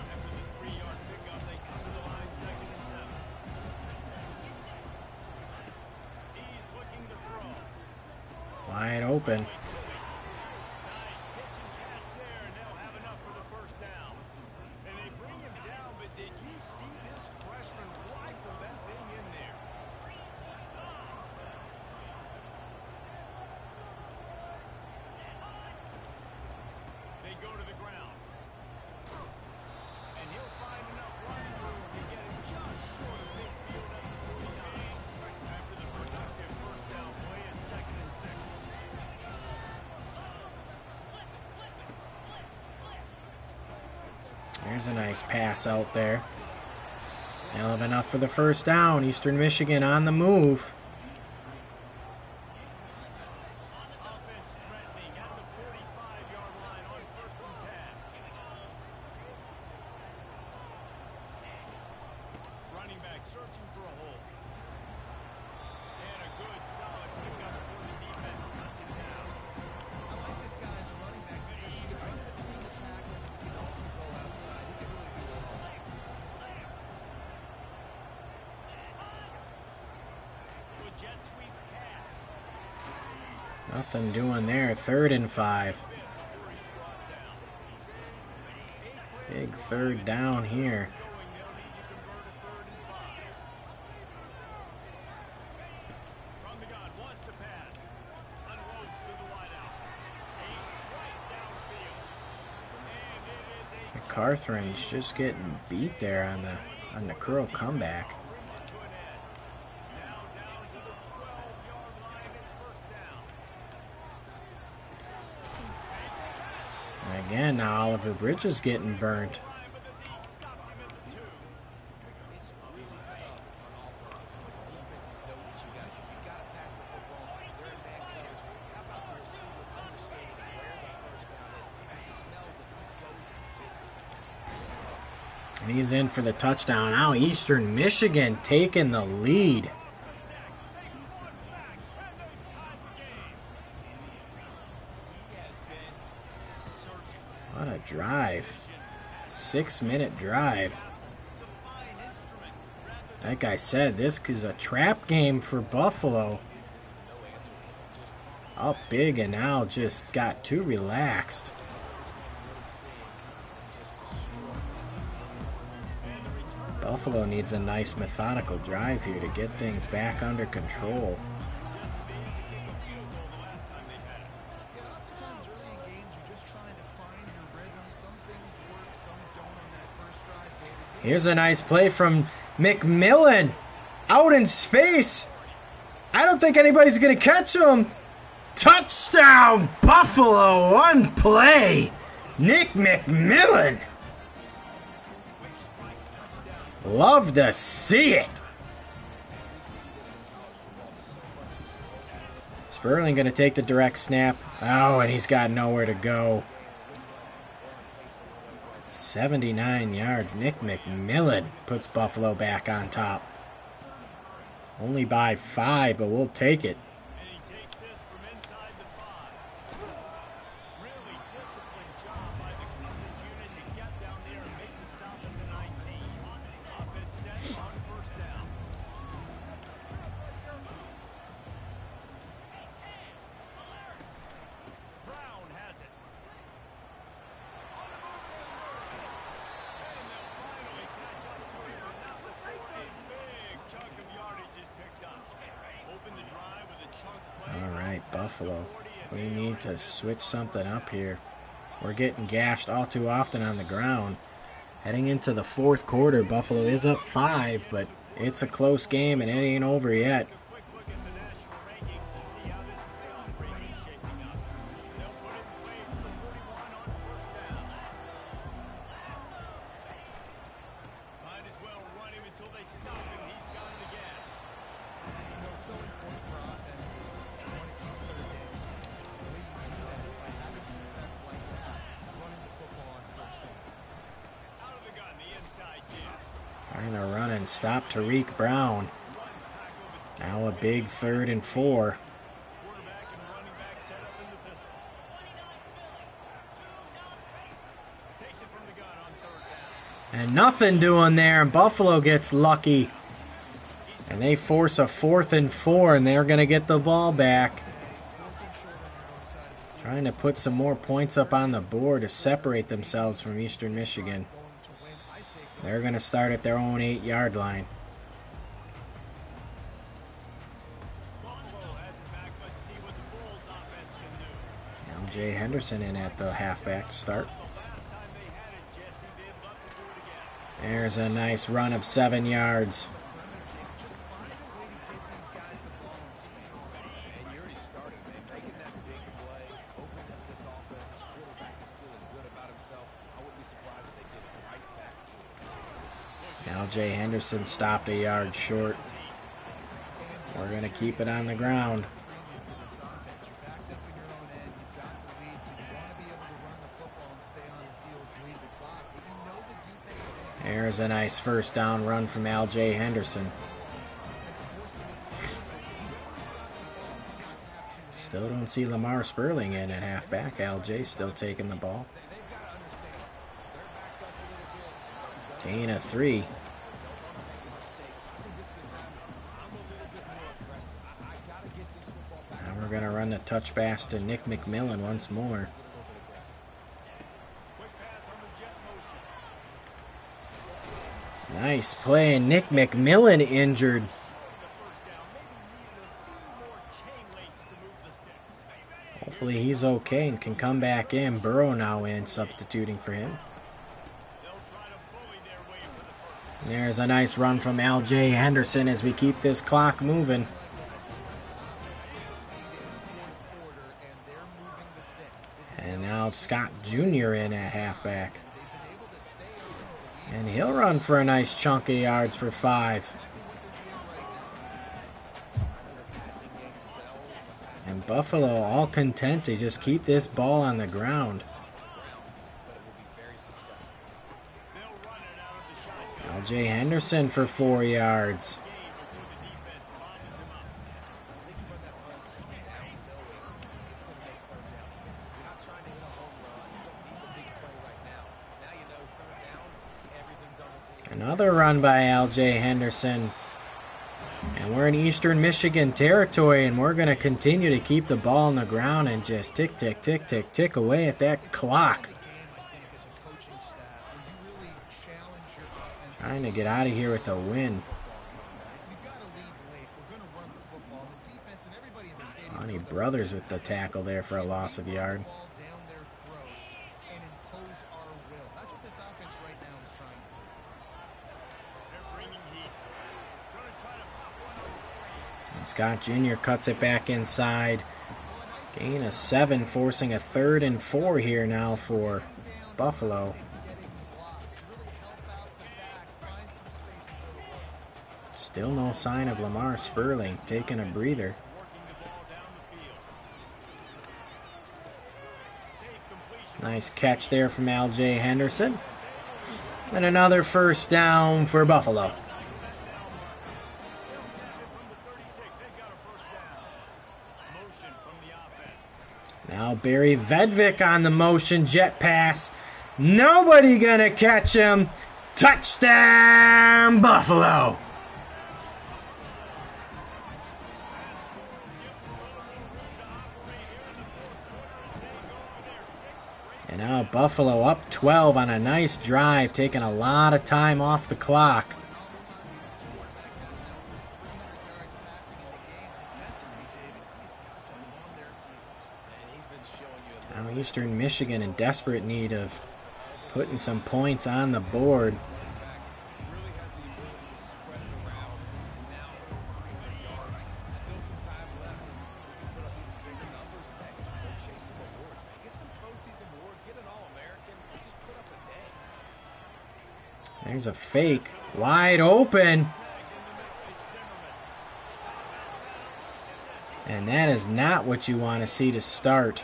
B: After the 3-yard pickup, they come to the line 2nd and 7. He's looking to throw.
A: Wide open.
B: Nice pitch and catch there, and they'll have enough for the first down. And they bring him down, but did you see this freshman rifle that thing in there? They go
A: There's a nice pass out there. They'll have enough for the first down. Eastern Michigan on the move.
B: Offense threatening at the 45-yard line on 1st and 10. Running back searching for a hole. And a good solid pickup for the defense cuts it down.
C: I like this guy as a running back because he can run between the tackles and he can also go outside. He can really do it all.
B: Good jet sweep pass.
A: Nothing doing there. 3rd and 5.
B: Before he's brought down.
A: Big 3rd down here.
B: Going, they'll need to convert a 3rd and 5. From the gun, wants to pass. Unloads to the wideout. A strike downfield. And it is a
A: Carthren's just getting beat there on the curl comeback.
B: brings it to an end. Now down to the 12-yard line. It's 1st down.
A: And again, now Oliver Bridges getting burnt.
B: Line, but the D stopped him at the 2.
D: It's really tough on offenses when defenses know what you got to do. You got to pass the football. They're in man coverage. How about the receiver understanding where the first down is? He smells it. He goes and gets it.
A: And he's in for the touchdown. Now Eastern Michigan taking the lead.
B: They fought back, and they tied the game. He has been searching.
A: What a drive. 6-minute drive.
B: The fine instrument rather
A: Like I said, this is a trap game for Buffalo. Up big and now just got too relaxed. Buffalo needs a nice methodical drive here to get things back under control.
C: And oftentimes early in games, you're just trying to find your rhythm. Some things work, some don't on that first drive, David.
A: Here's a nice play from McMillan. Out in space. I don't think anybody's going to catch him. Touchdown, Buffalo. One play. Nick McMillan. Love to see it. Sperling going to take the direct snap. Oh, and he's got nowhere to go. 79 yards. Nick McMillan puts Buffalo back on top. Only by 5, but we'll take it.
B: And he takes this from inside the 5. Really disciplined job by the coverage unit to get down there and make the stop at the 19. Offense set on 1st down. Brown has it. On the move again, and they'll finally catch up to him, but not before a big chunk of yardage is picked up. Open the drive with a chunk play.
A: All right, Buffalo. We need to switch something up here. We're getting gashed all too often on the ground. Heading into the 4th quarter, Buffalo is up 5, but it's a close game and it ain't over yet.
B: A quick look at the national rankings to see how this playoff race is shaping up. They'll put it in play for the 41 on 1st down. Might as well run him until they stop him. He's got it again.
C: You know, it's so important for offenses to want to keep third downs. The way you do that is by having success like that, running the football on 1st down.
B: Out of the gun, the inside jam.
A: Trying to run and stop Tariq Brown. Now a big 3rd and 4.
B: Quarterback and running back set up in the pistol. Takes it from the gun on 3rd down.
A: And nothing doing there, and Buffalo gets lucky. And they force a 4th and 4, and they're going to get the ball back. Trying to put some more points up on the board to separate themselves from Eastern Michigan. They're going to start at their own 8-yard line.
B: Buffalo has it back. Let's see what the Bulls offense can do.
A: L.J. Henderson in at the halfback to start.
B: The last time they had it, Jesse, they'd love to do it again.
A: There's a nice run of 7 yards.
C: Just find a way to get these guys the ball in space.
D: And you already started, man. Making that big play, opening up this offense. This quarterback is feeling good about himself. I wouldn't be surprised if they did it right
A: LJ Henderson stopped a yard short. We're going to keep it on the ground. There's a nice first down run from LJ Henderson. Still don't see Lamar Sperling in at halfback. LJ still taking the ball. Gain of 3. Now we're going to run the touch pass to Nick McMillan once more. Nice play. Nick McMillan injured. Hopefully he's okay and can come back in. Burrow now in, substituting for him. There's a nice run from LJ Henderson as we keep this clock moving. And now Scott Jr. in at halfback. And he'll run for a nice chunk of yards for 5. And Buffalo all content to just keep this ball on the ground. LJ Henderson for 4 yards. Another run by LJ Henderson. And we're in Eastern Michigan territory, and we're going to continue to keep the ball on the ground and just tick, tick, tick, tick, tick away at that clock. Trying to get out of here with a win. Lonnie Brothers with the tackle there for a loss of yard. And Scott Jr. cuts it back inside. Gain of 7, forcing a 3rd and 4 here now for Buffalo. Still no sign of Lamar Sperling, taking a breather. Nice catch there from LJ Henderson. And another first down for Buffalo. Now Barry Vedvik on the motion jet pass. Nobody gonna catch him. Touchdown, Buffalo! And now Buffalo up 12 on a nice drive, taking a lot of time off the clock. Now Eastern Michigan in desperate need of putting some points on the board. There's a fake, wide open. And that is not what you want to see to start.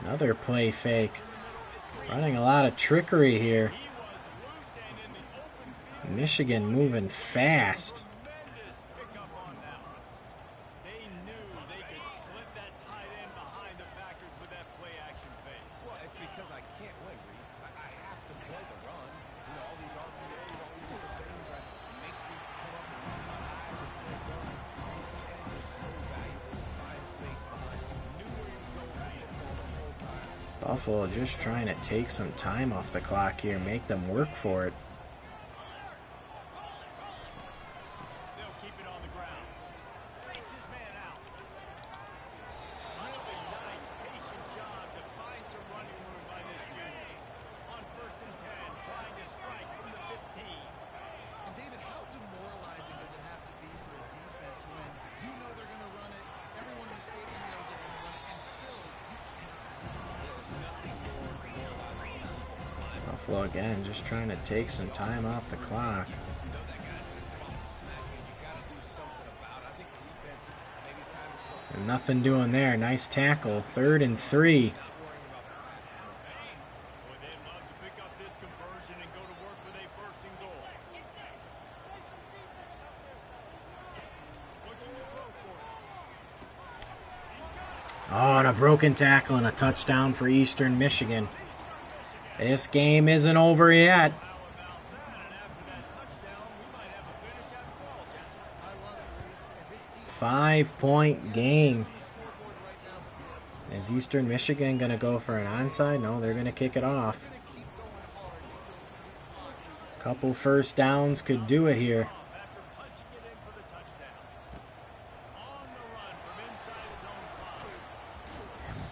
A: Another play fake. Running a lot of trickery here. Michigan moving fast.
B: They knew they could slip that tight end behind the backers with that play action fake.
D: Well, it's because I can't win, Reese. I have to play the run. You know, all these RPAs, all these different things, it makes me come up and use my eyes and play dirt. These tight ends are so valuable to find space behind. Knew where he was going with football the whole time.
A: Buffalo just trying to take some time off the clock here, make them work for it. Buffalo again, just trying to take some time off the clock. And nothing doing there. Nice tackle. 3rd and 3. Oh, and a broken tackle and a touchdown for Eastern Michigan. This game isn't over yet. 5-point game. Is Eastern Michigan going to go for an onside? No, they're going to kick it off. Couple first downs could do it here.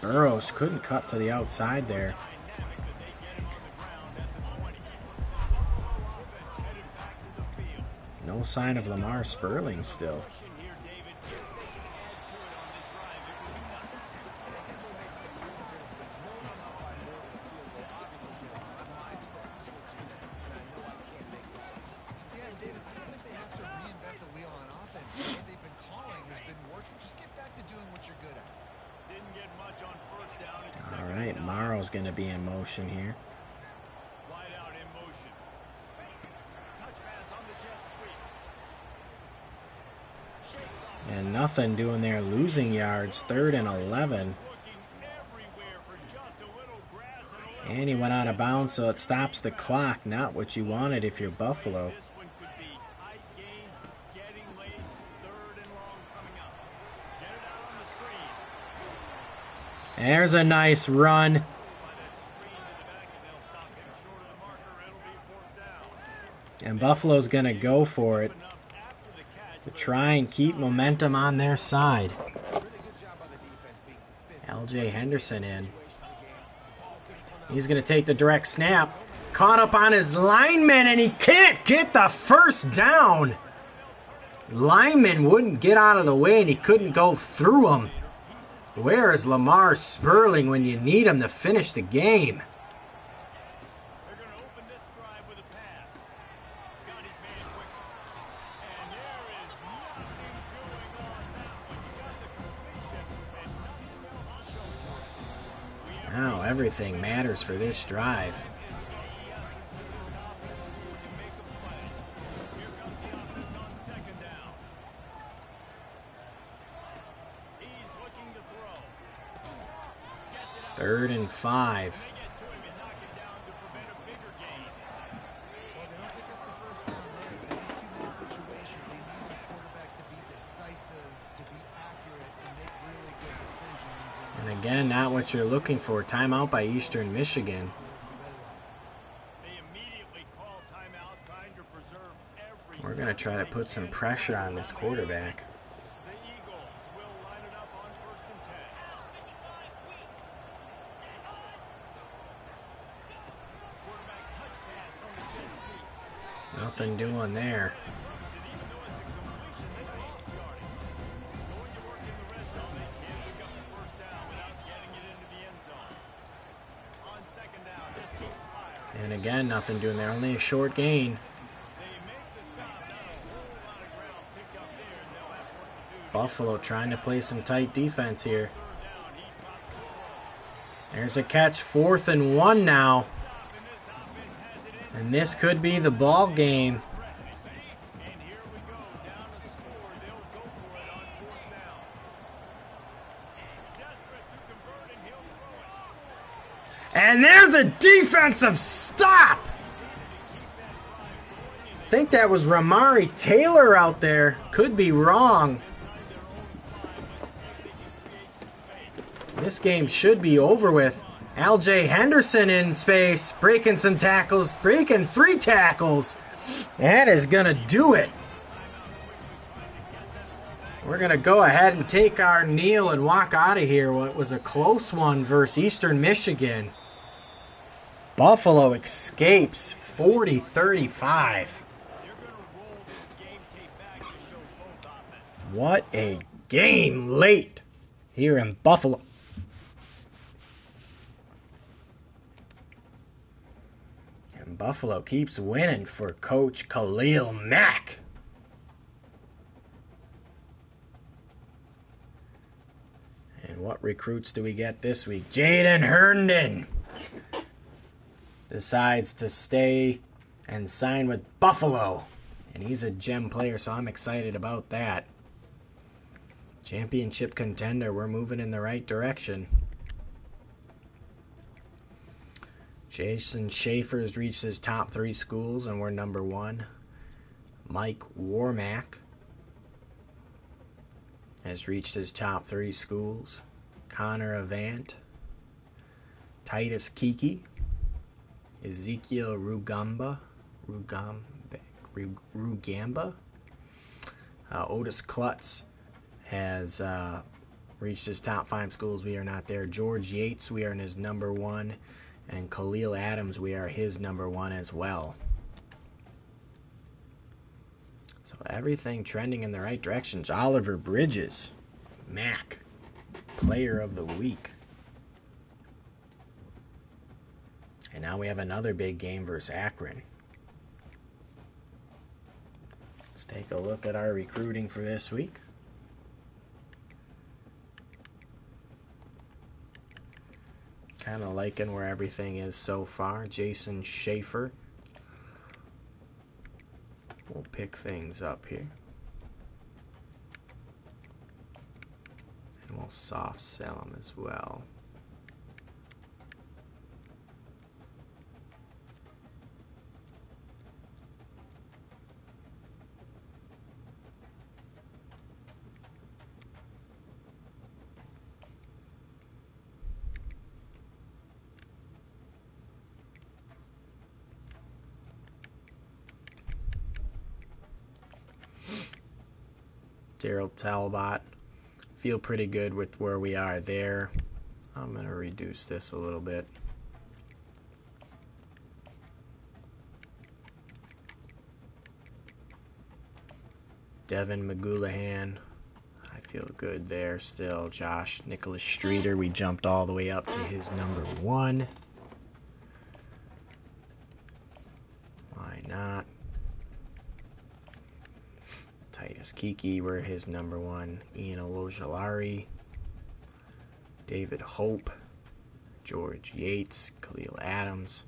A: Burrows couldn't cut to the outside there. No sign of Lamar Sperling still. Going to be in motion here. And nothing doing there, losing yards. 3rd and 11. And he went out of bounds, so it stops the clock. Not what you wanted if you're Buffalo. There's a nice run. And Buffalo's going to go for it to try and keep momentum on their side. LJ Henderson in. He's going to take the direct snap. Caught up on his lineman, and he can't get the first down. Lineman wouldn't get out of the way, and he couldn't go through him. Where is Lamar Sperling when you need him to finish the game? Now everything matters for this drive. Third and 5. And again, not what you're looking for. Timeout by Eastern Michigan. We're going to try to put some pressure on this quarterback. Nothing doing there. And again, nothing doing there. Only a short gain. Buffalo trying to play some tight defense here. There's a catch. 4th and 1 now. And this could be the ball game. And there's a defensive stop. I think that was Ramari Taylor out there. Could be wrong. This game should be over with. LJ Henderson in space, breaking some tackles, breaking 3 tackles. That is going to do it. We're going to go ahead and take our kneel and walk out of here. What was a close one versus Eastern Michigan. Buffalo escapes 40-35. What a game late here in Buffalo. Buffalo keeps winning for Coach Khalil Mack. And what recruits do we get this week? Jaden Herndon decides to stay and sign with Buffalo. And he's a gem player, so I'm excited about that. Championship contender. We're moving in the right direction. Jason Schaefer has reached his top 3 schools, and we're number 1. Mike Warmack has reached his top 3 schools. Connor Avant, Titus Kiki, Ezekiel Rugamba, Otis Klutz has reached his top 5 schools. We are not there. George Yates, we are in his number 1. And Khalil Adams, we are his number 1 as well. So everything trending in the right directions. Oliver Bridges, Mac, Player of the Week. And now we have another big game versus Akron. Let's take a look at our recruiting for this week. Kind of liking where everything is so far. Jason Schaefer. We'll pick things up here. And we'll soft sell them as well. Daryl Talbot. Feel pretty good with where we are there. I'm going to reduce this a little bit. Devin McGoulahan. I feel good there still. Josh Nicholas Streeter. We jumped all the way up to his number 1. Why not? Titus Kiki, we're his number 1. Ian Olojalari, David Hope, George Yates, Khalil Adams.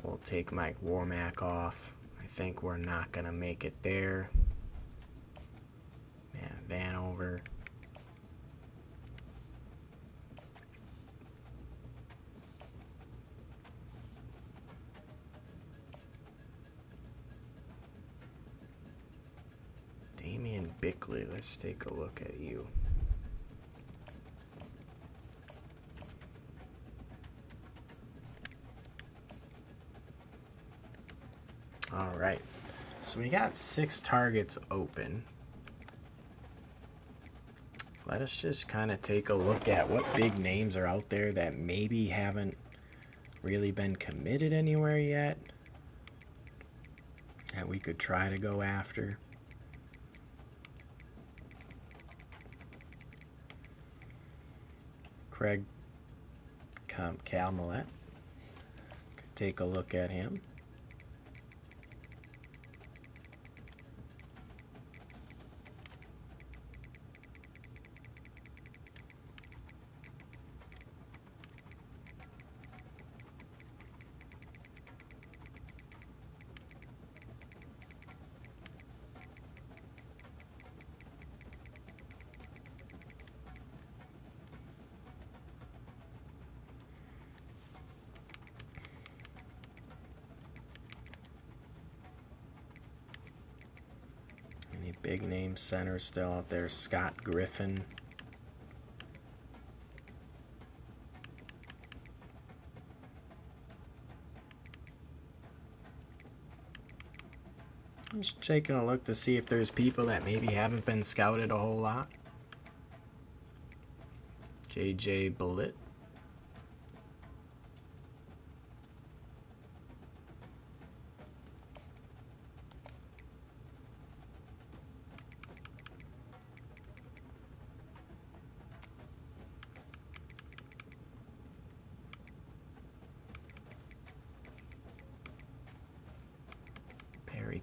A: We'll take Mike Warmack off. I think we're not going to make it there. Yeah, Vanover. Damian Bickley, let's take a look at you. All right, so we got 6 targets open. Let us just kind of take a look at what big names are out there that maybe haven't really been committed anywhere yet that we could try to go after. Craig Calmelet. Could take a look at him. Big name center still out there. Scott Griffin. Just taking a look to see if there's people that maybe haven't been scouted a whole lot. JJ Bullitt.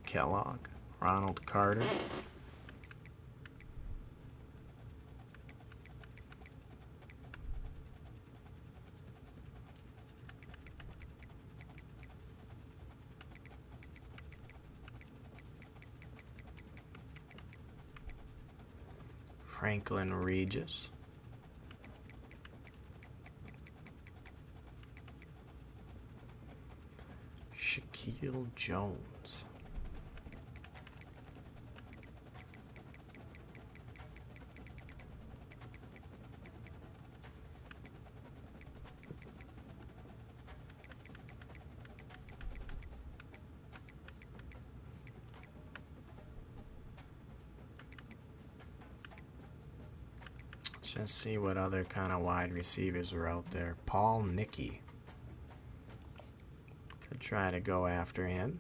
A: Kellogg, Ronald Carter, Franklin Regis, Shaquille Jones, let's just see what other kind of wide receivers are out there. Paul Nickey. Could try to go after him.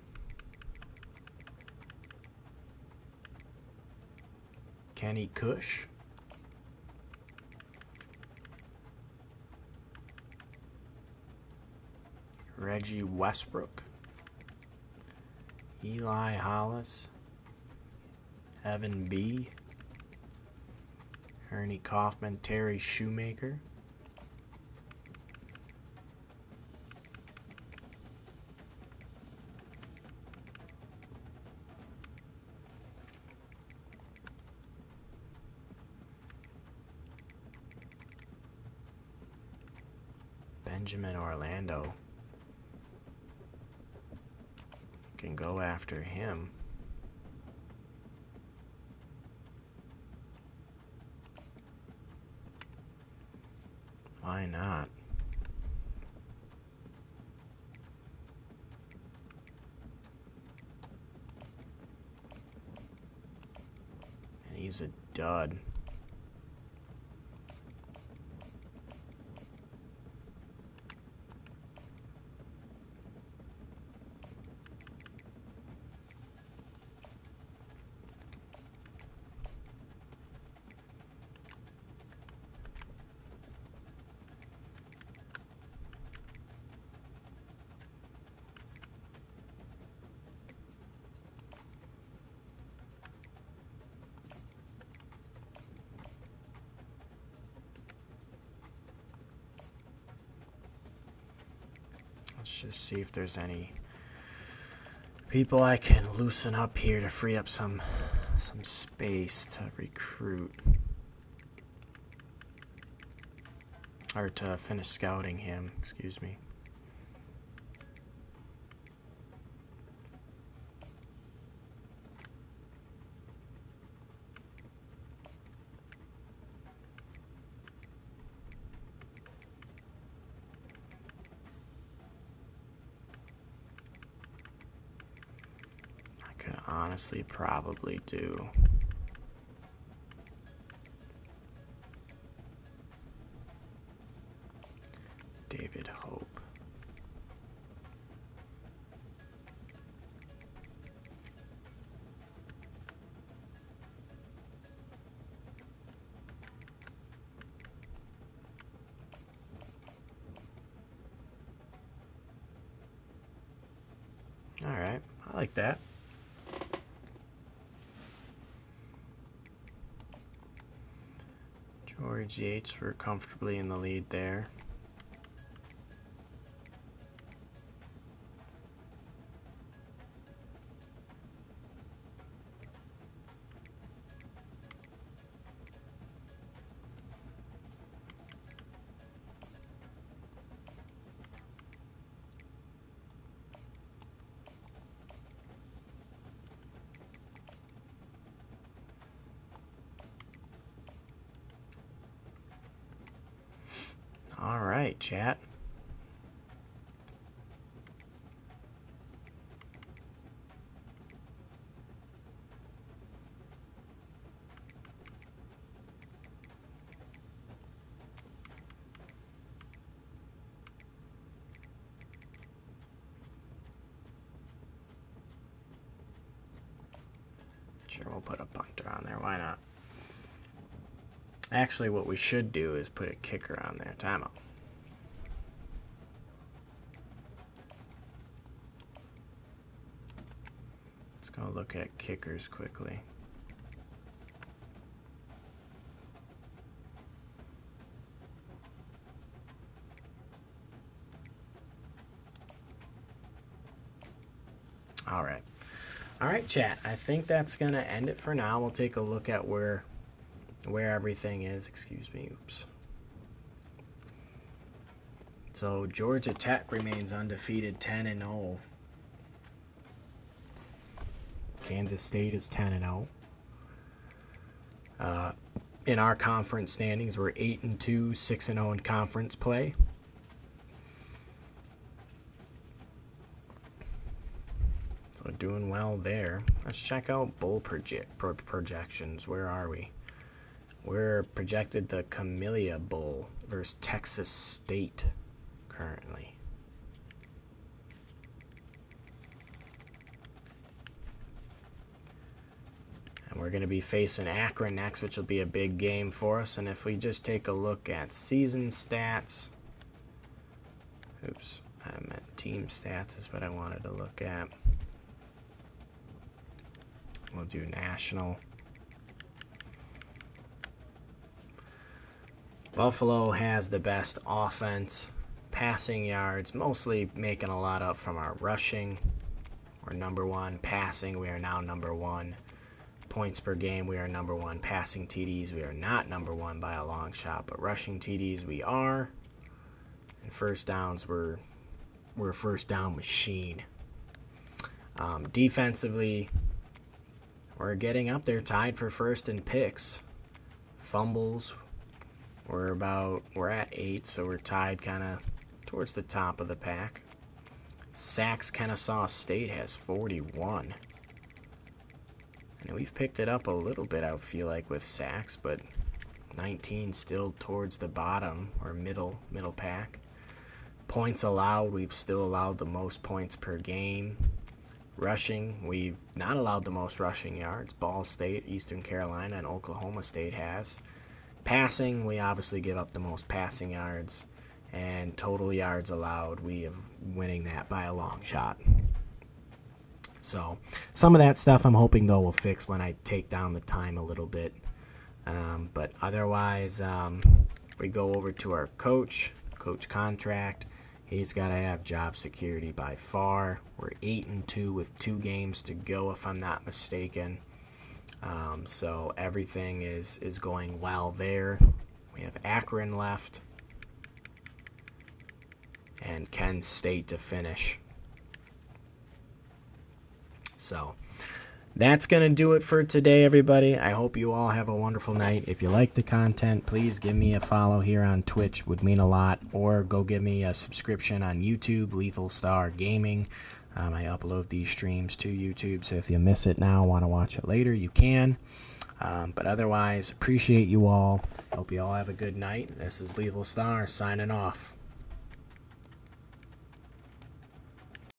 A: Kenny Cush. Reggie Westbrook. Eli Hollis. Evan B. Ernie Kaufman. Terry Shoemaker. Benjamin Orlando. Can go after him. Why not? And he's a dud. Let's just see if there's any people I can loosen up here to free up some space to recruit. Or to finish scouting him, excuse me. I could honestly probably do David Hope. Alright, I like that. George Yates, we're comfortably in the lead there. All right, chat. Sure, we'll put a punter on there. Why not? Actually, what we should do is put a kicker on there. Timeout. Let's I'll look at kickers quickly. All right, chat. I think that's gonna end it for now. We'll take a look at where everything is. Excuse me. Oops. So Georgia Tech remains undefeated, 10-0. Kansas State is 10-0. In our conference standings, we're 8-2, 6-0 in conference play. So doing well there. Let's check out bowl projections. Where are we? We're projected the Camellia Bowl versus Texas State currently. And we're going to be facing Akron next, which will be a big game for us. And if we just take a look at season stats. Oops, I meant team stats is what I wanted to look at. We'll do national. Buffalo has the best offense, passing yards, mostly making a lot up from our rushing. We're number one. Passing, we are now number one. Points per game, we are number one. Passing TDs, we are not number one by a long shot, but rushing TDs, we are. And first downs, we're a first down machine. Defensively, we're getting up there, tied for first in picks. Fumbles, we're at 8, so we're tied kind of towards the top of the pack. Sacks, Kennesaw State has 41. And we've picked it up a little bit, I feel like, with sacks, but 19 still towards the bottom or middle pack. Points allowed, we've still allowed the most points per game. Rushing, we've not allowed the most rushing yards. Ball State, Eastern Carolina, and Oklahoma State has. Passing, we obviously give up the most passing yards. And total yards allowed, we have winning that by a long shot. So some of that stuff I'm hoping, though, will fix when I take down the time a little bit. But otherwise, if we go over to our coach contract, he's got to have job security by far. We're 8-2 with 2 games to go, if I'm not mistaken. So everything is going well there. We have Akron left and Kent State to finish. So that's going to do it for today, everybody. I hope you all have a wonderful night. If you like the content, please give me a follow here on Twitch. Would mean a lot. Or go give me a subscription on YouTube, LethalStarGaming. I upload these streams to YouTube, so if you miss it now, want to watch it later, you can. But otherwise, appreciate you all. Hope you all have a good night. This is Lethal Star signing off.